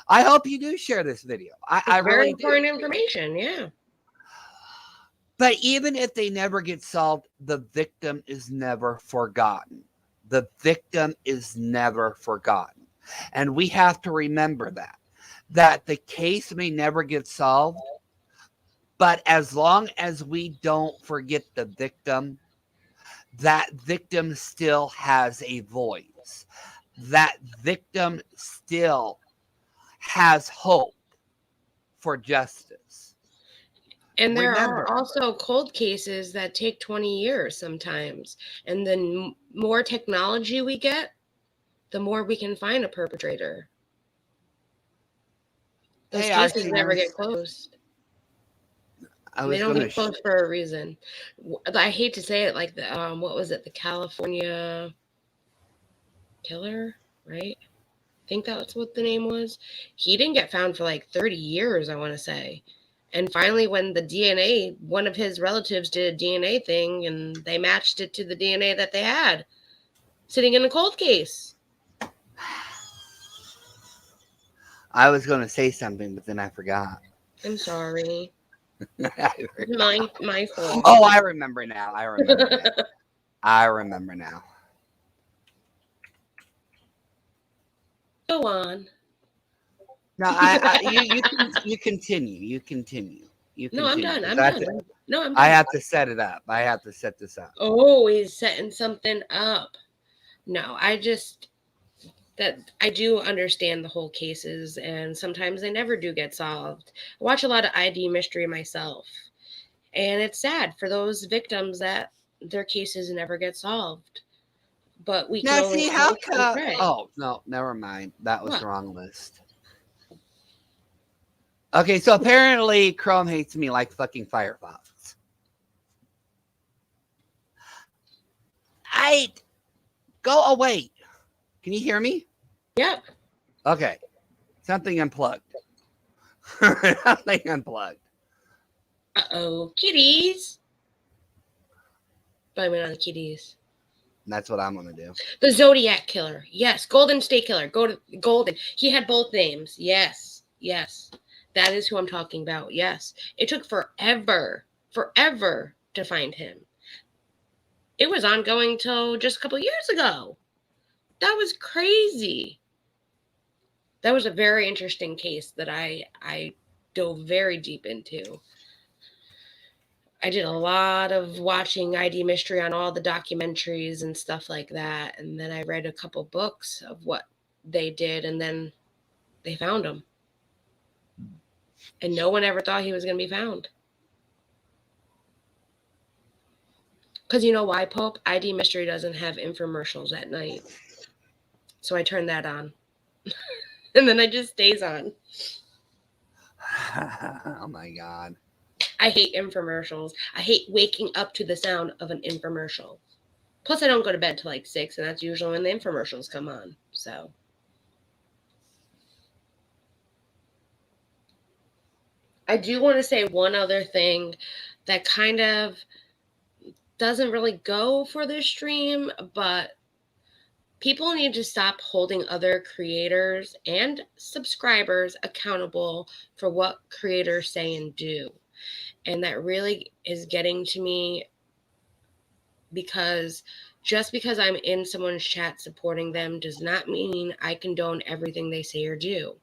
I hope you do share this video. I really do.
Very important information, yeah.
But even if they never get solved, the victim is never forgotten. The victim is never forgotten. And we have to remember that the case may never get solved, but as long as we don't forget the victim, that victim still has a voice. That victim still has hope for justice.
And there are also cold cases that take 20 years sometimes. And the more technology we get, the more we can find a perpetrator. Those cases never get closed. They don't get closed for a reason. I hate to say it, like the what was it? The California killer, right? I think that's what the name was. He didn't get found for like 30 years, I want to say. And finally, when the DNA, one of his relatives did a DNA thing, and they matched it to the DNA that they had sitting in a cold case.
I was going to say something, but then I forgot.
I'm sorry. My fault.
Oh, I remember now. I remember now.
Go on.
No, you continue. You continue.
No, I'm done. I'm done. No, I'm done.
I have to set it up. I have to set this up.
Oh, he's setting something up. No, I do understand the whole cases, and sometimes they never do get solved. I watch a lot of ID mystery myself, and it's sad for those victims that their cases never get solved. But we can only hope and pray.
Oh, no, never mind. That was the wrong list. Okay, so apparently Chrome hates me like fucking Firefox. Go away. Can you hear me?
Yep.
Okay. Something unplugged. Something unplugged.
Uh-oh. Kitties. Blame it on the kitties.
That's what I'm gonna do.
The Zodiac Killer. Yes. Golden State Killer. Golden. He had both names. Yes. Yes. That is who I'm talking about. Yes. It took forever to find him. It was ongoing till just a couple years ago. That was crazy. That was a very interesting case that I dove very deep into. I did a lot of watching ID Mystery on all the documentaries and stuff like that. And then I read a couple books of what they did, and then they found him. And no one ever thought he was going to be found. Because you know why, Pope? ID Mystery doesn't have infomercials at night. So I turn that on. And then it just stays on.
Oh my God.
I hate infomercials. I hate waking up to the sound of an infomercial. Plus, I don't go to bed till like 6, and that's usually when the infomercials come on. So, I do want to say one other thing that kind of doesn't really go for this stream, but people need to stop holding other creators and subscribers accountable for what creators say and do. And that really is getting to me, because just because I'm in someone's chat supporting them does not mean I condone everything they say or do.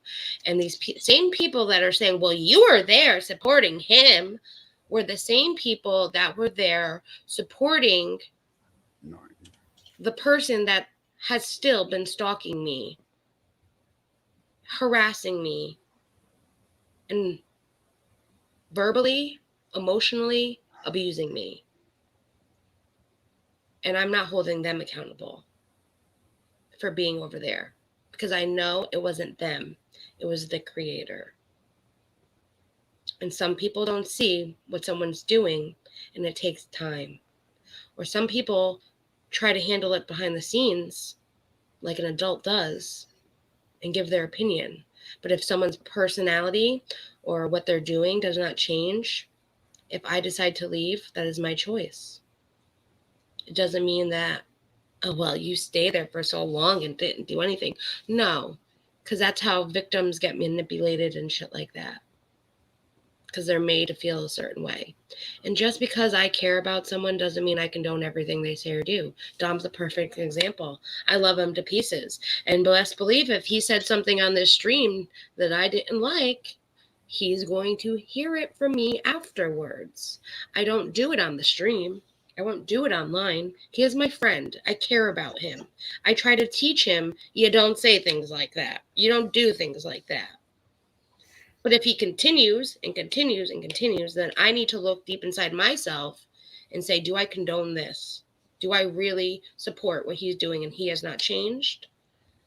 And these same people that are saying, well, you were there supporting him, were the same people that were there supporting the person that has still been stalking me, harassing me, and verbally, emotionally abusing me. And I'm not holding them accountable for being over there, because I know it wasn't them. It was the creator. And some people don't see what someone's doing, and it takes time. Or some people try to handle it behind the scenes like an adult does and give their opinion. But if someone's personality or what they're doing does not change, if I decide to leave, that is my choice. It doesn't mean that, oh, well, you stay there for so long and didn't do anything. No, because that's how victims get manipulated and shit like that. Because they're made to feel a certain way. And just because I care about someone doesn't mean I condone everything they say or do. Dom's a perfect example. I love him to pieces. And best believe if he said something on this stream that I didn't like, he's going to hear it from me afterwards. I don't do it on the stream. I won't do it online. He is my friend. I care about him. I try to teach him, you don't say things like that. You don't do things like that. But if he continues and continues and continues, then I need to look deep inside myself and say, do I condone this? Do I really support what he's doing and he has not changed?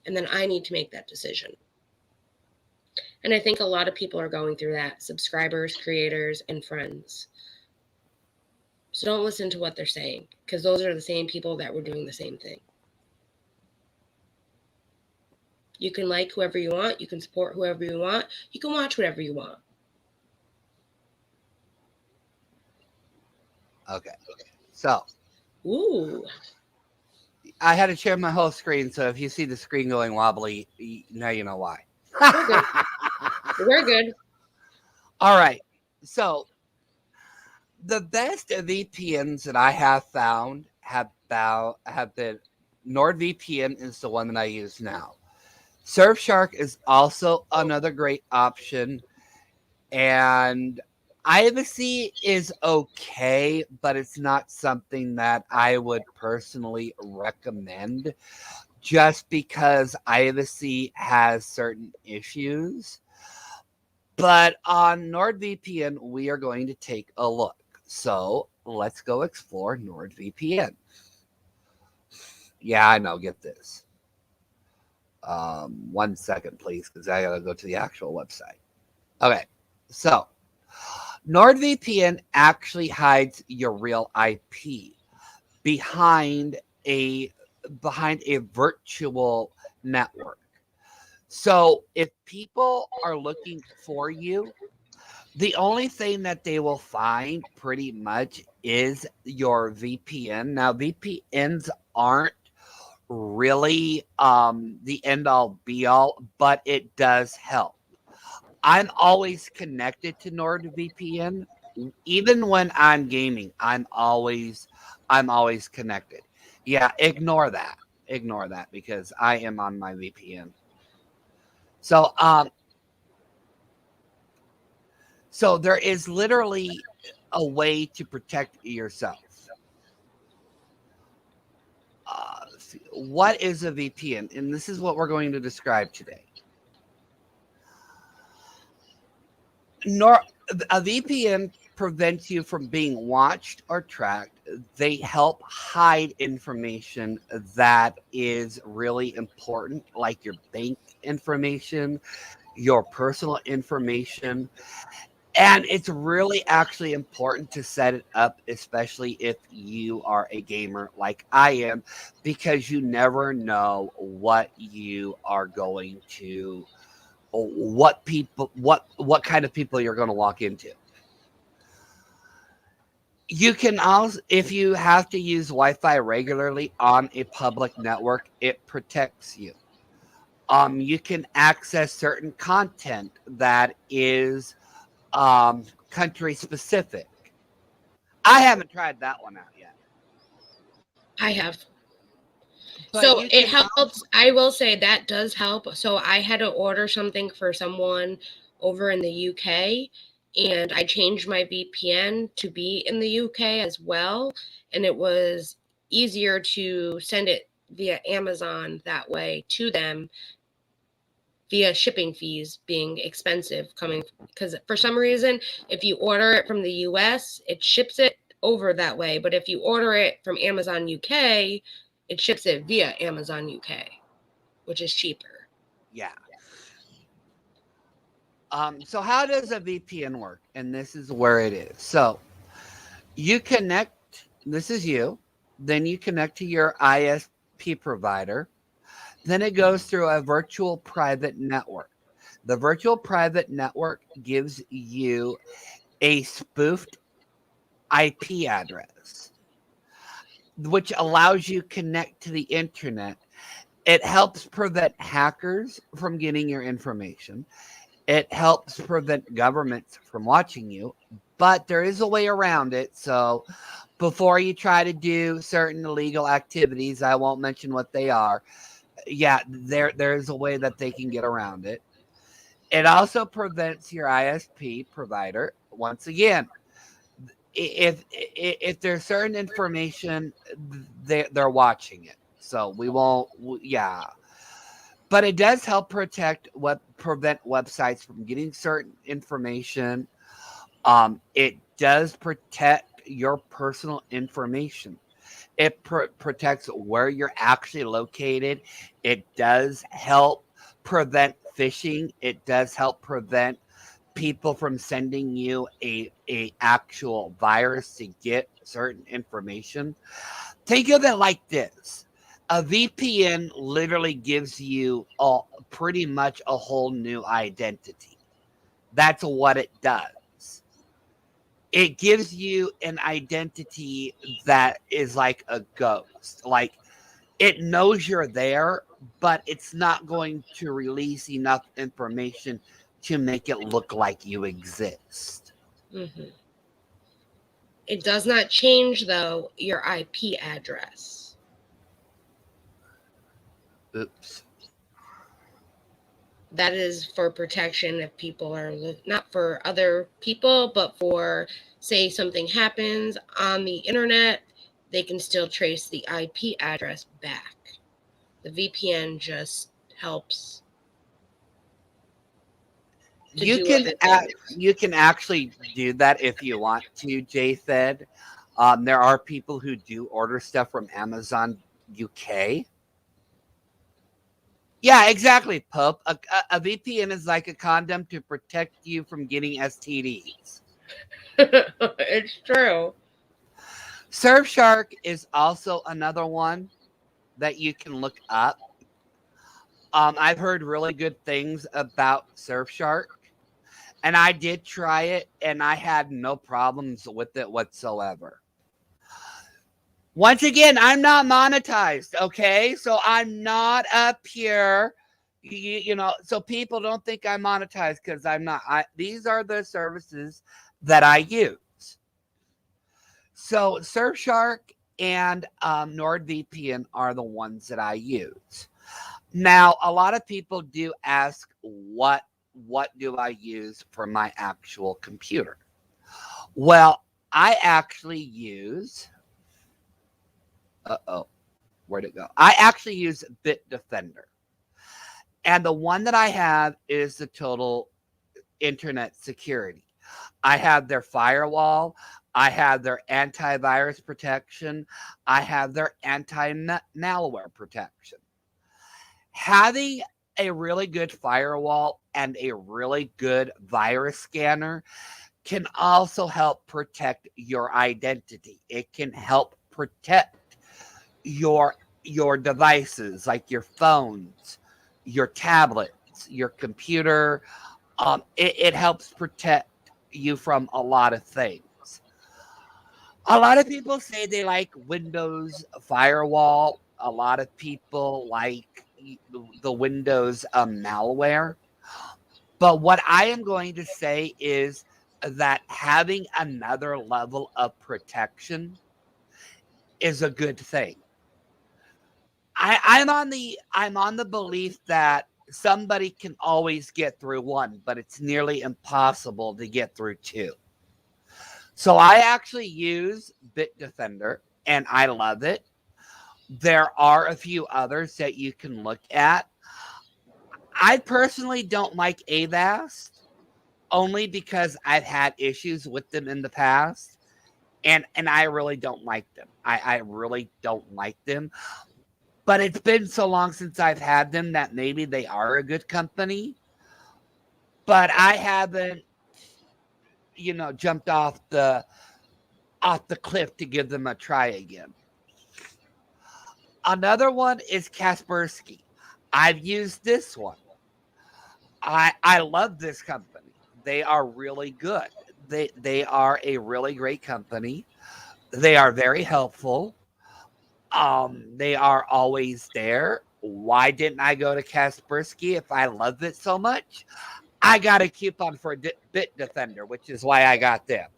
And then I need to make that decision. And I think a lot of people are going through that, subscribers, creators, and friends. So don't listen to what they're saying, because those are the same people that were doing the same thing. You can like whoever you want. You can support whoever you want. You can watch whatever you want.
Okay. So.
Ooh.
I had to share my whole screen, so if you see the screen going wobbly, now you know why.
We're good. We're good.
All right. So, the best VPNs that I have found have been NordVPN is the one that I use now. Surfshark is also another great option, and Privacy is okay, but it's not something that I would personally recommend, just because Privacy has certain issues. But on NordVPN, we are going to take a look. So let's go explore NordVPN. Yeah, I know. Get this. 1 second, please, because I got to go to the actual website. Okay, so NordVPN actually hides your real IP behind a virtual network. So if people are looking for you, The only thing that they will find pretty much is your VPN. Now, VPNs aren't really the end all be all, but it does help. I'm always connected to NordVPN. Even when I'm gaming, I'm always connected. Yeah, ignore that. Ignore that because I am on my VPN. So so there is literally a way to protect yourself. What is a VPN? And this is what we're going to describe today. Nor a VPN prevents you from being watched or tracked. They help hide information that is really important, like your bank information, your personal information. And it's really actually important to set it up, especially if you are a gamer like I am, because you never know what you are going to, what kind of people you're going to walk into. You can also, if you have to use Wi-Fi regularly on a public network, it protects you. You can access certain content that is country specific. I haven't tried that one out yet.
I have.
But
So
you
it
can
helps. I will say that does help. So I had to order something for someone over in the UK, and I changed my VPN to be in the UK as well. And it was easier to send it via Amazon that way to them via shipping fees being expensive coming, because for some reason, if you order it from the US, it ships it over that way. But if you order it from Amazon UK, it ships it via Amazon UK, which is cheaper.
yeah. So how does a VPN work? And this is where it is. So you connect, this is you, then you connect to your ISP provider. Then it goes through a virtual private network. The virtual private network gives you a spoofed IP address, which allows you to connect to the internet. It helps prevent hackers from getting your information. It helps prevent governments from watching you, but there is a way around it. So before you try to do certain illegal activities, I won't mention what they are. Yeah, there's a way that they can get around it. It also prevents your ISP provider. Once again, if there's certain information, they're watching it. So we won't. Yeah, but it does help prevent websites from getting certain information. It does protect your personal information. It protects where you're actually located. It does help prevent phishing. It does help prevent people from sending you a actual virus to get certain information. Think of it like this. A VPN literally gives you pretty much a whole new identity. That's what it does. It gives you an identity that is like a ghost. Like it knows you're there, but it's not going to release enough information to make it look like you exist.
Mm-hmm. It does not change, though, your IP address.
Oops.
That is for protection if people are not for other people, but for, say, something happens on the internet, they can still trace the IP address back. The VPN just helps to
You
do
can
other things.
you can actually do that if you want to, JFed. There are people who do order stuff from Amazon UK. Yeah, exactly, Pope. A VPN is like a condom to protect you from getting STDs.
It's true.
Surfshark is also another one that you can look up. I've heard really good things about Surfshark. And I did try it, and I had no problems with it whatsoever. Once again, I'm not monetized, okay? So I'm not up here, so people don't think I'm monetized because I'm not. These are the services that I use. So Surfshark and NordVPN are the ones that I use. Now, a lot of people do ask what do I use for my actual computer? Well, I actually use where'd it go? I actually use Bitdefender. And the one that I have is the total internet security. I have their firewall. I have their antivirus protection. I have their anti-malware protection. Having a really good firewall and a really good virus scanner can also help protect your identity. It can help protect your devices, like your phones, your tablets, your computer. It helps protect you from a lot of things. A lot of people say they like Windows firewall. A lot of people like the Windows malware. But what I am going to say is that having another level of protection is a good thing. I'm on the belief that somebody can always get through one, but it's nearly impossible to get through two. So I actually use Bitdefender and I love it. There are a few others that you can look at. I personally don't like Avast only because I've had issues with them in the past. And I really don't like them. I really don't like them. But it's been so long since I've had them that maybe they are a good company. But I haven't, jumped off the cliff to give them a try again. Another one is Kaspersky. I've used this one. I love this company. They are really good. They are a really great company. They are very helpful. They are always there. Why didn't I go to Kaspersky if I love it so much? I got a coupon for Bitdefender, which is why I got them.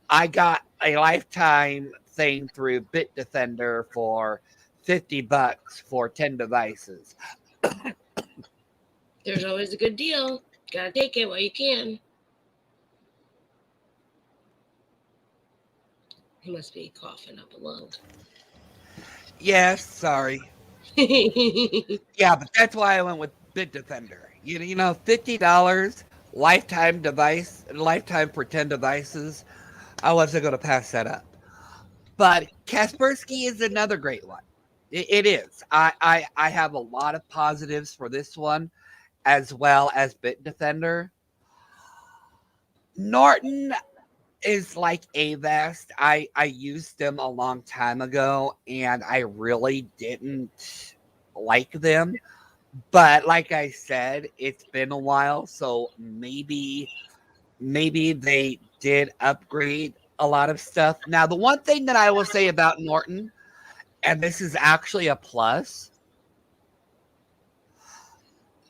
I got a lifetime thing through Bitdefender for $50 for 10 devices.
There's always a good deal. Gotta take it while you can. He must be coughing up a lung.
Yes, sorry. Yeah, but that's why I went with Bitdefender. $50 lifetime for 10 devices. I wasn't going to pass that up. But Kaspersky is another great one. It is. I have a lot of positives for this one, as well as Bitdefender. Norton is like Avast. I used them a long time ago, and I really didn't like them. But like I said, it's been a while, so maybe they did upgrade a lot of stuff. Now, the one thing that I will say about Norton, and this is actually a plus,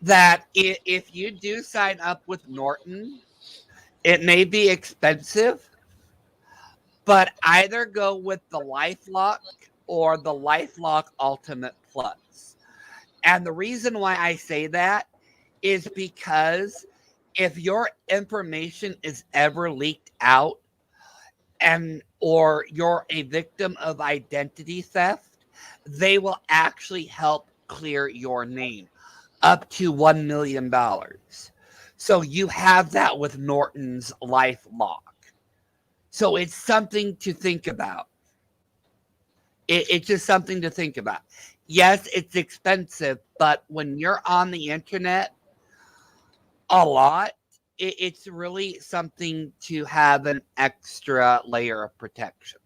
that if you do sign up with Norton, it may be expensive, but either go with the LifeLock or the LifeLock Ultimate Plus. And the reason why I say that is because if your information is ever leaked out or you're a victim of identity theft, they will actually help clear your name up to $1 million. So you have that with Norton's LifeLock. So it's something to think about. It's just something to think about. Yes, it's expensive, but when you're on the internet a lot, it's really something to have an extra layer of protection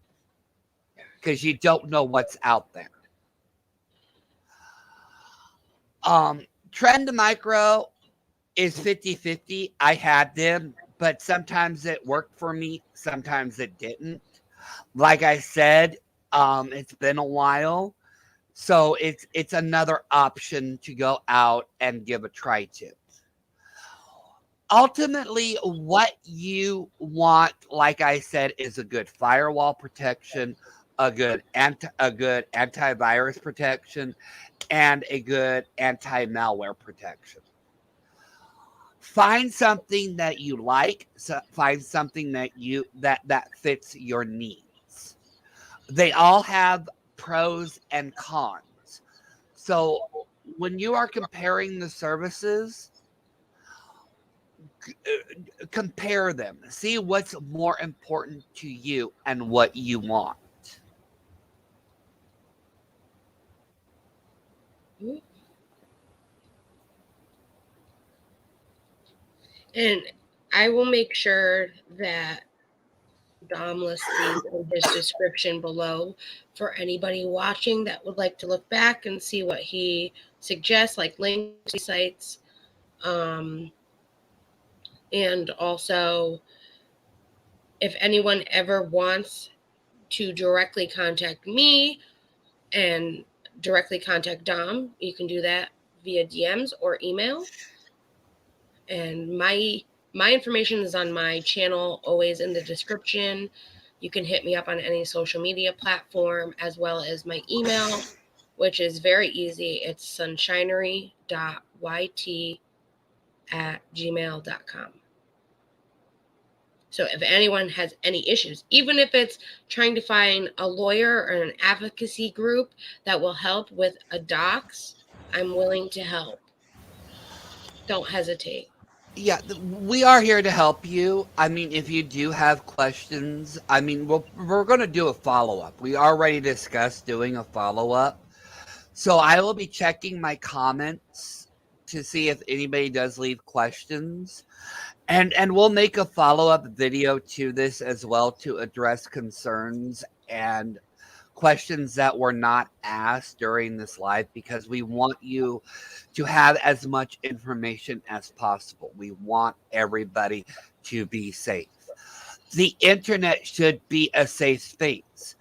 because you don't know what's out there. Trend Micro is 50-50. I had them, but sometimes it worked for me, sometimes it didn't. Like I said, it's been a while, so it's another option to go out and give a try to. Ultimately, what you want, like I said, is a good firewall protection, a good antivirus protection, and a good anti-malware protection. Find something that you like, find something that fits your needs. They all have pros and cons. So when you are comparing the services, compare them. See what's more important to you and what you want.
And I will make sure that Dom lists these in his description below for anybody watching that would like to look back and see what he suggests, like links to sites. And also, if anyone ever wants to directly contact me and directly contact Dom, you can do that via DMs or email. And my information is on my channel, always in the description. You can hit me up on any social media platform, as well as my email, which is very easy. It's sunshinery.yt@gmail.com. So if anyone has any issues, even if it's trying to find a lawyer or an advocacy group that will help with a dox, I'm willing to help. Don't hesitate.
Yeah, we are here to help you. I mean, if you do have questions, I mean, we're going to do a follow-up. We already discussed doing a follow-up. So I will be checking my comments to see if anybody does leave questions. And we'll make a follow-up video to this as well to address concerns and questions that were not asked during this live, because we want you to have as much information as possible. We want everybody to be safe. The internet should be a safe space.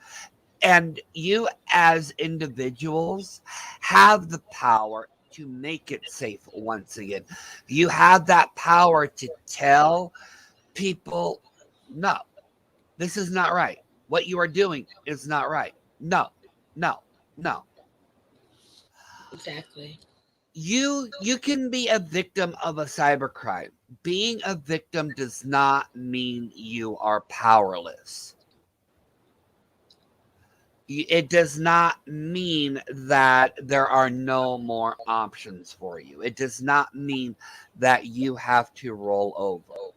And you as individuals have the power to make it safe once again. You have that power to tell people, no, this is not right. What you are doing is not right. No, no, no.
Exactly.
You can be a victim of a cybercrime. Being a victim does not mean you are powerless. It does not mean that there are no more options for you. It does not mean that you have to roll over.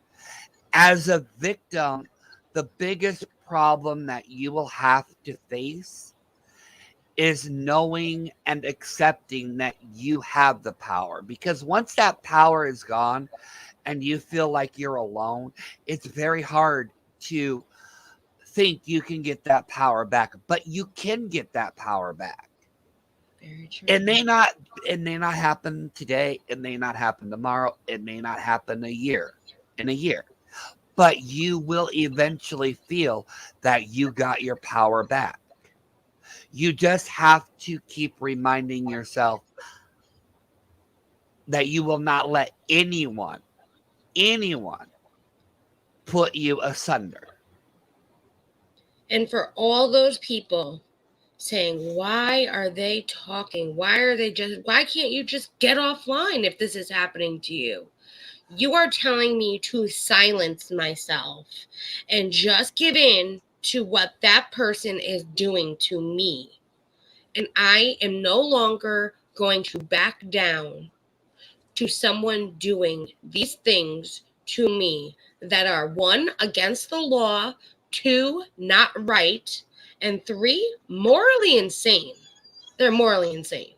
As a victim, the biggest problem that you will have to face is knowing and accepting that you have the power. Because once that power is gone and you feel like you're alone, it's very hard to think you can get that power back, but you can get that power back.
Very true.
It may not happen today, it may not happen tomorrow, it may not happen in a year. But you will eventually feel that you got your power back. You just have to keep reminding yourself that you will not let anyone put you asunder.
And for all those people saying, why are they talking? Why can't you just get offline if this is happening to you? You are telling me to silence myself and just give in to what that person is doing to me. And I am no longer going to back down to someone doing these things to me that are, one, against the law, two, not right, and three, morally insane. They're morally insane.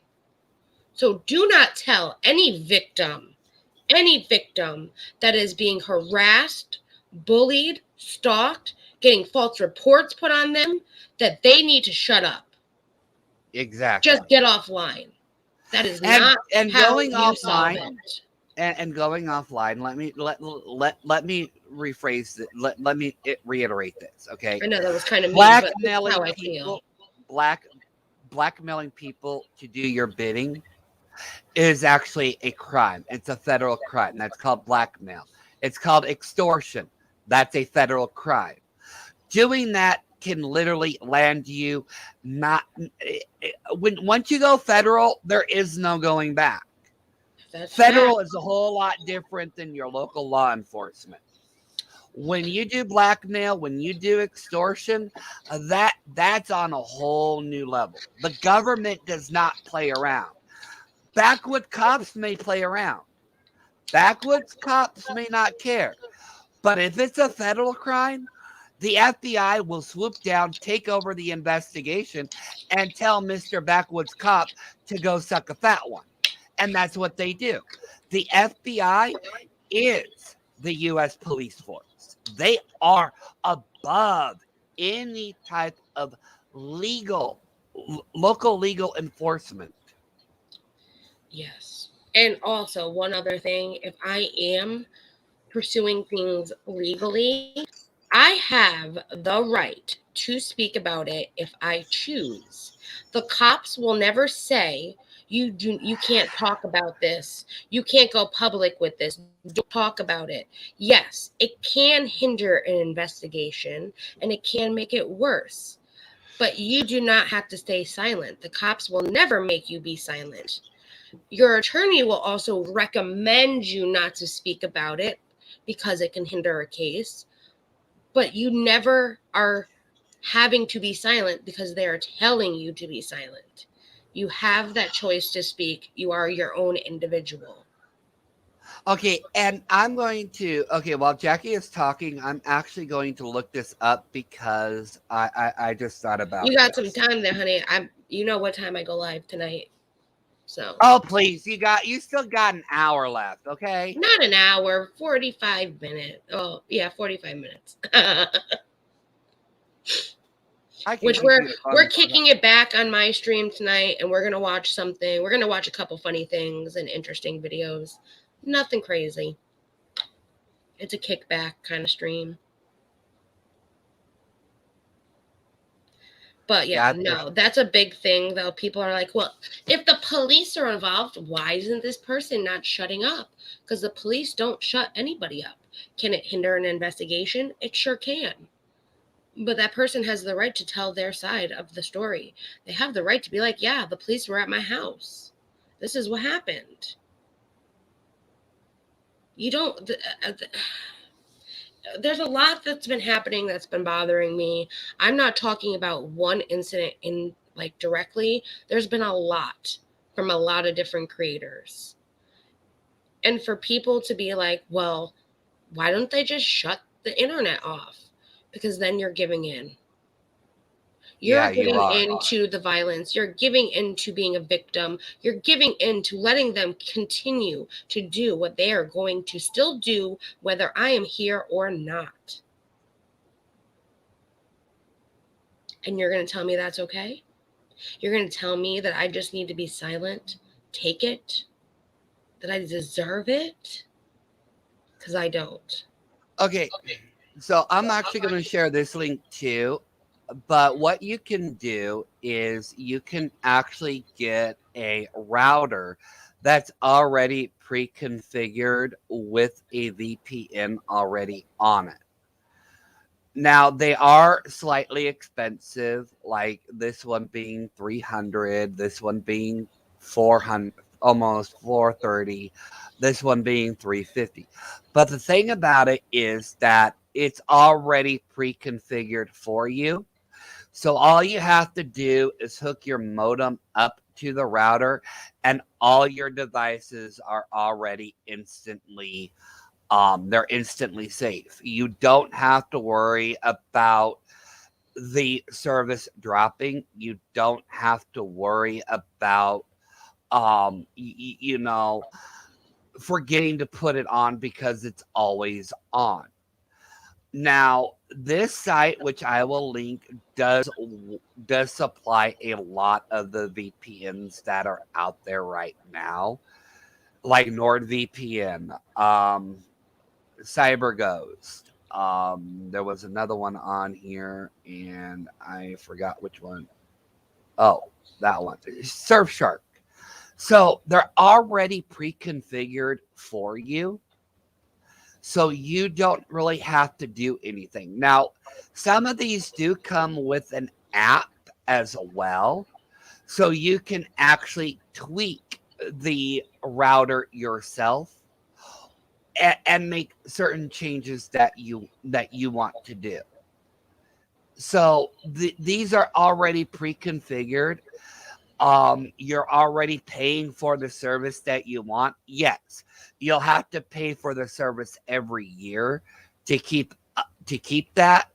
So do not tell any victim that is being harassed, bullied, stalked, getting false reports put on them, that they need to shut up.
Exactly.
Just get offline. That is not
and
how
going
you solve
offline
it.
and going offline. Let me rephrase it. Let me reiterate this, okay?
I know that was kind of mean, but this is
Blackmailing
how I feel.
people, blackmailing people to do your bidding is actually a crime. It's a federal crime. That's called blackmail. It's called extortion. That's a federal crime. Doing that can literally land you not when once you go federal, there is no going back.
That's fact.
Federal is a whole lot different than your local law enforcement. When you do blackmail, when you do extortion, that's on a whole new level. The government does not play around. Backwoods cops may play around. Backwoods cops may not care. But if it's a federal crime, the FBI will swoop down, take over the investigation, and tell Mr. Backwoods Cop to go suck a fat one. And that's what they do. The FBI is the U.S. police force. They are above any type of local legal enforcement.
Yes. And also, one other thing, if I am pursuing things legally, I have the right to speak about it if I choose. The cops will never say you can't talk about this. You can't go public with this. Don't talk about it. Yes, it can hinder an investigation and it can make it worse. But you do not have to stay silent. The cops will never make you be silent. Your attorney will also recommend you not to speak about it because it can hinder a case, but you never are having to be silent because they are telling you to be silent. You have that choice to speak. You are your own individual.
Okay, and I'm going to while Jackie is talking, I'm actually going to look this up because I just thought about
You got some
this.
time there, honey. You know what time I go live tonight. So
Oh please, you still got an hour left, okay?
not an hour, 45 minutes. Oh, yeah, 45 minutes.
I can
Which
keep you
we're
on.
kicking it back on my stream tonight, and we're gonna watch something. We're gonna watch a couple funny things and interesting videos. Nothing crazy. It's a kickback kind of stream. But yeah,
Gotcha.
no, that's a big thing though. People are like, well, if the police are involved, why isn't this person not shutting up? Because the police don't shut anybody up. Can it hinder an investigation? It sure can. But that person has the right to tell their side of the story. They have the right to be like, yeah, the police were at my house. This is what happened. You don't. There's a lot that's been happening that's been bothering me. I'm not talking about one incident in like directly. There's been a lot from a lot of different creators. And for people to be like, well, why don't they just shut the internet off? Because then you're giving in. You're
Yeah, you
giving
are.
into the violence. You're giving into being a victim. You're giving into letting them continue to do what they are going to still do, whether I am here or not. And you're going to tell me that's okay? You're going to tell me that I just need to be silent, take it, that I deserve it? Because I don't.
Okay, so I'm actually going to share this link too. But what you can do is you can actually get a router that's already pre-configured with a VPN already on it. Now they are slightly expensive, like this one being 300, this one being 400, almost 430, this one being 350. But the thing about it is that it's already pre-configured for you. So all you have to do is hook your modem up to the router and all your devices are already they're instantly safe. You don't have to worry about the service dropping. You don't have to worry about forgetting to put it on because it's always on. Now, this site, which I will link, does supply a lot of the VPNs that are out there right now, like NordVPN, Cyber Ghost. There was another one on here, and I forgot which one. Oh, that one. Surfshark. So they're already pre-configured for you. So you don't really have to do anything. Now, some of these do come with an app as well. So you can actually tweak the router yourself and make certain changes that you want to do. So these are already pre-configured. You're already paying for the service that you want. Yes, you'll have to pay for the service every year to keep that,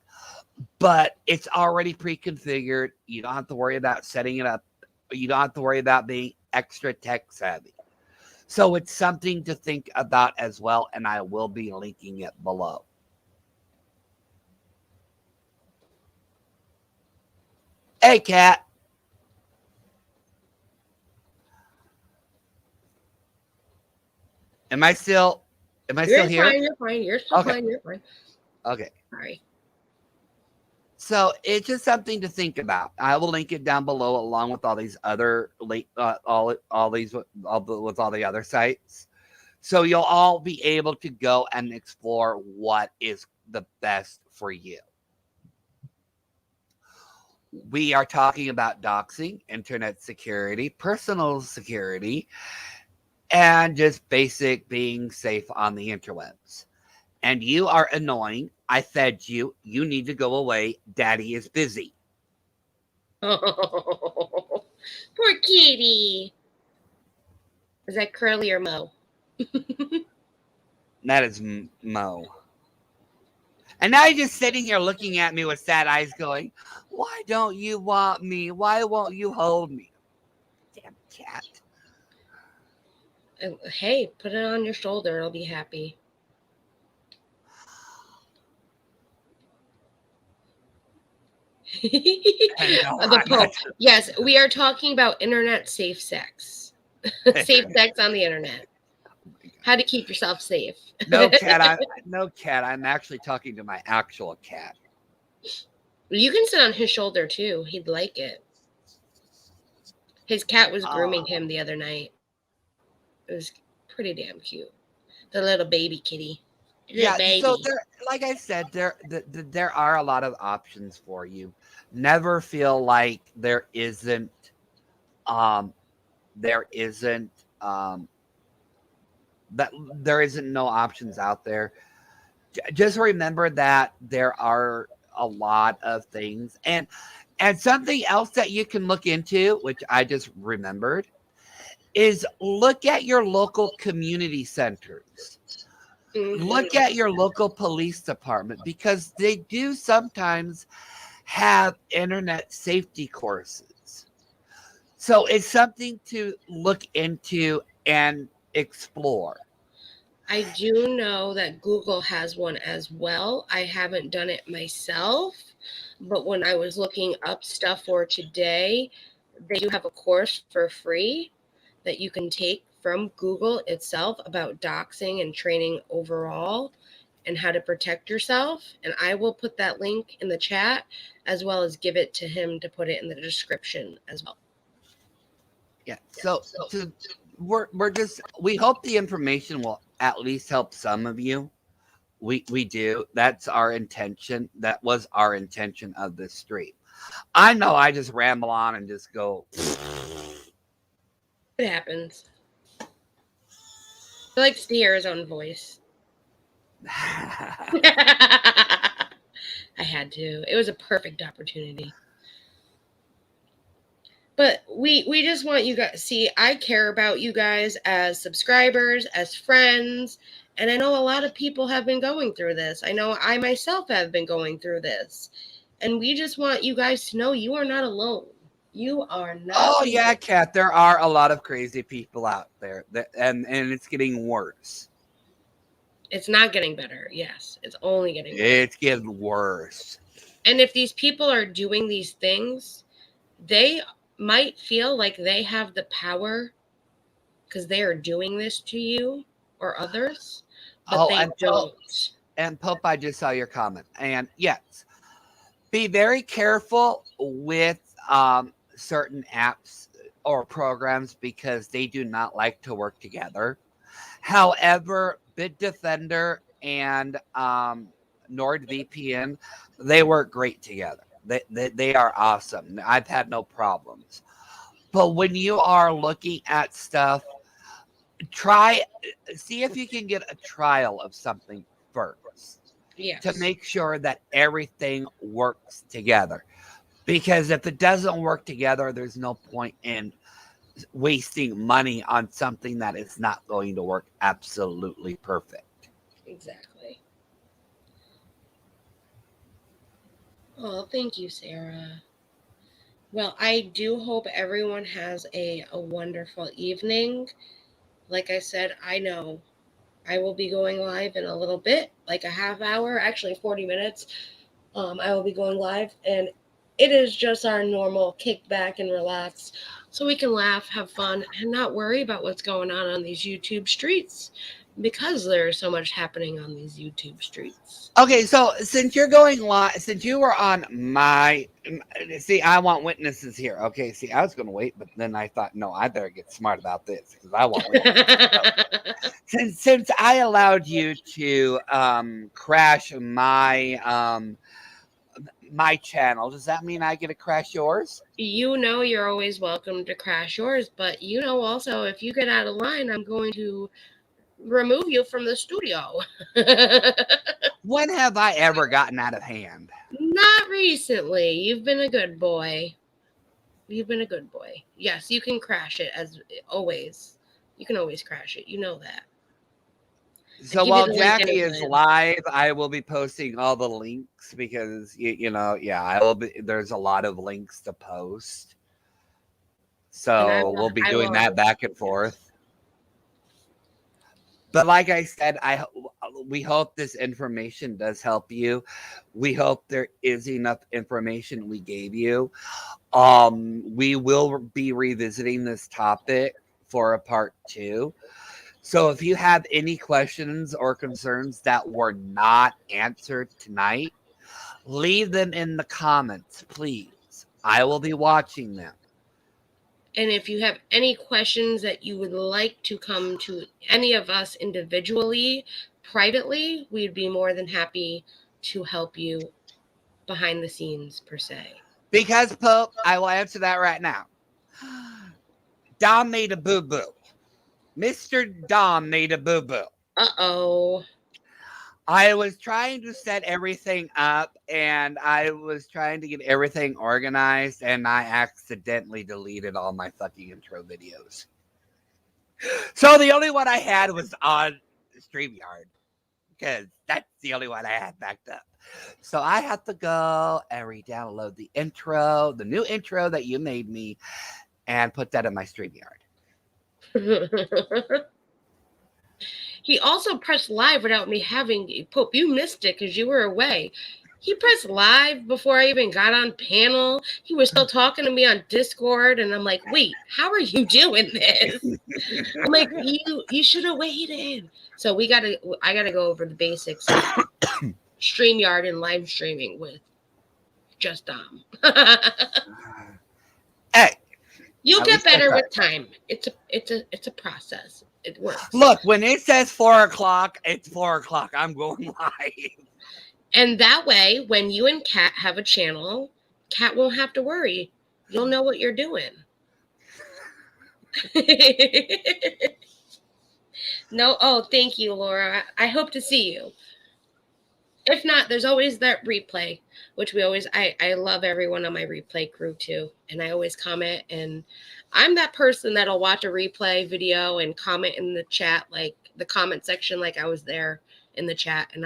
but it's already pre-configured. You don't have to worry about setting it up. You don't have to worry about being extra tech savvy. So it's something to think about as well, and I will be linking it below. Hey, Kat. Am I still
You're
here?
fine. You're fine. You're still
Okay.
fine. You're fine.
Okay.
Sorry.
So it's just something to think about. I will link it down below along with all these other all these with all the other sites. So you'll all be able to go and explore what is the best for you. We are talking about doxing, internet security, personal security, and just basic being safe on the interwebs. And you are annoying. I fed you. You need to go away. Daddy is busy.
Oh, poor kitty. Is that Curly or Mo?
That is Mo. And now you're just sitting here looking at me with sad eyes going, why don't you want me? Why won't you hold me? Damn cat.
Hey, put it on your shoulder. It'll be happy. Yes, we are talking about internet safe sex. Safe sex on the internet. How to keep yourself safe.
No, cat. I'm actually talking to my actual cat.
You can sit on his shoulder too. He'd like it. His cat was grooming him the other night. It was pretty damn cute. The little baby kitty.
Yeah, so there, like I said, there are a lot of options for you. Never feel like there isn't um that there isn't no options out there. Just remember that there are a lot of things, and something else that you can look into, which I just remembered, is look at your local community centers. Look at your local police department because they do sometimes have internet safety courses. So it's something to look into and explore.
I do know that Google has one as well. I haven't done it myself, but when I was looking up stuff for today, they do have a course for free that you can take from Google itself about doxing and training overall and how to protect yourself. And I will put that link in the chat as well as give it to him to put it in the description as well.
Yeah. So we hope the information will at least help some of you. We do. That's our intention. That was our intention of this stream. I know I just ramble on and just go.
It happens. He likes to hear his own voice. I had to. It was a perfect opportunity. But we just want you guys, see, I care about you guys as subscribers, as friends, and I know a lot of people have been going through this. I know I myself have been going through this. And we just want you guys to know you are not alone. You are not.
Oh yeah, Kat. There are a lot of crazy people out there, and it's getting worse.
It's not getting better. Yes, it's only getting worse.
It's getting worse.
And if these people are doing these things, they might feel like they have the power because they are doing this to you or others. but
Oh,
they don't.
and Pope, I just saw your comment. And yes, be very careful with certain apps or programs because they do not like to work together. However, Bitdefender and NordVPN, they work great together. They are awesome. I've had no problems. But when you are looking at stuff, try see if you can get a trial of something first to
Yes.
make sure that everything works together. Because if it doesn't work together, there's no point in wasting money on something that is not going to work absolutely perfect.
Exactly. Oh, thank you, Sarah. Well, I do hope everyone has a wonderful evening. Like I said, I know I will be going live in a little bit, like a half hour, actually 40 minutes. I will be going live, and it is just our normal kick back and relax so we can laugh, have fun, and not worry about what's going on these YouTube streets because there's so much happening on these YouTube streets.
Okay, so since you're going live, since you were on my, see, I want witnesses here. Okay, see, I was going to wait, but then I thought, no, I better get smart about this because I want witnesses. Since I allowed you to crash my channel, does that mean I get to crash yours?
You know you're always welcome to crash yours, but you know also if you get out of line, I'm going to remove you from the studio.
When have I ever gotten out of hand?
Not recently. You've been a good boy. You've been a good boy. Yes, you can crash it as always. You can always crash it. You know that.
So
Give you
while
the link
Jackie is
anytime.
live, I will be posting all the links because yeah, I will be. There's a lot of links to post,
And
so we'll be
I
doing
love.
that back and forth. But like I said, we hope this information does help you. We hope there is enough information we gave you. We will be revisiting this topic for a part 2. So if you have any questions or concerns that were not answered tonight, leave them in the comments, please. I will be watching them.
And if you have any questions that you would like to come to any of us individually, privately, we'd be more than happy to help you behind the scenes, per se.
Because, Pope, I will answer that right now. Dom made a boo-boo. Mr. Dom made a boo-boo.
Uh-oh.
I was trying to set everything up and I was trying to get everything organized and I accidentally deleted all my fucking intro videos. So the only one I had was on StreamYard because that's the only one I had backed up. So I have to go and re-download the intro, the new intro that you made me, and put that in my StreamYard.
He also pressed live without me having Pope. You missed it because you were away. He pressed live before I even got on panel. He was still talking to me on Discord, and I'm like, "Wait, how are you doing this?" I'm like, "You should have waited." So I gotta go over the basics of StreamYard and live streaming with just Dom.
Hey,
You'll get better with time. It's a process. It works.
Look, when it says 4:00, it's 4:00. I'm going live.
And that way, when you and Kat have a channel, Kat won't have to worry. You'll know what you're doing. No, oh, thank you, Laura. I hope to see you. If not, there's always that replay, which I love everyone on my replay crew too. And I always comment, and I'm that person that'll watch a replay video and comment in the chat, like the comment section, like I was there in the chat. And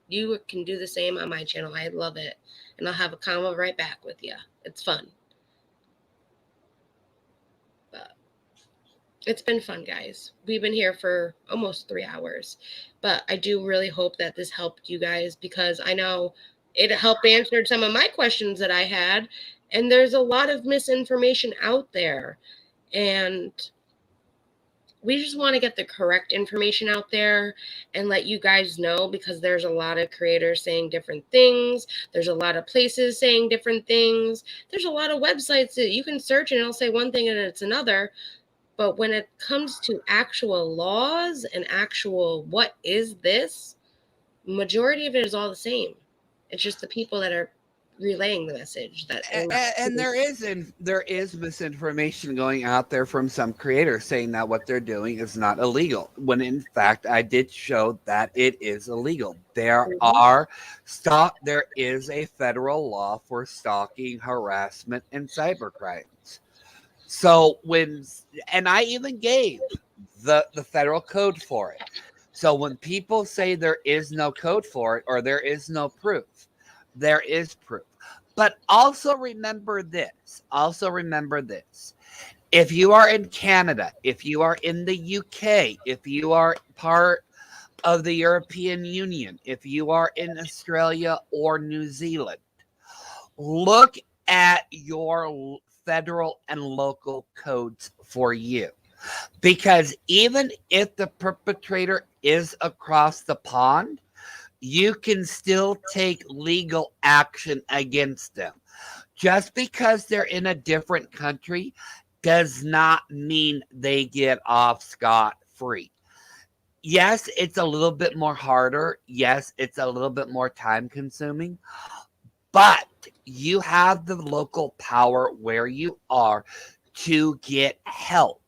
you can do the same on my channel. I love it. And I'll have a convo right back with you. It's fun. But it's been fun, guys. We've been here for almost 3 hours. But I do really hope that this helped you guys because I know it helped answer some of my questions that I had. And there's a lot of misinformation out there. And we just want to get the correct information out there and let you guys know, because there's a lot of creators saying different things. There's a lot of places saying different things. There's a lot of websites that you can search and it'll say one thing and it's another. But when it comes to actual laws and actual what is this, majority of it is all the same. It's just the people that are relaying the message that they're not.
And there is misinformation going out there from some creators saying that what they're doing is not illegal, when in fact I did show that it is illegal. There is a federal law for stalking, harassment, and cybercrimes. So and I even gave the federal code for it. So when people say there is no code for it or there is no proof, there is proof. But also remember this. If you are in Canada, if you are in the UK, if you are part of the European Union, if you are in Australia or New Zealand, look at your federal and local codes for you. Because even if the perpetrator is across the pond, you can still take legal action against them. Just because they're in a different country does not mean they get off scot-free. Yes, it's a little bit more harder. Yes, it's a little bit more time consuming. But you have the local power where you are to get help.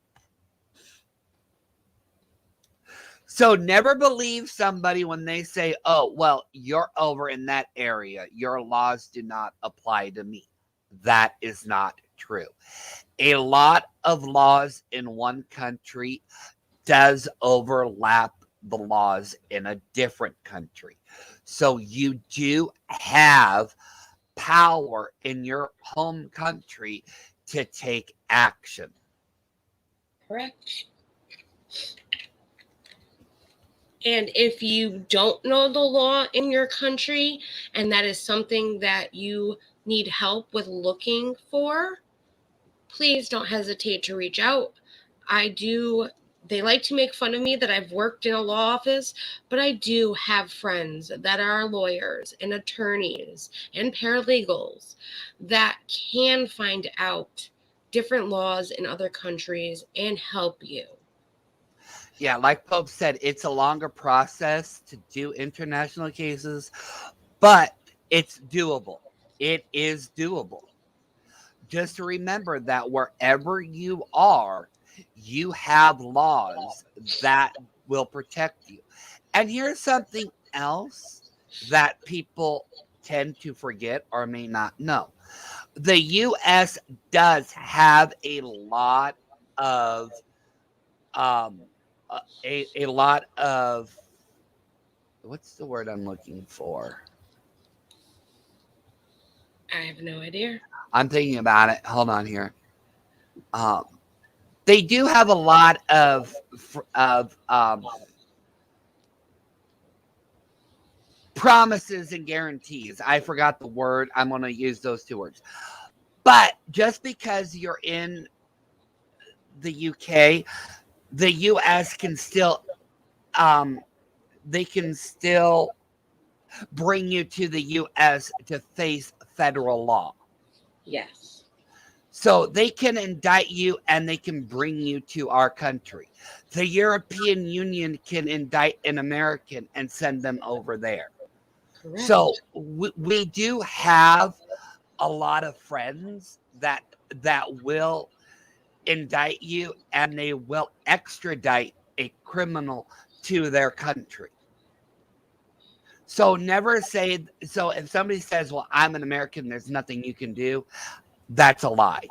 So never believe somebody when they say, oh, well, you're over in that area. Your laws do not apply to me. That is not true. A lot of laws in one country does overlap the laws in a different country. So you do have power in your home country to take action.
Correct. And if you don't know the law in your country, and that is something that you need help with looking for, please don't hesitate to reach out. They like to make fun of me that I've worked in a law office, but I do have friends that are lawyers and attorneys and paralegals that can find out different laws in other countries and help you.
Yeah, like Pope said, it's a longer process to do international cases, but it's doable. It is doable. Just remember that wherever you are, you have laws that will protect you. And here's something else that people tend to forget or may not know. The U.S. does have a lot of a lot of, what's the word I'm looking for?
I have no idea.
I'm thinking about it. Hold on here. They do have a lot of promises and guarantees. I forgot the word. I'm going to use those two words. But just because you're in the UK, the US can still they can still bring you to the US to face federal law.
Yes.
So they can indict you and they can bring you to our country. The European Union can indict an American and send them over there.
Correct.
So we do have a lot of friends that will indict you and they will extradite a criminal to their country. So never say, so if somebody says, well, I'm an American, there's nothing you can do, that's a lie.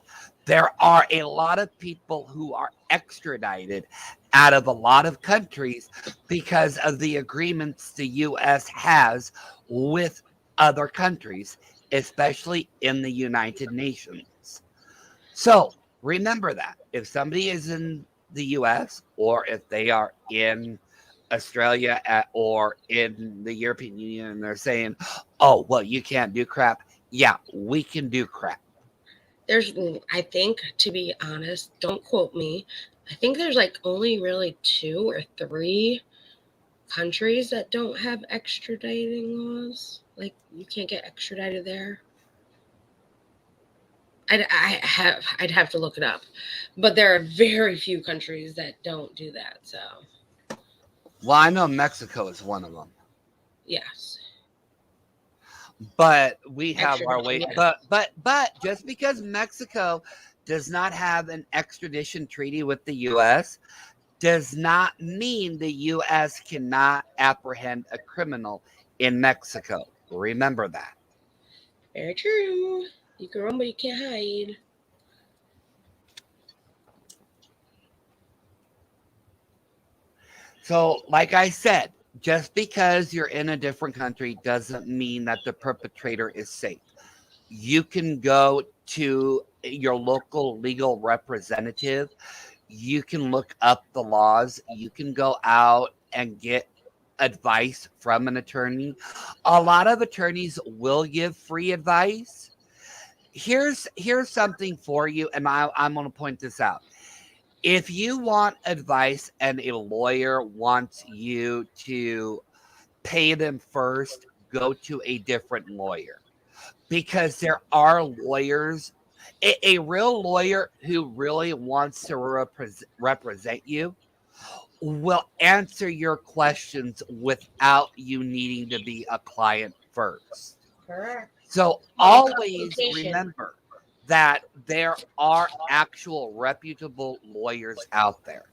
There are a lot of people who are extradited out of a lot of countries because of the agreements the U.S. has with other countries, especially in the United Nations. So remember that if somebody is in the U.S. or if they are in Australia or in the European Union and they're saying, oh, well, you can't do crap. Yeah, we can do crap.
I think, to be honest, don't quote me, I think there's like only really 2 or 3 countries that don't have extraditing laws. Like you can't get extradited there. I'd have to look it up, but there are very few countries that don't do that. So,
Well, I know Mexico is one of them,
yes,
but we have our
extradition.
way.
Yeah.
But just because Mexico does not have an extradition treaty with the U.S. does not mean the U.S. cannot apprehend a criminal in Mexico. Remember that.
Very true. You can run, but you can't hide.
So, like I said, just because you're in a different country doesn't mean that the perpetrator is safe. You can go to your local legal representative. You can look up the laws. You can go out and get advice from an attorney. A lot of attorneys will give free advice. Here's something for you, and I'm going to point this out. If you want advice and a lawyer wants you to pay them first, go to a different lawyer, because there are lawyers, a real lawyer who really wants to represent you will answer your questions without you needing to be a client first.
Correct.
So
No
always
consultation.
remember that there are actual reputable lawyers out there.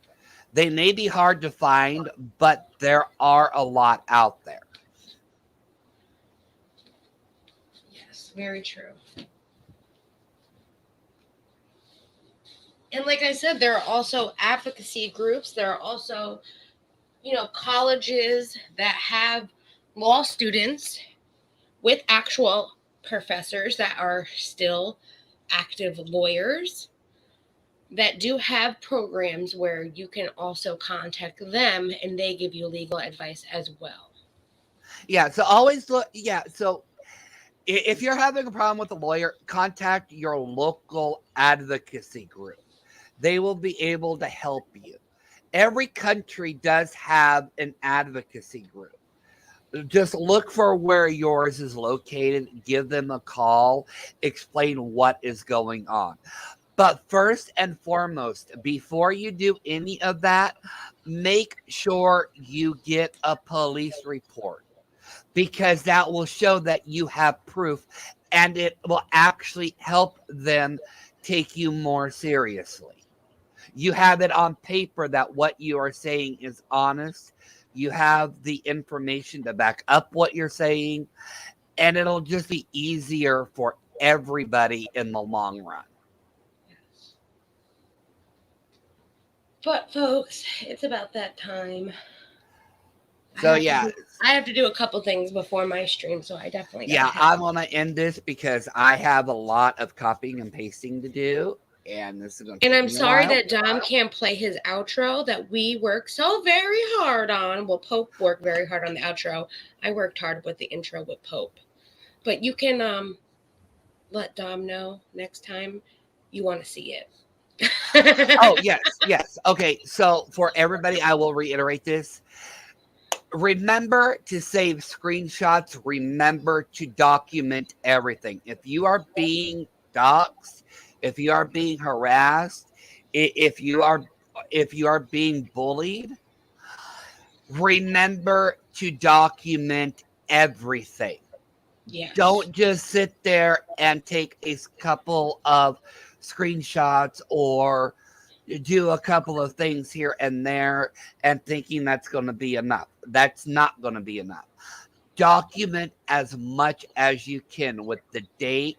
They may be hard to find, but there are a lot out there.
Yes, very true. And like I said, there are also advocacy groups. There are also, colleges that have law students with actual professors that are still active lawyers that do have programs where you can also contact them and they give you legal advice as well.
Yeah, so always look. Yeah, so if you're having a problem with a lawyer, contact your local advocacy group. They will be able to help you. Every country does have an advocacy group. Just look for where yours is located, give them a call, explain what is going on. But first and foremost, before you do any of that, make sure you get a police report, because that will show that you have proof and it will actually help them take you more seriously. You have it on paper that what you are saying is honest. You have the information to back up what you're saying, and it'll just be easier for everybody in the long run.
Yes. But folks, it's about that time.
So yeah,
I have to do a couple things before my stream, so I definitely gotta
yeah,
head.
I want to end this because I have a lot of copying and pasting to do, and this is going to
And
take
I'm
me a
sorry
while.
that Dom can't play his outro that we work so very hard on. Well, Pope worked very hard on the outro. I worked hard with the intro with Pope. But you can let Dom know next time you want to see it.
Oh, yes. Okay, so for everybody, I will reiterate this. Remember to save screenshots. Remember to document everything. If you are being doxxed, if you are being harassed, if you are being bullied, remember to document everything.
Yes.
Don't just sit there and take a couple of screenshots or do a couple of things here and there and thinking that's going to be enough. That's not going to be enough. Document as much as you can with the date,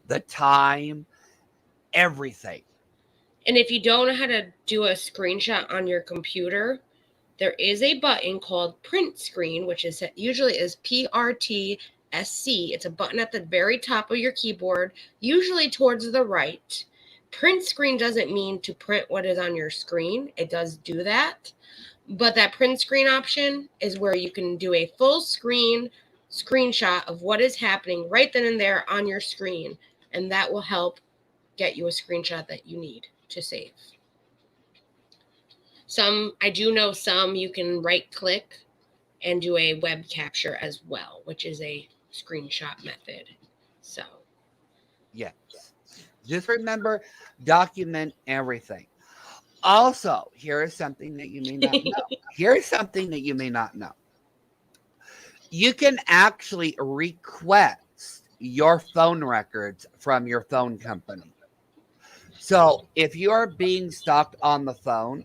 the time, everything.
And if you don't know how to do a screenshot on your computer, there is a button called print screen, which is usually is PRTSC. It's a button at the very top of your keyboard, usually towards the right. Print screen doesn't mean to print what is on your screen. It does do that. But that print screen option is where you can do a full screen screenshot of what is happening right then and there on your screen. And that will help get you a screenshot that you need to save. Some, I do know some you can right click and do a web capture as well, which is a screenshot method. So,
Yes. Just remember, document everything. Also, here is something that you may not know. Here is something that you may not know. You can actually request your phone records from your phone company. So if you are being stalked on the phone,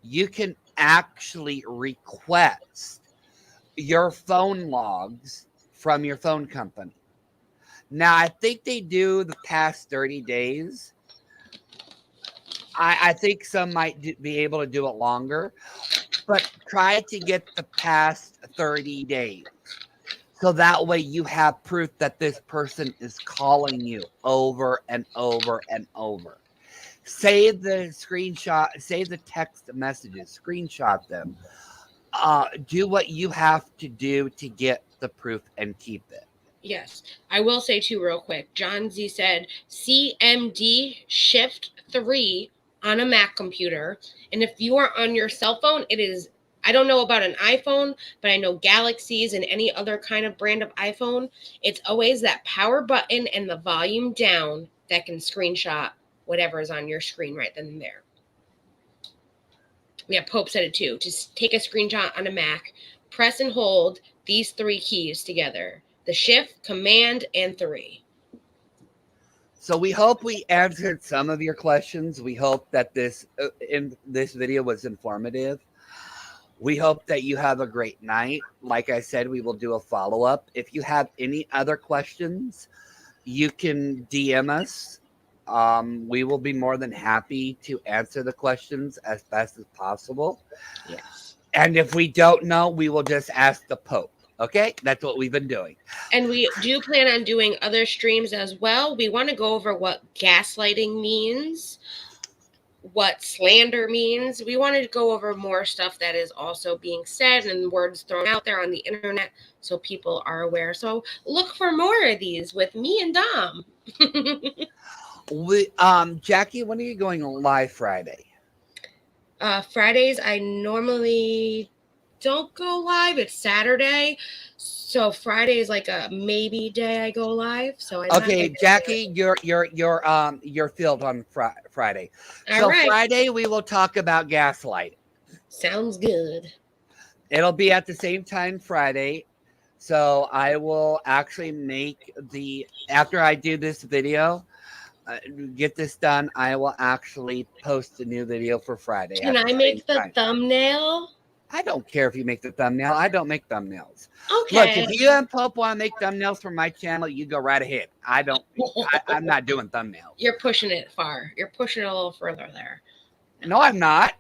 you can actually request your phone logs from your phone company. Now, I think they do the past 30 days. I think some might be able to do it longer, but try to get the past 30 days. So that way you have proof that this person is calling you over and over and over. Save the screenshot, save the text messages, screenshot them. Do what you have to do to get the proof and keep it.
yes, I will say too, real quick. John Z said CMD Shift 3 on a Mac computer. And if you are on your cell phone, it is, I don't know about an iPhone, but I know Galaxies and any other kind of brand of iPhone, it's always that power button and the volume down that can screenshot whatever is on your screen right then and there. Yeah, Pope said it too. Just take a screenshot on a Mac, press and hold these 3 keys together. The Shift, Command, and 3.
So we hope we answered some of your questions. We hope that this video was informative. We hope that you have a great night. Like I said, we will do a follow-up. If you have any other questions, you can DM us. We will be more than happy to answer the questions as best as possible.
Yes.
And if we don't know, we will just ask the Pope. Okay? That's what we've been doing.
And we do plan on doing other streams as well. We want to go over what gaslighting means, what slander means. We wanted to go over more stuff that is also being said and words thrown out there on the internet so people are aware. So look for more of these with me and Dom.
Jackie, when are you going live Friday?
Fridays, I normally don't go live. It's Saturday. So Friday is like a maybe day I go live. So
okay, Jackie, you're filled on Friday. So
right.
Friday we will talk about gaslighting.
Sounds good.
It'll be at the same time Friday. So I will actually make after I do this video, get this done, I will actually post a new video for Friday.
Can I make the thumbnail?
I don't care if you make the thumbnail. I don't make thumbnails.
Okay.
Look, if you and Pope want to make thumbnails for my channel, you go right ahead. I'm not doing thumbnails.
You're pushing it far. You're pushing it a little further there.
No, I'm not.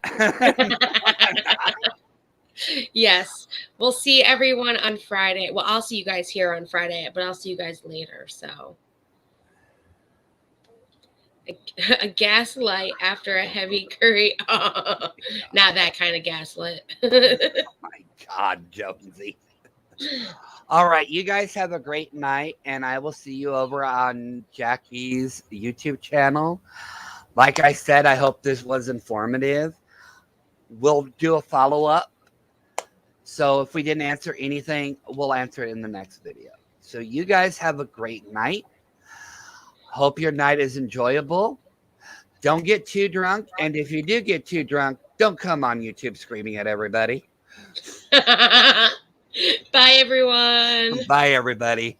Yes. We'll see everyone on Friday. Well, I'll see you guys here on Friday, but I'll see you guys later. So a gaslight after a heavy curry. Oh, not that kind of gaslit.
Oh my God, Jonesy. All right, you guys have a great night, and I will see you over on Jackie's YouTube channel. Like I said, I hope this was informative. We'll do a follow-up. So if we didn't answer anything, we'll answer it in the next video. So you guys have a great night. Hope your night is enjoyable. Don't get too drunk. And if you do get too drunk, don't come on YouTube screaming at everybody.
Bye, everyone.
Bye, everybody.